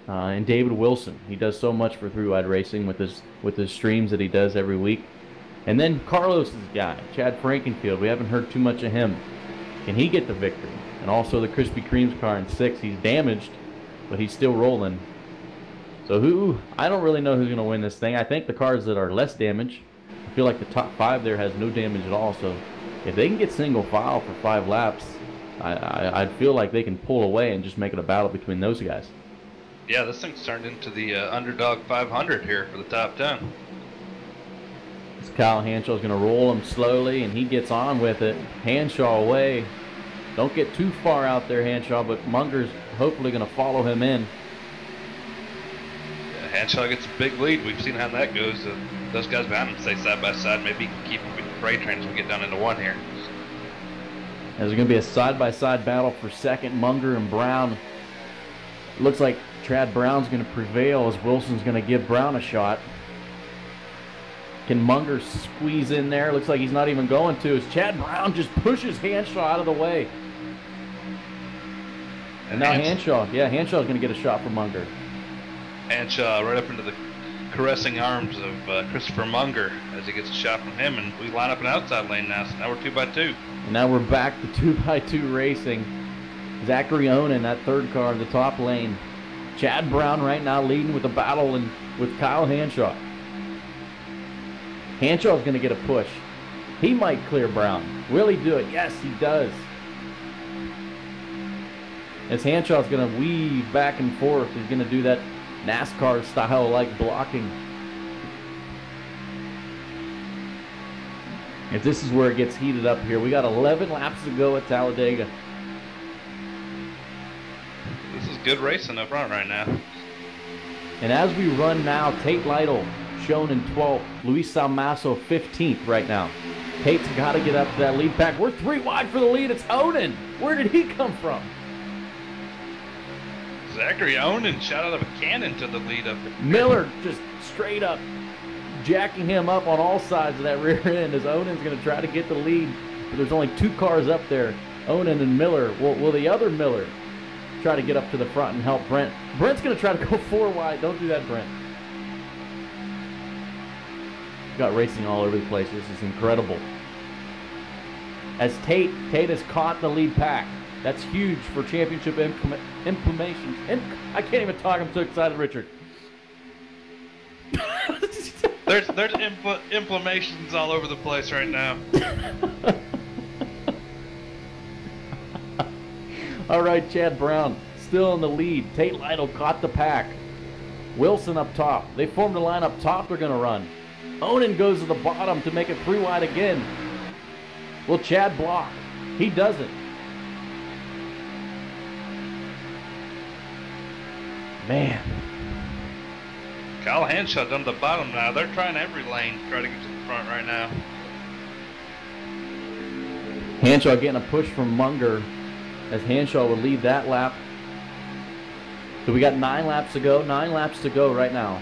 and David Wilson. He does so much for 3-wide racing with his streams that he does every week. And then Carlos's guy, Chad Frankenfield. We haven't heard too much of him. Can he get the victory? And also the Krispy Kreme's car in 6. He's damaged, but he's still rolling. So I don't really know who's going to win this thing. I think the cars that are less damaged, I feel like the top 5 there has no damage at all. So if they can get single file for 5 laps, I feel like they can pull away and just make it a battle between those guys. Yeah, this thing's turned into the underdog 500 here for the top 10. This Kyle Hanschel is going to roll him slowly, and he gets on with it. Hanschel away. Don't get too far out there, Hanschel, but Munger's hopefully going to follow him in. Yeah, Hanschel gets a big lead. We've seen how that goes. Those guys behind him stay side by side. Maybe he can keep him with the freight trains when we get down into 1 here. There's going to be a side-by-side battle for second. Munger and Brown. It looks like Chad Brown's going to prevail as Wilson's going to give Brown a shot. Can Munger squeeze in there? Looks like he's not even going to, as Chad Brown just pushes Hanschel out of the way. And now Hanschel's going to get a shot from Munger. Hanschel right up into the caressing arms of Christopher Munger as he gets a shot from him, and we line up an outside lane now, so now we're 2x2. And now we're back to 2x2 racing. Zachary Onen, that third car in the top lane. Chad Brown right now leading with the battle and with Kyle Hanshaw. Hanshaw's going to get a push. He might clear Brown. Will he do it? Yes, he does. As Hanshaw's going to weave back and forth, he's going to do that NASCAR style like blocking. If this is where it gets heated up here, we got 11 laps to go at Talladega. This is good racing up front right now. And as we run now, Tate Lightle shown in 12th, Luis Salmaso 15th right now. Tate's got to get up to that lead pack. We're 3 wide for the lead. It's Onen. Where did he come from? Zachary Onen shot out of a cannon to the lead up. Miller just straight up jacking him up on all sides of that rear end as Onen's going to try to get the lead. But there's only 2 cars up there, Onen and Miller. Will the other Miller try to get up to the front and help Brent? Brent's going to try to go 4 wide. Don't do that, Brent. Got racing all over the place. This is incredible. As Tate has caught the lead pack. That's huge for championship implementations. I can't even talk. I'm so excited, Richard. There's implementations all over the place right now. All right, Chad Brown still in the lead. Tate Lightle caught the pack. Wilson up top. They formed a line up top. They're going to run. Onen goes to the bottom to make it 3 wide again. Will Chad block? He doesn't. Man. Kyle Hanshaw down to the bottom now. They're trying every lane to try to get to the front right now. Hanshaw getting a push from Munger as Hanshaw would lead that lap. So we got 9 laps to go. 9 laps to go right now.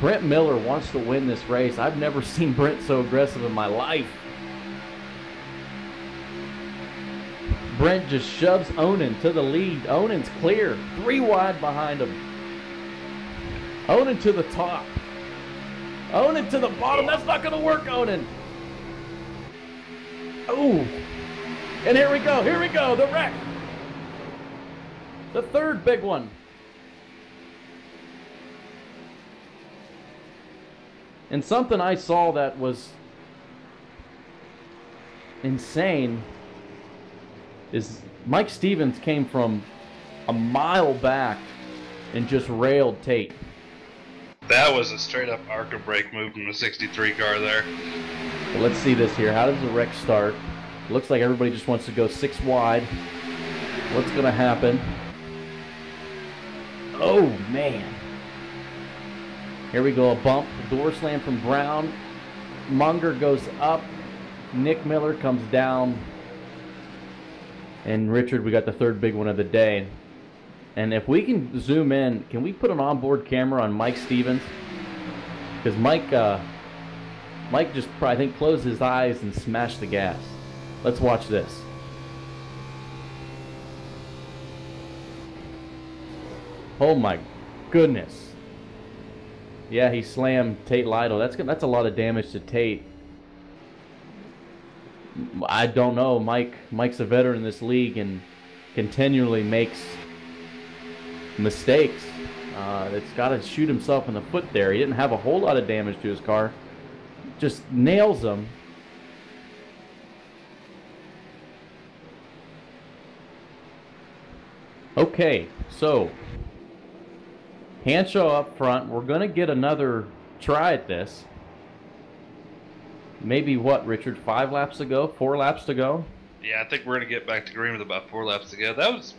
Brent Miller wants to win this race. I've never seen Brent so aggressive in my life. Brent just shoves Onen to the lead. Onen's clear. 3 wide behind him. Onen to the top. Onen to the bottom. That's not going to work, Onen. Oh. And here we go. Here we go. The wreck. The third big one. And something I saw that was insane is Mike Stevens came from a mile back and just railed Tate. That was a straight up ARCA brake move from the 63 car there. Well, let's see this here. How does the wreck start? Looks like everybody just wants to go 6 wide. What's going to happen? Oh, man. Here we go, a bump, a door slam from Brown. Munger goes up. Nick Miller comes down. And Richard, we got the third big one of the day. And if we can zoom in, can we put an onboard camera on Mike Stevens? Because Mike just, I think, closed his eyes and smashed the gas. Let's watch this. Oh my goodness. Yeah, he slammed Tate Lightle. That's a lot of damage to Tate. I don't know. Mike's a veteran in this league and continually makes mistakes. It's got to shoot himself in the foot there. He didn't have a whole lot of damage to his car. Just nails him. Okay, so Hanshaw up front. We're going to get another try at this. Maybe what, Richard? 5 laps to go? 4 laps to go? Yeah, I think we're going to get back to green with about 4 laps to go. That was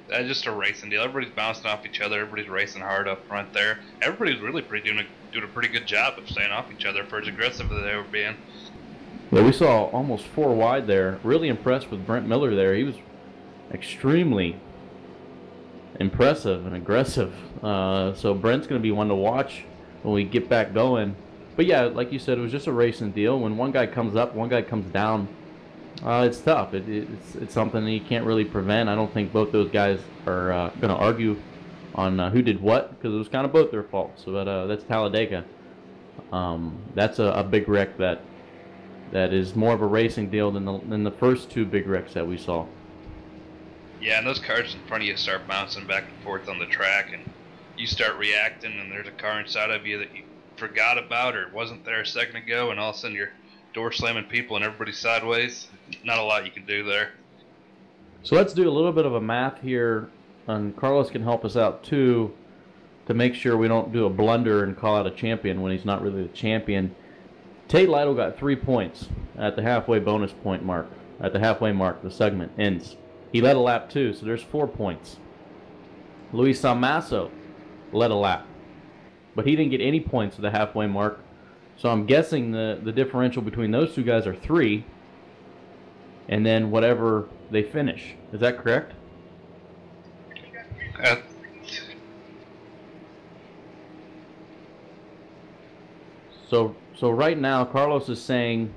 just a racing deal. Everybody's bouncing off each other. Everybody's racing hard up front there. Everybody's really doing a pretty good job of staying off each other for as aggressive as they were being. Yeah, we saw almost 4 wide there. Really impressed with Brent Miller there. He was extremely impressive and aggressive. So Brent's going to be one to watch when we get back going. But yeah, like you said, it was just a racing deal. When one guy comes up, one guy comes down, it's tough. It's something that you can't really prevent. I don't think both those guys are going to argue on who did what, because it was kind of both their faults. So that's Talladega. That's a big wreck that is more of a racing deal than the first two big wrecks that we saw. Yeah, and those cars in front of you start bouncing back and forth on the track, and you start reacting, and there's a car inside of you that you forgot about or wasn't there a second ago, and all of a sudden you're door slamming people and everybody's sideways. Not a lot you can do there. So let's do a little bit of a math here, and Carlos can help us out too, to make sure we don't do a blunder and call out a champion when he's not really the champion. Tate Lightle got 3 points at the halfway bonus point mark. At the halfway mark, the segment ends. He led a lap too, so there's 4 points. Luis Salmaso led a lap, but he didn't get any points at the halfway mark. So I'm guessing the differential between those two guys are 3, and then whatever they finish. Is that correct? So right now, Carlos is saying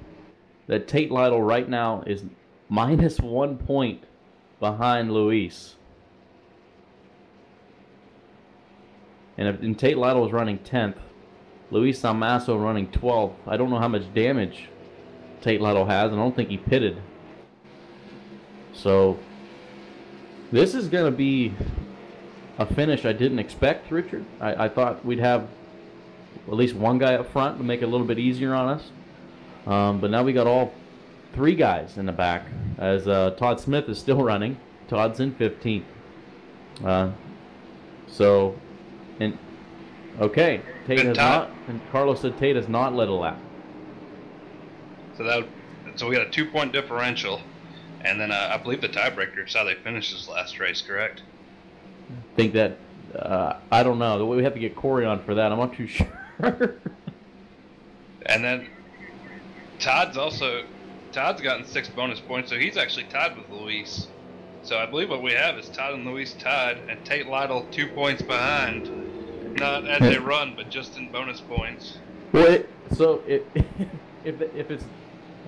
that Tate Lightle right now is minus 1 point behind Luis. And Tate Lightle is running 10th. Luis Salmaso running 12th. I don't know how much damage Tate Lightle has, and I don't think he pitted. So this is going to be a finish I didn't expect, Richard. I thought we'd have at least one guy up front to make it a little bit easier on us. But now we got all 3 guys in the back, as Todd Smith is still running. Todd's in 15th. Okay, Tate has not, and Carlos said Tate has not led a lap. So we got a 2-point differential, and then I believe the tiebreaker is how they finished this last race, correct? I think that, I don't know. We have to get Corey on for that. I'm not too sure. And then Todd's gotten 6 bonus points, so he's actually tied with Luis. So I believe what we have is Todd and Luis tied, and Tate Lightle 2 points behind. Not as they run, but just in bonus points. Well, if it's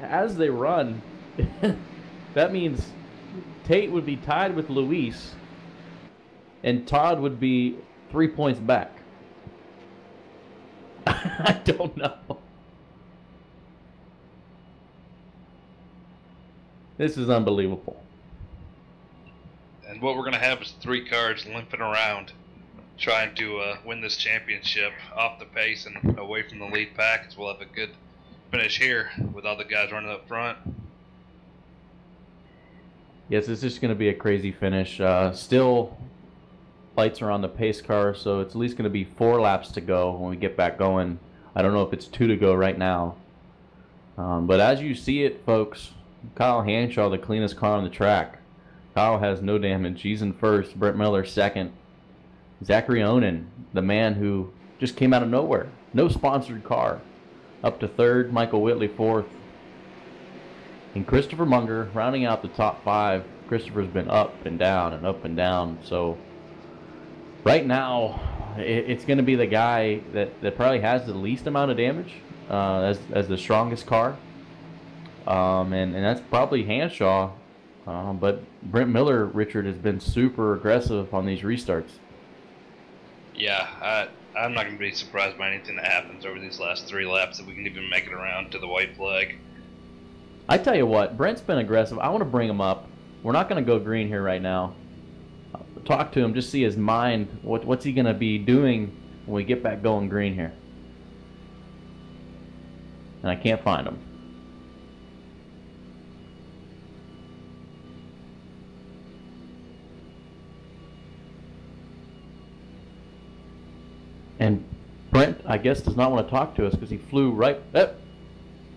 as they run, that means Tate would be tied with Luis, and Todd would be 3 points back. I don't know. This is unbelievable. And what we're going to have is 3 cars limping around, trying to win this championship off the pace and away from the lead pack, as we'll have a good finish here with all the guys running up front. Yes, it's just going to be a crazy finish. Still, lights are on the pace car, so it's at least going to be 4 laps to go when we get back going. I don't know if it's 2 to go right now. But as you see it, folks, Kyle Hanshaw, the cleanest car on the track. Kyle has no damage. He's in first. Brent Miller second. Zachary Onen, the man who just came out of nowhere. No sponsored car. Up to third. Michael Whitley fourth. And Christopher Munger rounding out the top 5. Christopher's been up and down and up and down. So right now, it's going to be the guy that probably has the least amount of damage as the strongest car. And that's probably Hanshaw. But Brent Miller, Richard, has been super aggressive on these restarts. Yeah, I'm not going to be surprised by anything that happens over these last 3 laps, if we can even make it around to the white flag. I tell you what, Brent's been aggressive. I want to bring him up. We're not going to go green here right now. Talk to him, just see his mind. What's he going to be doing when we get back going green here? And I can't find him. And Brent, I guess, does not want to talk to us because he flew right...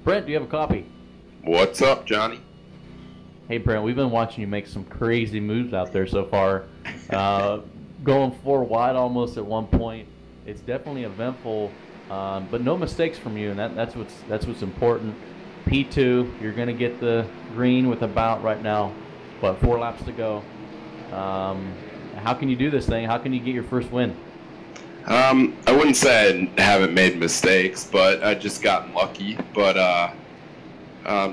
Brent, do you have a copy? What's up, Johnny? Hey, Brent, we've been watching you make some crazy moves out there so far. Going 4 wide almost at one point. It's definitely eventful, but no mistakes from you, and that's what's important. P2, you're going to get the green with about right now, 4 laps to go. How can you do this thing? How can you get your first win? I wouldn't say I haven't made mistakes, but I just gotten lucky. But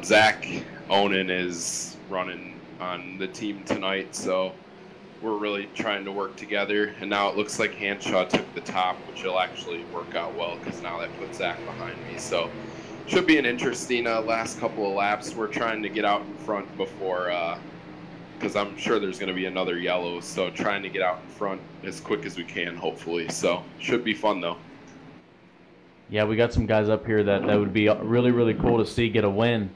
Zach Onen is running on the team tonight, so we're really trying to work together. And now it looks like Hanshaw took the top, which will actually work out well because now that puts Zach behind me. So should be an interesting last couple of laps. We're trying to get out in front before, because I'm sure there's going to be another yellow. So trying to get out in front as quick as we can, hopefully. So should be fun though. Yeah, we got some guys up here that would be really, really cool to see get a win,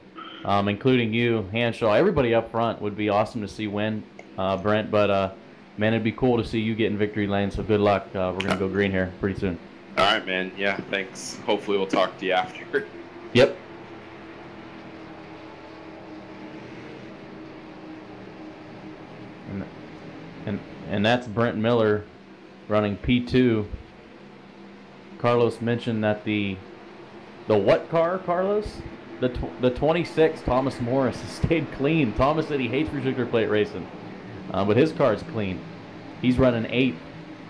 including you, Hanshaw. Everybody up front would be awesome to see win, Brent. But, man, it'd be cool to see you get in victory lane, so good luck. We're going to go green here pretty soon. All right, man. Yeah, thanks. Hopefully we'll talk to you after. Yep. And that's Brent Miller running P2. Carlos mentioned that the what car, Carlos? The 26 Thomas Morris has stayed clean. Thomas said he hates restrictor plate racing, but his car is clean. He's running 8th,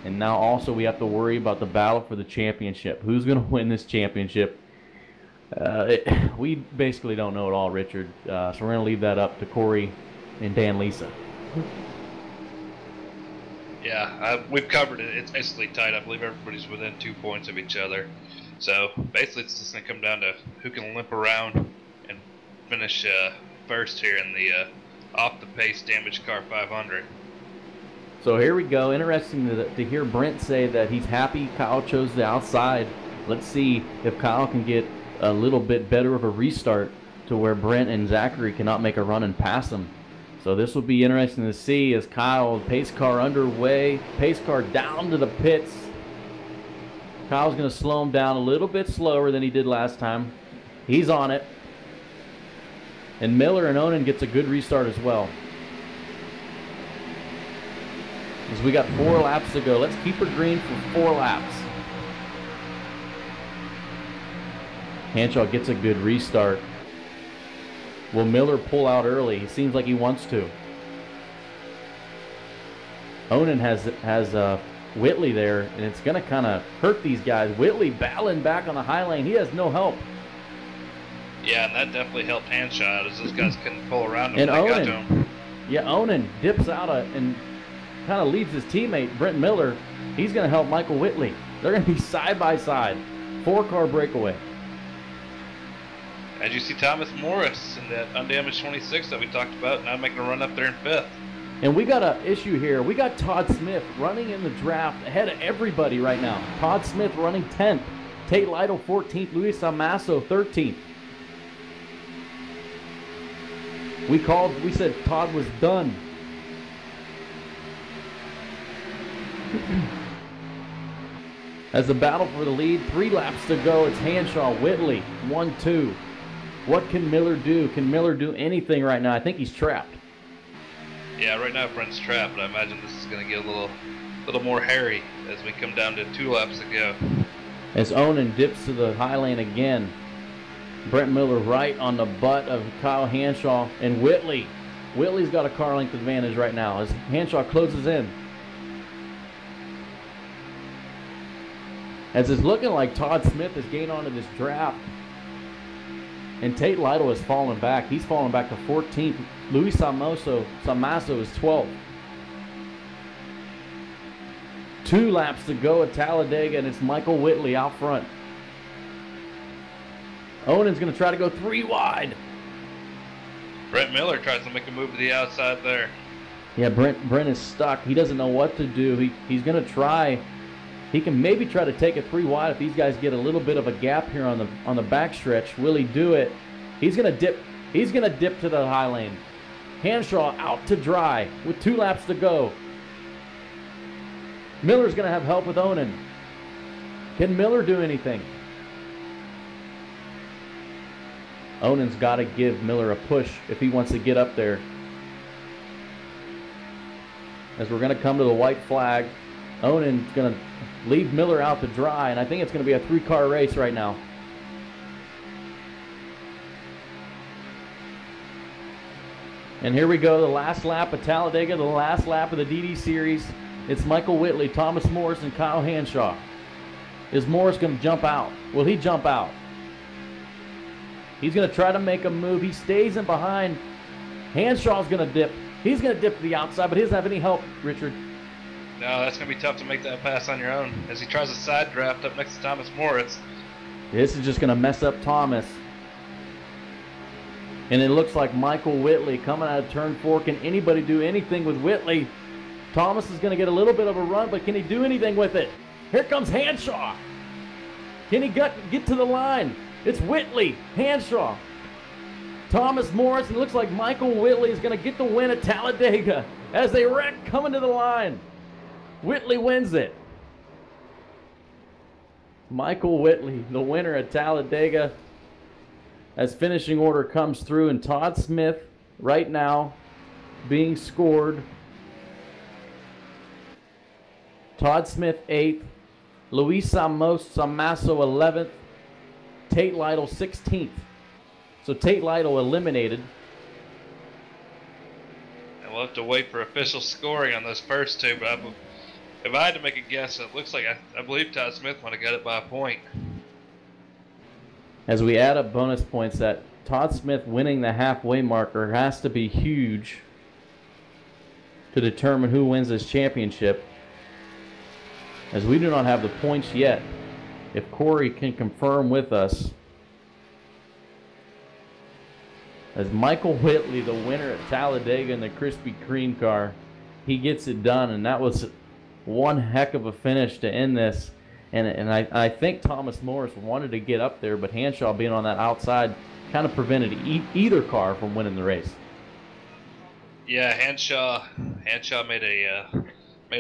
and now also we have to worry about the battle for the championship. Who's going to win this championship? We basically don't know at all, Richard. So we're going to leave that up to Corey and Dan Lisa. Yeah, we've covered it. It's basically tight. I believe everybody's within 2 points of each other. So basically it's just going to come down to who can limp around and finish first here in the off-the-pace damaged car 500. So here we go. Interesting to hear Brent say that he's happy Kyle chose the outside. Let's see if Kyle can get a little bit better of a restart to where Brent and Zachary cannot make a run and pass him. So this will be interesting to see as Kyle, pace car underway, pace car down to the pits. Kyle's going to slow him down a little bit slower than he did last time. He's on it. And Miller and Onan gets a good restart as well. As we got 4 laps to go. Let's keep her green for 4 laps. Hanshaw gets a good restart. Will Miller pull out early? He seems like he wants to. Onan has Whitley there, and it's going to kind of hurt these guys. Whitley battling back on the high lane. He has no help. Yeah, and that definitely helped Hanshaw out as those guys couldn't pull around him and when they got to Onan, him. yeah, Onan dips out and kind of leaves his teammate, Brent Miller. He's going to help Michael Whitley. They're going to be side by side. 4-car breakaway. As you see Thomas Morris in that undamaged 26 that we talked about, now making a run up there in 5th. And we got an issue here. We got Todd Smith running in the draft ahead of everybody right now. Todd Smith running 10th. Tate Lightle 14th. Luis Salmaso 13th. We said Todd was done. As the battle for the lead, 3 laps to go. It's Hanshaw, Whitley, 1-2. What can Miller do? Can Miller do anything right now? I think he's trapped. Yeah, right now Brent's trapped, but I imagine this is going to get a little more hairy as we come down to 2 laps to go. As Onan dips to the high lane again. Brent Miller right on the butt of Kyle Hanshaw and Whitley. Whitley's got a car length advantage right now as Hanshaw closes in. As it's looking like Todd Smith has gained onto this draft. And Tate Lightle has fallen back. He's fallen back to 14th. Luis Salmaso is 12th. 2 laps to go at Talladega, and it's Michael Whitley out front. Onan's going to try to go 3 wide. Brent Miller tries to make a move to the outside there. Yeah, Brent is stuck. He doesn't know what to do. He's going to try. He can maybe try to take it 3 wide if these guys get a little bit of a gap here on the backstretch. Will he do it? He's going to dip. He's going to dip to the high lane. Hanshaw out to dry with 2 laps to go. Miller's going to have help with Onan. Can Miller do anything? Onan's got to give Miller a push if he wants to get up there. As we're going to come to the white flag, Onan's going to leave Miller out to dry, and I think it's going to be a 3-car race right now. And here we go, the last lap of Talladega, the last lap of the DD Series. It's Michael Whitley, Thomas Morris, and Kyle Hanshaw. Is Morris going to jump out? Will he jump out? He's going to try to make a move. He stays in behind. Hanshaw's going to dip. He's going to dip to the outside, but he doesn't have any help, Richard. No, that's going to be tough to make that pass on your own as he tries a side draft up next to Thomas Moritz. This is just going to mess up Thomas. And it looks like Michael Whitley coming out of turn 4. Can anybody do anything with Whitley? Thomas is going to get a little bit of a run, but can he do anything with it? Here comes Hanshaw. Can he get to the line? It's Whitley, Hanshaw, Thomas Morris, and it looks like Michael Whitley is going to get the win at Talladega as they wreck coming to the line. Whitley wins it. Michael Whitley, the winner at Talladega, as finishing order comes through, and Todd Smith right now being scored. Todd Smith 8th, Luis Salmaso 11th, Tate Lightle 16th. So Tate Lightle eliminated. And we'll have to wait for official scoring on those first two, but if I had to make a guess, it looks like I believe Todd Smith might have got it by a point. As we add up bonus points, that Todd Smith winning the halfway marker has to be huge to determine who wins this championship, as we do not have the points yet. If Corey can confirm with us, as Michael Whitley, the winner at Talladega in the Krispy Kreme car, he gets it done, and that was one heck of a finish to end this. And I think Thomas Morris wanted to get up there, but Hanshaw being on that outside kind of prevented either car from winning the race. Yeah, Hanshaw made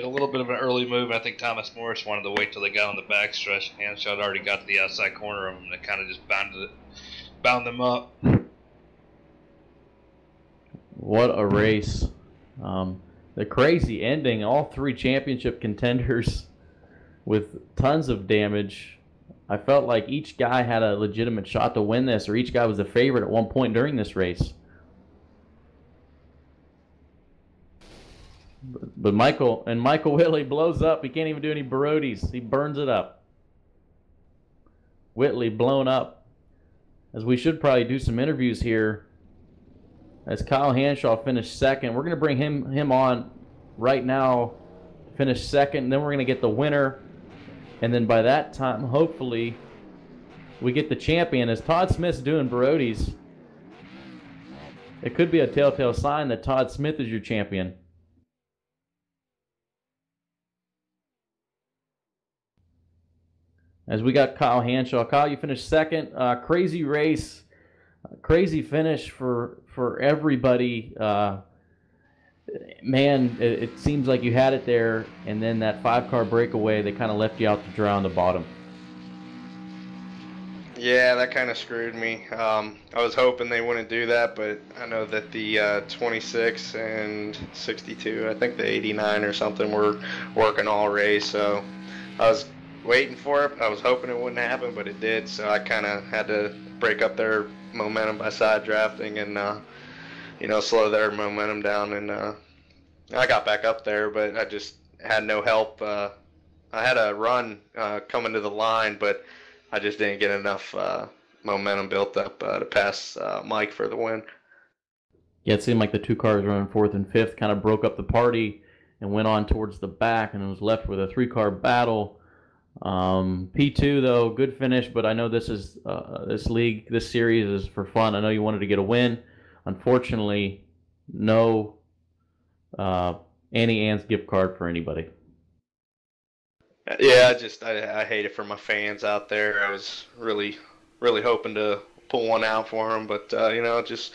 a little bit of an early move. I think Thomas Morris wanted to wait till they got on the backstretch. Hanshaw had already got to the outside corner of them, and it kind of just bound them up. What a race. The crazy ending, all three championship contenders with tons of damage. I felt like each guy had a legitimate shot to win this, or each guy was a favorite at one point during this race. But Michael Whitley blows up. He can't even do any Barodies. He burns it up. Whitley blown up. As we should probably do some interviews here. As Kyle Hanshaw finished second. We're going to bring him on right now to finish second. And then we're going to get the winner. And then by that time, hopefully, we get the champion. As Todd Smith's doing Barodies, it could be a telltale sign that Todd Smith is your champion. As we got Kyle Hanshaw. Kyle, you finished second. Crazy race. Crazy finish for everybody. Man, it seems like you had it there, and then that 5-car breakaway, they kind of left you out to dry on the bottom. Yeah, that kind of screwed me. I was hoping they wouldn't do that, but I know that the 26 and 62, I think the 89 or something, were working all race, so I was waiting for it. I was hoping it wouldn't happen, but it did, so I kind of had to break up their momentum by side drafting and slow their momentum down, and I got back up there, but I just had no help. I had a run coming to the line, but I just didn't get enough momentum built up to pass Mike for the win. Yeah, it seemed like the two cars running fourth and fifth kind of broke up the party and went on towards the back, and it was left with a 3-car battle. P2 though, good finish, but I know this is this series is for fun. I know you wanted to get a win. Unfortunately, no Annie Ann's gift card for anybody. Yeah, I hate it for my fans out there. I was really hoping to pull one out for them, but it just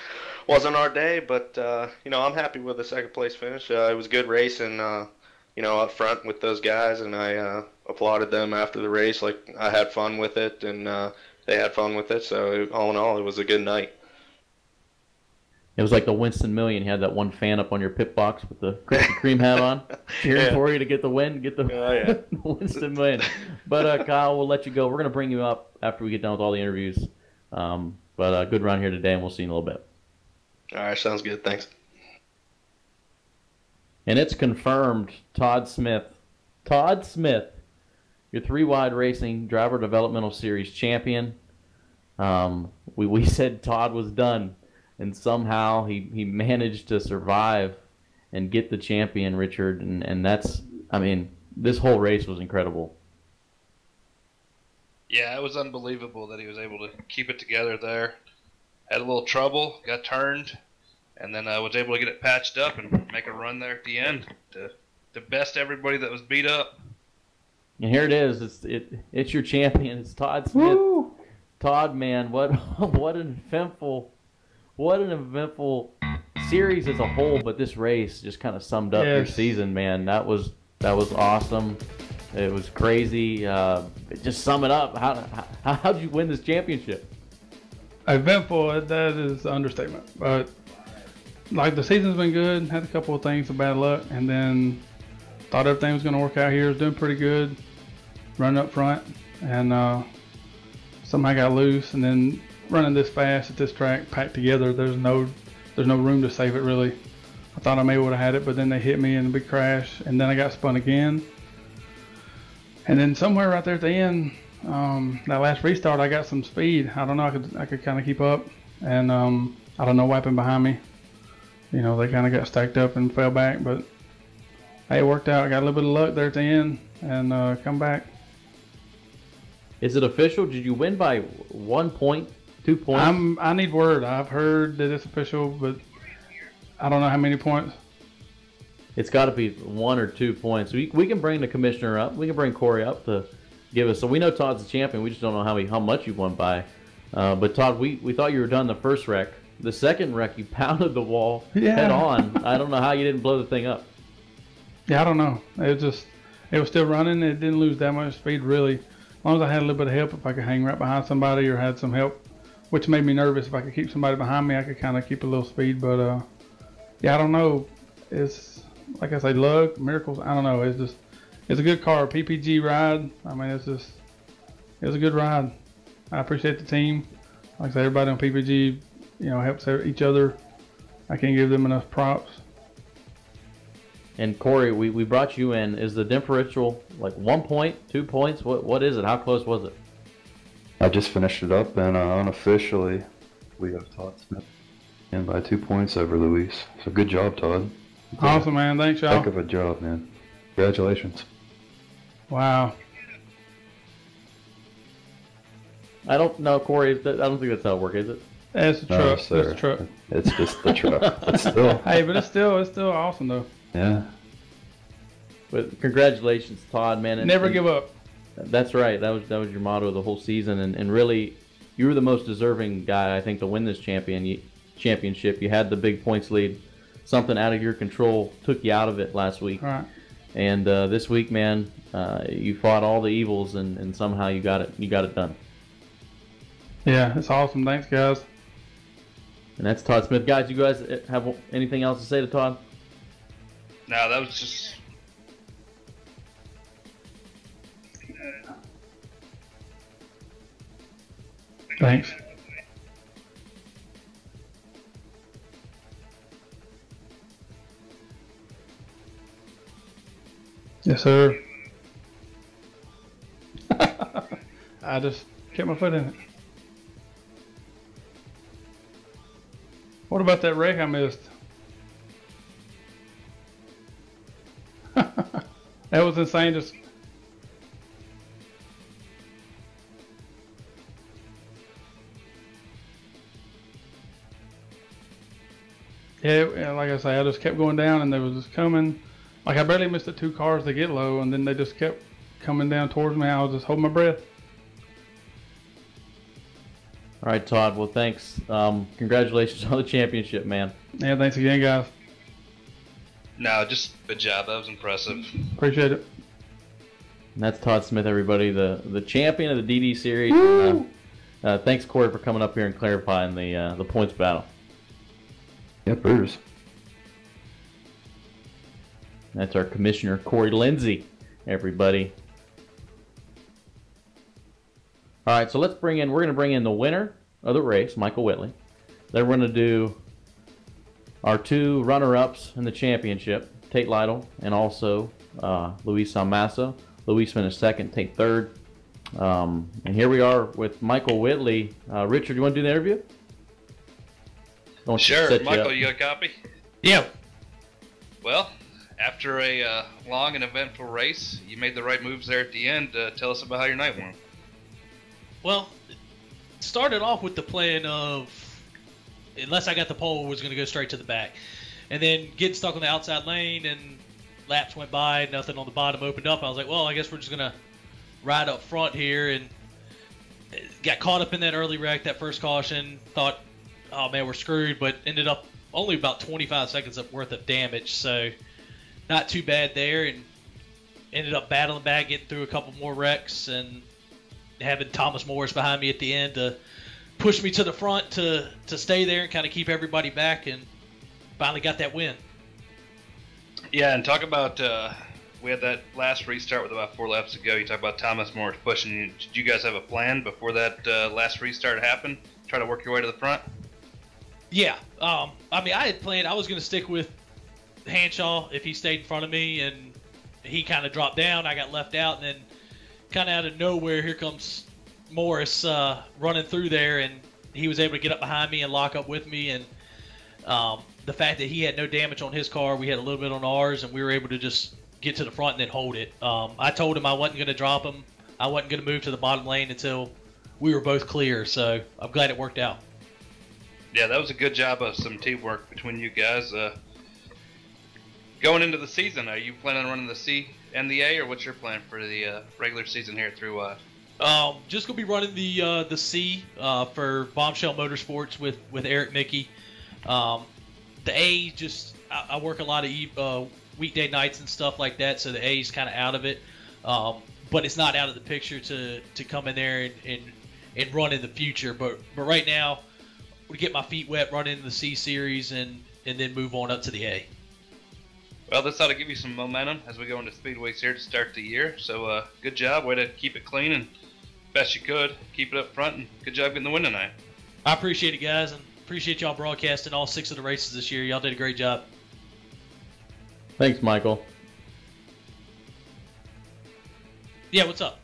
wasn't our day. But I'm happy with the second place finish. It was a good race, and up front with those guys, and I applauded them after the race. Like, I had fun with it, and they had fun with it. So all in all, it was a good night. It was like the Winston Million. You had that one fan up on your pit box with the Krispy Kreme hat on, cheering for you to get the win, get the Winston Million. But Kyle, we'll let you go. We're going to bring you up after we get done with all the interviews. But good run here today, and we'll see you in a little bit. All right, sounds good. Thanks. And it's confirmed, Todd Smith, your 3-wide racing driver developmental series champion. We said Todd was done, and somehow he managed to survive and get the champion, Richard. And that's, I mean, this whole race was incredible. Yeah, it was unbelievable that he was able to keep it together there. Had a little trouble, got turned, and then was able to get it patched up and make a run there at the end to best everybody that was beat up. And here it is. It's your champion. It's Todd Smith. Woo! Todd, man, what an eventful series as a whole. But this race just kind of summed up your season, man. That was awesome. It was crazy. Just sum it up. How'd you win this championship? Eventful, that is an understatement. But like the season's been good. Had a couple of things of bad luck, and then thought everything was going to work out here. Was doing pretty good, running up front, and somehow got loose. And then running this fast at this track, packed together, there's no room to save it really. I thought I may would have had it, but then they hit me in a big crash, and then I got spun again. And then somewhere right there at the end, that last restart, I got some speed. I don't know, I could kind of keep up, and I don't know what happened behind me. You know, they kind of got stacked up and fell back, but hey, it worked out. I got a little bit of luck there at the end and come back. Is it official? Did you win by 1 point, 2 points? I need word. I've heard that it's official, but I don't know how many points. It's got to be 1 or 2 points. We can bring the commissioner up. We can bring Corey up to give us. So we know Todd's the champion. We just don't know how much you won by. But Todd, we thought you were done the first wreck. The second wreck, you pounded the wall head on. I don't know how you didn't blow the thing up. Yeah, I don't know. It was still running. It didn't lose that much speed really. As long as I had a little bit of help, if I could hang right behind somebody or had some help, which made me nervous. If I could keep somebody behind me, I could kind of keep a little speed. But yeah, I don't know. It's like I say, luck, miracles. I don't know. It's a good car, PPG ride. I mean, it was a good ride. I appreciate the team. Like I say, everybody on PPG, you know, helps each other. I can't give them enough props. And Corey, we brought you in. Is the differential like 1 point, 2 points? What is it? How close was it? I just finished it up, and unofficially, we have Todd Smith in by 2 points over Luis. So good job, Todd. Awesome, man. Thanks, y'all. Heck of a job, man. Congratulations. Wow. I don't know, Corey. I don't think that's how it works, is it? That's the truck. No, That's the truck. It's just the truck. But still. Hey, but it's still awesome though. Yeah. But congratulations, Todd, man. Never give up. That's right. That was your motto of the whole season, and really, you were the most deserving guy, I think, to win this championship. You had the big points lead. Something out of your control took you out of it last week. All right. And this week, man, you fought all the evils, and somehow you got it done. Yeah, it's awesome. Thanks, guys. And that's Todd Smith. Guys, you guys have anything else to say to Todd? No, that was just... Thanks. Yes, sir. I just kept my foot in it. What about that wreck I missed? That was insane. Just yeah, like I say, I just kept going down, and they was just coming. Like I barely missed the 2 cars to get low, and then they just kept coming down towards me. I was just holding my breath. All right, Todd. Well, thanks. Congratulations on the championship, man. Yeah, thanks again, guys. No, just good job. That was impressive. Appreciate it. And that's Todd Smith, everybody, the champion of the DD series. Thanks, Corey, for coming up here and clarifying the points battle. Yeah, Bruce. That's our commissioner, Corey Lindsay, everybody. All right, so we're going to bring in the winner of the race, Michael Whitley. Then we're going to do our 2 runner-ups in the championship, Tate Lightle and also Luis Salmaso. Luis finished second, Tate third. And here we are with Michael Whitley. Richard, you want to do the interview? Sure. Michael, you got a copy? Yep. Well, after a long and eventful race, you made the right moves there at the end. Tell us about how your night went. Well, it started off with the plan of, unless I got the pole, was going to go straight to the back. And then getting stuck on the outside lane, and laps went by, nothing on the bottom opened up. I was like, well, I guess we're just going to ride up front here, and got caught up in that early wreck, that first caution. Thought, oh man, we're screwed, but ended up only about 25 seconds worth of damage, so not too bad there, and ended up battling back, getting through a couple more wrecks, and having Thomas Morris behind me at the end to push me to the front to stay there and kind of keep everybody back, and finally got that win. Yeah, and talk about, we had that last restart with about 4 laps to go. You talk about Thomas Morris pushing you. Did you guys have a plan before that last restart happened? Try to work your way to the front? Yeah. I mean, I had planned I was going to stick with Hanshaw if he stayed in front of me, and he kind of dropped down. I got left out, and then kind of out of nowhere, here comes Morris running through there, and he was able to get up behind me and lock up with me, and the fact that he had no damage on his car, we had a little bit on ours, and we were able to just get to the front and then hold it. I told him I wasn't going to drop him. I wasn't going to move to the bottom lane until we were both clear, so I'm glad it worked out. Yeah, that was a good job of some teamwork between you guys. Going into the season, are you planning on running the C and the A, or what's your plan for the regular season here at 3-Wide? Just gonna be running the C for Bombshell Motorsports with Eric Mickey. The A, just I work a lot of weekday nights and stuff like that, so the A is kind of out of it. But it's not out of the picture to come in there and run in the future. But right now, we get my feet wet, run into the C series, and then move on up to the A. Well, this ought to give you some momentum as we go into speedways here to start the year. So good job, way to keep it clean and best you could. Keep it up front, and good job getting the win tonight. I appreciate it, guys, and appreciate y'all broadcasting all 6 of the races this year. Y'all did a great job. Thanks, Michael. Yeah, what's up?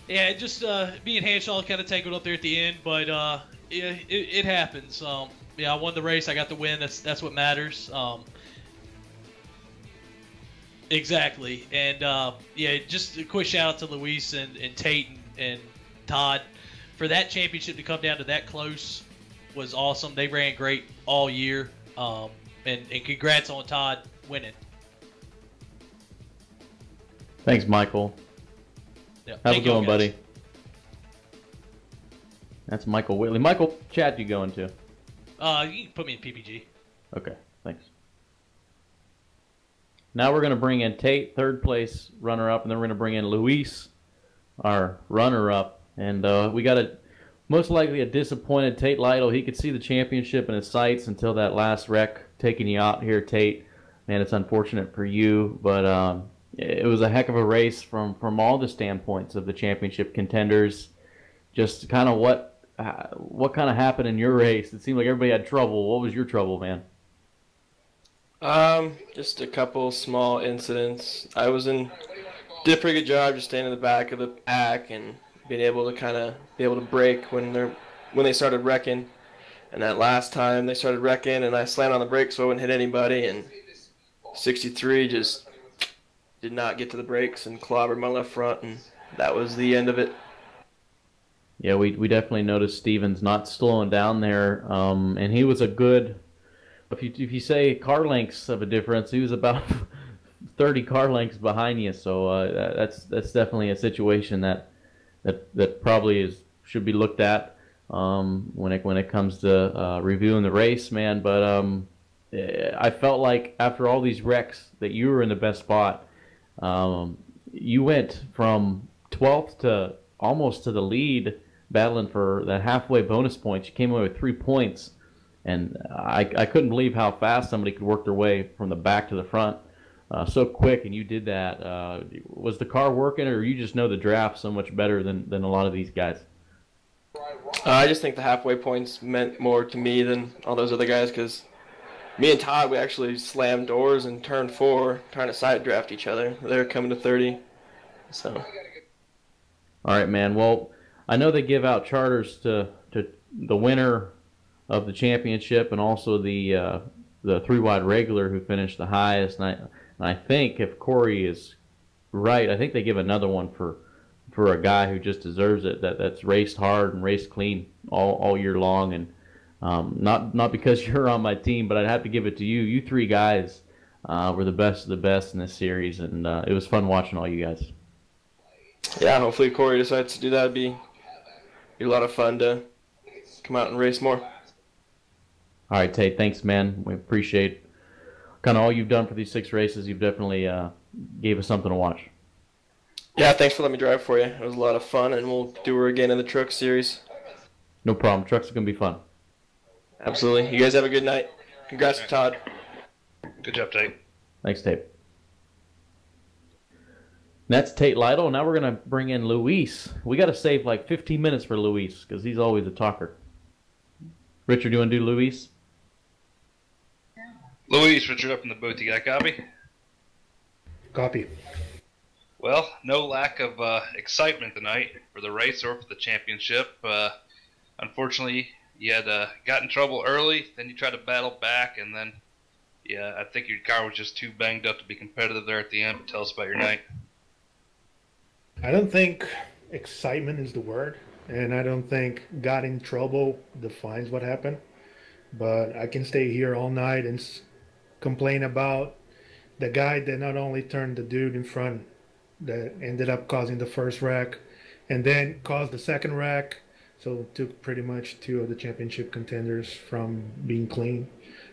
Yeah, just me and Hanshaw kind of tangled up there at the end, but it happens. Yeah, I won the race. I got the win. That's what matters. Exactly. And yeah, just a quick shout out to Luis and Tate and Todd for that championship to come down to that close was awesome. They ran great all year. And congrats on Todd winning. Thanks, Michael. Yeah, How's it going, buddy? That's Michael Whitley. Michael, chat you going to? You can put me in PPG. Okay, thanks. Now we're going to bring in Tate, third place runner-up, and then we're going to bring in Luis, our runner-up. And we got most likely a disappointed Tate Lightle. He could see the championship in his sights until that last wreck taking you out here, Tate. Man, it's unfortunate for you, but it was a heck of a race from all the standpoints of the championship contenders. Just kind of what kind of happened in your race? It seemed like everybody had trouble. What was your trouble, man? Just a couple small incidents. I did a pretty good job just staying in the back of the pack and being able to brake when they started wrecking. And that last time they started wrecking, and I slammed on the brakes so I wouldn't hit anybody, and 63 just did not get to the brakes and clobbered my left front, and that was the end of it. Yeah, we definitely noticed Stevens not slowing down there, and he was a good. If you say car lengths of a difference, he was about 30 car lengths behind you. So that's definitely a situation that probably should be looked at when it comes to reviewing the race, man. But I felt like after all these wrecks that you were in the best spot. You went from 12th to almost to the lead, battling for that halfway bonus points. You came away with 3 points, and I couldn't believe how fast somebody could work their way from the back to the front. so quick, and you did that. Was the car working, or you just know the draft so much better than a lot of these guys? I just think the halfway points meant more to me than all those other guys because me and Todd, we actually slammed doors in turn 4 trying to side draft each other. They were coming to 30. So. All right, man. Well, I know they give out charters to the winner of the championship and also the 3-wide regular who finished the highest. And I think if Corey is right, I think they give another one for a guy who just deserves it. That's raced hard and raced clean all year long. And not because you're on my team, but I'd have to give it to you. You 3 guys were the best of the best in this series, and it was fun watching all you guys. Yeah, hopefully Corey decides to do that. It'd be a lot of fun to come out and race more. All right, Tate, thanks, man. We appreciate kind of all you've done for these 6 races. You've definitely gave us something to watch. Yeah, thanks for letting me drive for you. It was a lot of fun, and we'll do her again in the truck series. No problem. Trucks are going to be fun. Absolutely. You guys have a good night. Congrats to Todd. Good job, Tate. Thanks, Tate. That's Tate Lightle. Now we're going to bring in Luis. We got to save like 15 minutes for Luis because he's always a talker. Richard, you want to do Luis? Luis, Richard up in the booth. You got a copy? Copy. Well, no lack of excitement tonight for the race or for the championship. Unfortunately, you had got in trouble early, then you tried to battle back, and then, yeah, I think your car was just too banged up to be competitive there at the end. But tell us about your night. I don't think excitement is the word, and I don't think got in trouble defines what happened. But I can stay here all night and complain about the guy that not only turned the dude in front that ended up causing the first wreck and then caused the second wreck. So it took pretty much 2 of the championship contenders from being clean.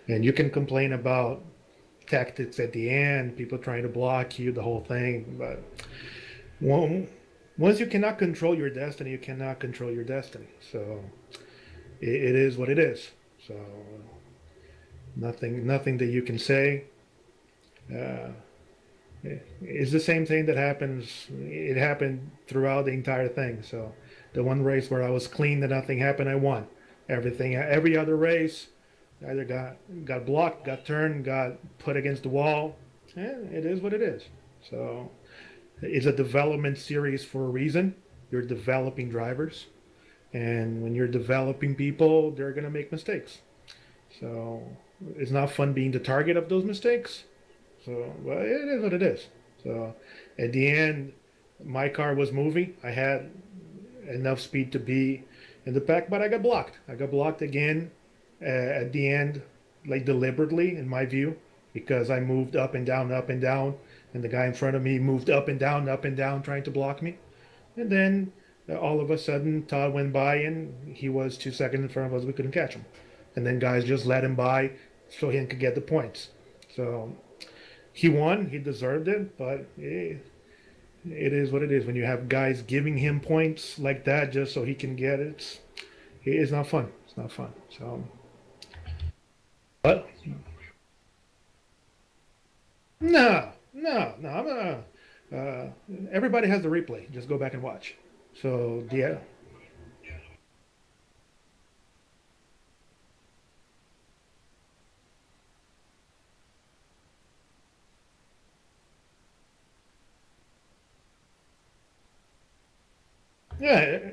And you can complain about tactics at the end, people trying to block you, the whole thing. But once you cannot control your destiny, you cannot control your destiny. So it is what it is. So nothing that you can say. It's the same thing that happens. It happened throughout the entire thing. So the one race where I was clean, that nothing happened, I won. Every other race, either got blocked, got turned, got put against the wall. It is what it is. So it's a development series for a reason. You're developing drivers, and when you're developing people, they're gonna make mistakes. So it's not fun being the target of those mistakes. So, well, it is what it is. So at the end, my car was moving. I had enough speed to be in the pack, but I got blocked. I got blocked again at the end, like deliberately, in my view, because I moved up and down, and the guy in front of me moved up and down, trying to block me. And then all of a sudden, Todd went by, and he was 2 seconds in front of us. We couldn't catch him. And then guys just let him by so he could get the points. So he won. He deserved it, but it is what it is. When you have guys giving him points like that just so he can get it, it's not fun. It's not fun. So, but no. Everybody has the replay. Just go back and watch. So yeah. Yeah.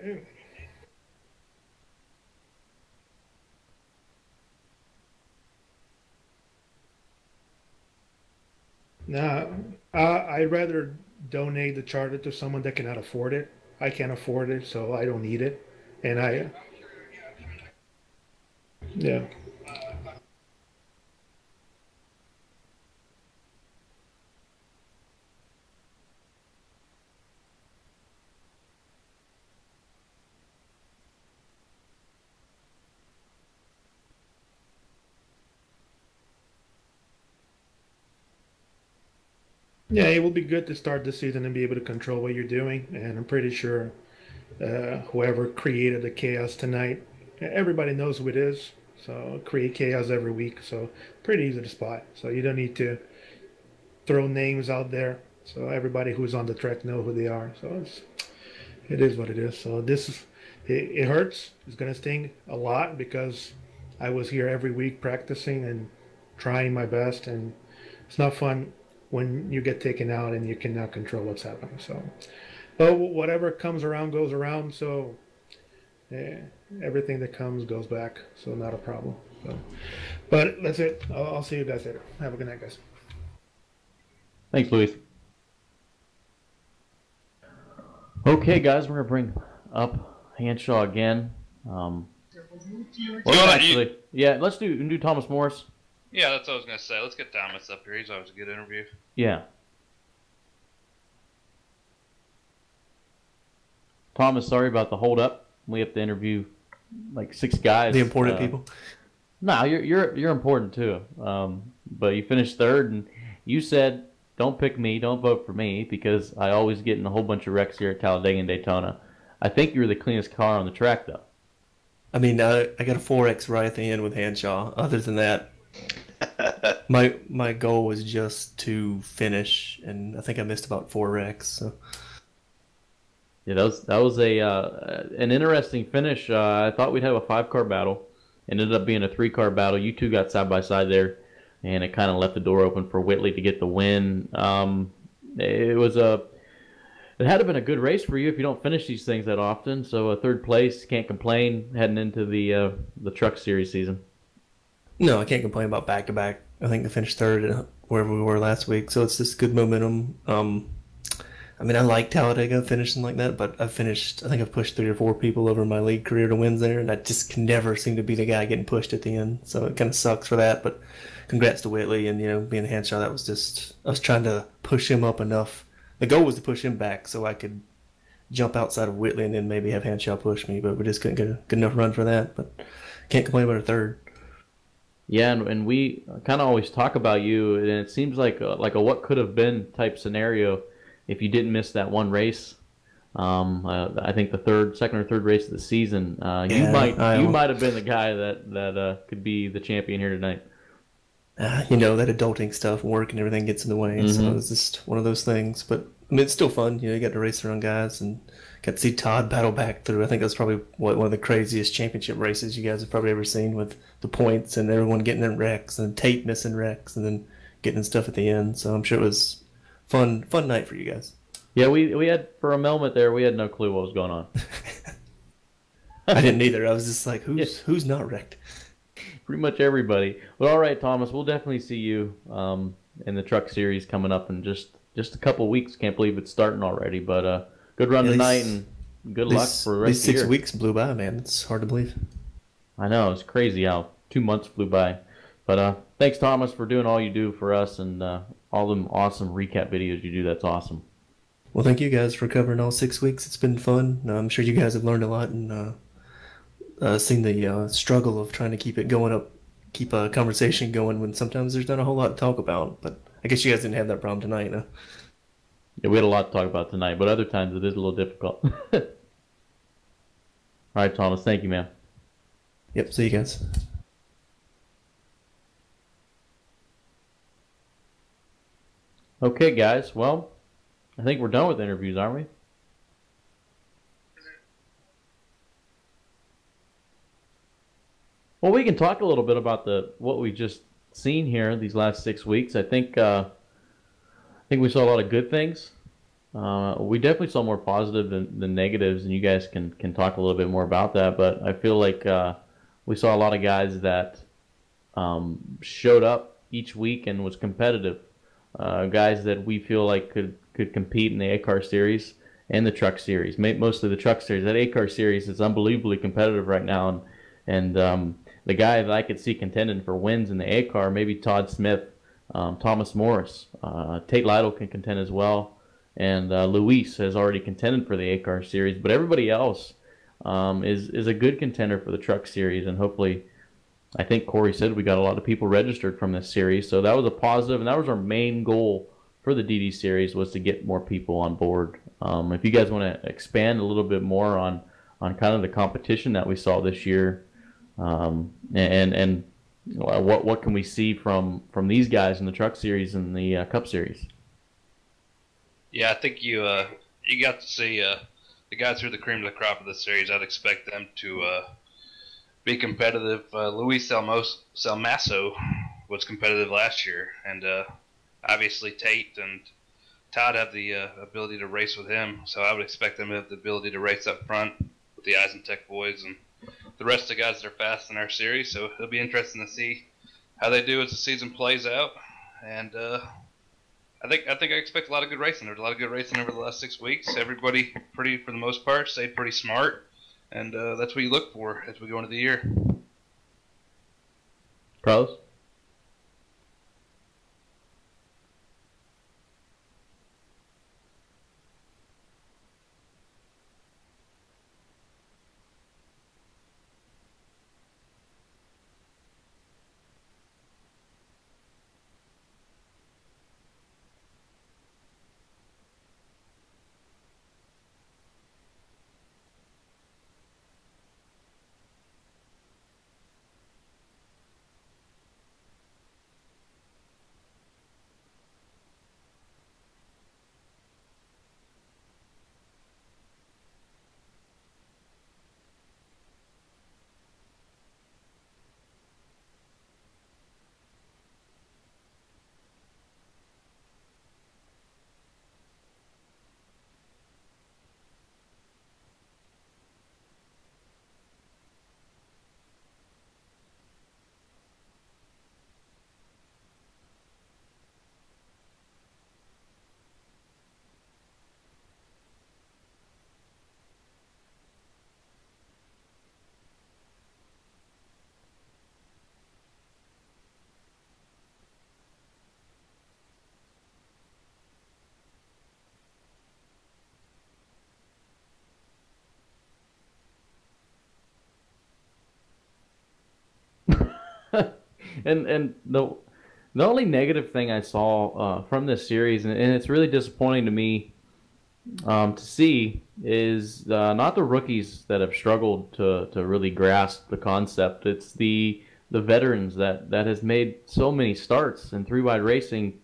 No, I'd rather donate the charter to someone that cannot afford it. I can't afford it, so I don't need it. And yeah. Yeah, it will be good to start the season and be able to control what you're doing. And I'm pretty sure whoever created the chaos tonight, everybody knows who it is. So create chaos every week. So pretty easy to spot. So you don't need to throw names out there so everybody who's on the track know who they are. So it is what it is. So it hurts. It's gonna sting a lot because I was here every week practicing and trying my best, and it's not fun when you get taken out and you cannot control what's happening. So, but whatever comes around goes around. So, yeah, everything that comes goes back. So not a problem. So, but that's it. I'll see you guys later. Have a good night, guys. Thanks, Luis. Okay, guys, we're gonna bring up Hanshaw again. Yeah, let's do Thomas Morris. Yeah, that's what I was going to say. Let's get Thomas up here. He's always a good interview. Yeah. Thomas, sorry about the hold up. We have to interview like 6 guys. The important people. No, you're important too. But you finished 3rd, and you said, "Don't pick me, don't vote for me," because I always get in a whole bunch of wrecks here at Talladega and Daytona. I think you're the cleanest car on the track, though. I mean, I got a 4X right at the end with Hanshaw. Other than that, my goal was just to finish, and I think I missed about 4 wrecks. So. Yeah, that was an interesting finish. I thought we'd have a 5-car battle. It ended up being a 3-car battle. You two got side by side there, and it kind of left the door open for Whitley to get the win. It had to have been a good race for you if you don't finish these things that often. So a 3rd place, can't complain heading into the Truck Series season. No, I can't complain about back-to-back. I think I finished 3rd wherever we were last week, so it's just good momentum. I mean, I like Talladega finishing like that, but I think I've pushed 3 or 4 people over my league career to wins there, and I just can never seem to be the guy getting pushed at the end. So it kind of sucks for that, but congrats to Whitley, and, being a Hanshaw, that was just, I was trying to push him up enough. The goal was to push him back so I could jump outside of Whitley and then maybe have Hanshaw push me, but we just couldn't get a good enough run for that. But can't complain about a 3rd. Yeah, and we kind of always talk about you, and it seems like a what could have been type scenario if you didn't miss that one race. I think the second or third race of the season. You might have been the guy that could be the champion here tonight. That adulting stuff, work and everything gets in the way. So it's just one of those things. But I mean, it's still fun. You got to race around guys and got to see Todd battle back through. I think that's probably one of the craziest championship races you guys have probably ever seen, with the points and everyone getting in wrecks and Tate missing wrecks and then getting stuff at the end. So I'm sure it was fun night for you guys. Yeah, we had, for a moment there, we had no clue what was going on. I didn't either. I was just like, who's not wrecked? Pretty much everybody. Well, all right, Thomas, we'll definitely see you in the Truck Series coming up in just a couple weeks. Can't believe it's starting already, but good run tonight, and good luck for the rest of the year. These 6 weeks blew by, man. It's hard to believe. I know. It's crazy how 2 months flew by. But thanks, Thomas, for doing all you do for us and all them awesome recap videos you do. That's awesome. Well, thank you guys for covering all 6 weeks. It's been fun. I'm sure you guys have learned a lot and seen the struggle of trying to keep a conversation going when sometimes there's not a whole lot to talk about. But I guess you guys didn't have that problem tonight, huh? Yeah, we had a lot to talk about tonight, but other times it is a little difficult. All right, Thomas. Thank you, man. Yep, see you guys. Okay, guys. Well, I think we're done with interviews, aren't we? Well, we can talk a little bit about what we've just seen here these last 6 weeks. I think we saw a lot of good things. We definitely saw more positive than negatives, and you guys can talk a little bit more about that. But I feel like we saw a lot of guys that showed up each week and was competitive. Guys that we feel like could compete in the A-Car Series and the Truck Series. Mostly the Truck Series. That A-Car Series is unbelievably competitive right now, and the guy that I could see contending for wins in the A-Car, maybe Todd Smith, Thomas Morris, Tate Lightle can contend as well, and Luis has already contended for the A-Car Series, but everybody else is a good contender for the Truck Series, and hopefully, I think Corey said we got a lot of people registered from this series, so that was a positive, and that was our main goal for the DD Series, was to get more people on board. If you guys want to expand a little bit more on kind of the competition that we saw this year, and what can we see from these guys in the Truck Series and the Cup Series? Yeah, I think you got to see the guys who are the cream of the crop of the series. I'd expect them to be competitive. Luis Salmaso was competitive last year, and obviously Tate and Todd have the ability to race with him, so I would expect them to have the ability to race up front with the Eisentech boys and the rest of the guys that are fast in our series. So it'll be interesting to see how they do as the season plays out. And I expect a lot of good racing. There's a lot of good racing over the last 6 weeks. Everybody, for the most part, stayed pretty smart, and that's what you look for as we go into the year. Carlos? And the only negative thing I saw from this series, and it's really disappointing to me to see, is not the rookies that have struggled to really grasp the concept. It's the veterans that has made so many starts in three-wide racing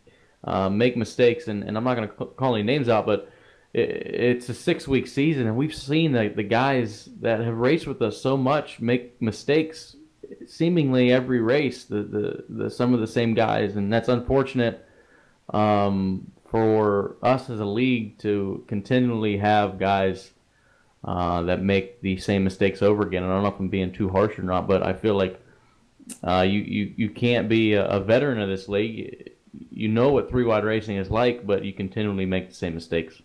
make mistakes, and I'm not going to call any names out, but it's a 6-week season, and we've seen the guys that have raced with us so much make mistakes seemingly every race, some of the same guys, and that's unfortunate for us as a league to continually have guys that make the same mistakes over again. And I don't know if I'm being too harsh or not, but I feel like you can't be a veteran of this league. You know what three-wide racing is like, but you continually make the same mistakes.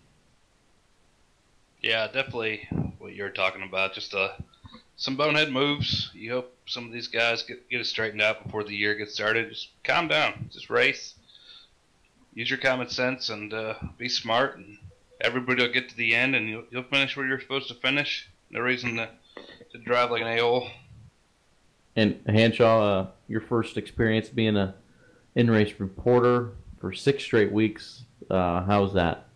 Yeah, definitely what you're talking about. Just some bonehead moves. You hope some of these guys get it straightened out before the year gets started. Just calm down. Just race. Use your common sense and be smart. And everybody will get to the end, and you'll finish where you're supposed to finish. No reason to drive like an a-hole. And Hanshaw, your first experience being a in-race reporter for 6 straight weeks, how was that?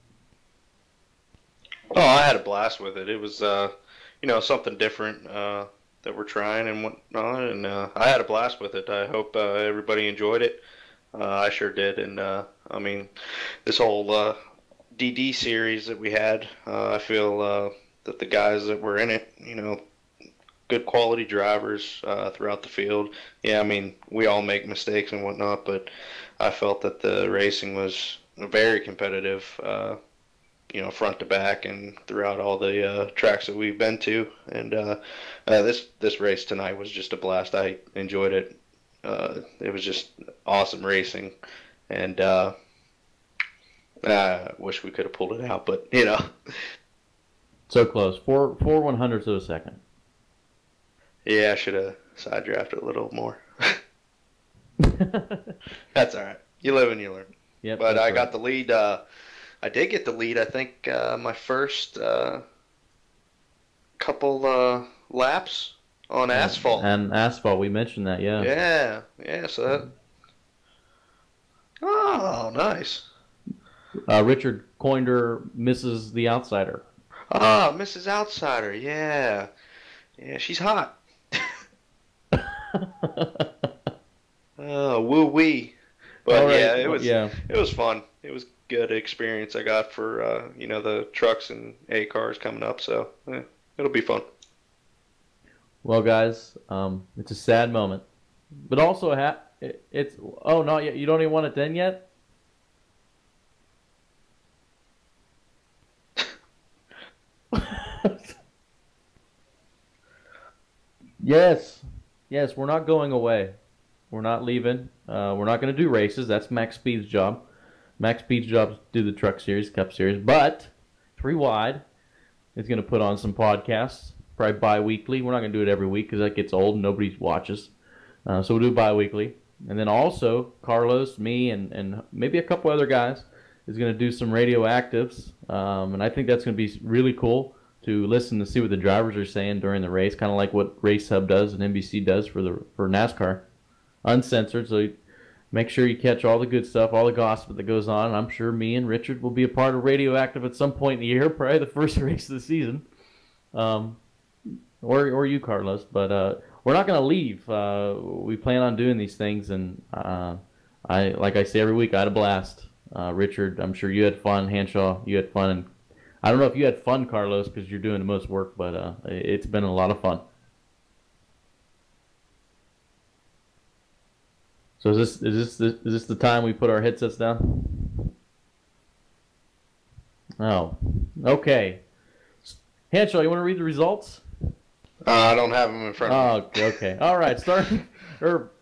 Oh, I had a blast with it. It was something different that we're trying and whatnot, and I had a blast with it. I hope everybody enjoyed it. I sure did, and I mean, this whole DD series that we had, I feel that the guys that were in it, good quality drivers throughout the field. Yeah, I mean, we all make mistakes and whatnot, but I felt that the racing was very competitive. Front to back and throughout all the tracks that we've been to, and this race tonight was just a blast. I enjoyed it. It was just awesome racing, and I wish we could have pulled it out, but so close. 4/100ths of a second. Yeah, I should have side drafted a little more. That's all right. You live and you learn. Yep, but I got the lead. I did get the lead, I think, my first couple laps on asphalt. And asphalt, we mentioned that, yeah. Yeah, so that... Oh, nice. Richard Coinder misses the outsider. Ah, Mrs. Outsider, yeah. Yeah, she's hot. Woo wee. But All right. yeah, Yeah. it was fun. It was good experience I got for the trucks and A cars coming up. So it'll be fun. Well, guys, it's a sad moment, but also it's. Oh, not yet. You don't even want it then yet. Yes, yes, we're not going away. We're not leaving. We're not going to do races. That's Max Speed's job. Max Speed's job is to do the Truck Series, Cup Series. But 3 Wide is going to put on some podcasts, probably bi-weekly. We're not going to do it every week because that gets old and nobody watches. So we'll do bi-weekly. And then also, Carlos, me, and maybe a couple other guys is going to do some radioactives. And I think that's going to be really cool to listen to see what the drivers are saying during the race, kind of like what Race Hub does and NBC does for NASCAR. Uncensored, so make sure you catch all the good stuff, all the gossip that goes on. And I'm sure me and Richard will be a part of Radioactive at some point in the year, probably the first race of the season. Or you, Carlos. But we're not going to leave. We plan on doing these things, and like I say every week, I had a blast. Richard, I'm sure you had fun. Hanshaw, you had fun. And I don't know if you had fun, Carlos, because you're doing the most work, but it's been a lot of fun. So is this the time we put our headsets down? Oh, okay. Hanshaw, you want to read the results? I don't have them in front of me. Oh, okay. All right.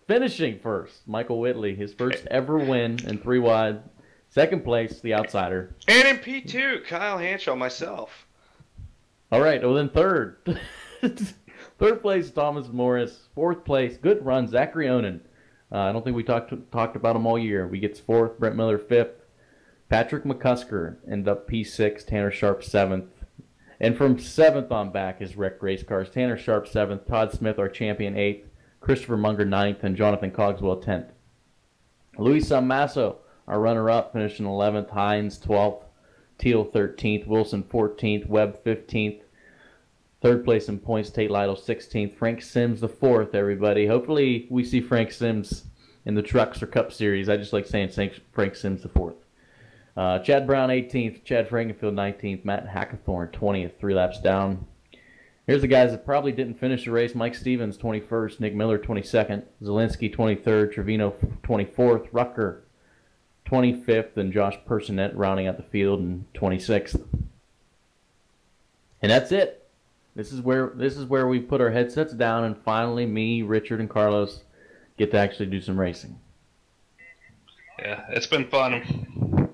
Finishing first, Michael Whitley, his first ever win in 3 Wide. Second place, the outsider. And in P2, Kyle Hanshaw, myself. All right. Well, then third. Third place, Thomas Morris. Fourth place, good run, Zachary Onan. I don't think we talked about him all year. We get 4th, Brent Miller 5th. Patrick McCusker ended up P6, Tanner Sharp 7th. And from 7th on back is Wrecked Race Cars. Tanner Sharp 7th, Todd Smith, our champion, 8th, Christopher Munger 9th, and Jonathan Cogswell 10th. Luis Salmaso, our runner-up, finished in 11th, Hines 12th, Teal 13th, Wilson 14th, Webb 15th. Third place in points, Tate Lightle 16th. Frank Sims the 4th, everybody. Hopefully we see Frank Sims in the Trucks or Cup Series. I just like saying Frank Sims the 4th. Chad Brown 18th, Chad Frankenfield 19th, Matt Hackathorn 20th, 3 laps down. Here's the guys that probably didn't finish the race. Mike Stevens 21st, Nick Miller 22nd, Zielinski 23rd, Trevino 24th, Rucker 25th, and Josh Personette rounding out the field in 26th. And that's it. This is where we put our headsets down, and finally me, Richard, and Carlos get to actually do some racing. Yeah, it's been fun.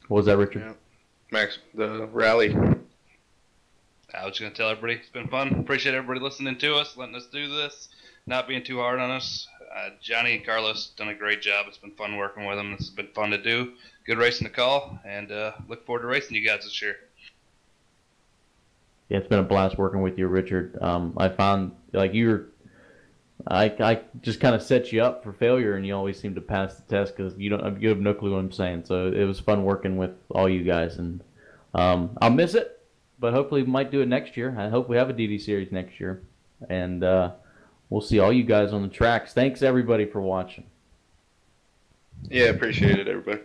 What was that, Richard? Yeah. Max, the rally. I was just going to tell everybody it's been fun. Appreciate everybody listening to us, letting us do this, not being too hard on us. Johnny and Carlos done a great job. It's been fun working with them. It's been fun to do. Good racing to call, and look forward to racing you guys this year. Yeah, it's been a blast working with you, Richard. I found like I just kind of set you up for failure, and you always seem to pass the test because you have no clue what I'm saying. So it was fun working with all you guys, and I'll miss it, but hopefully we might do it next year. I hope we have a DD series next year, and we'll see all you guys on the tracks. Thanks everybody for watching. Yeah, appreciate it, everybody.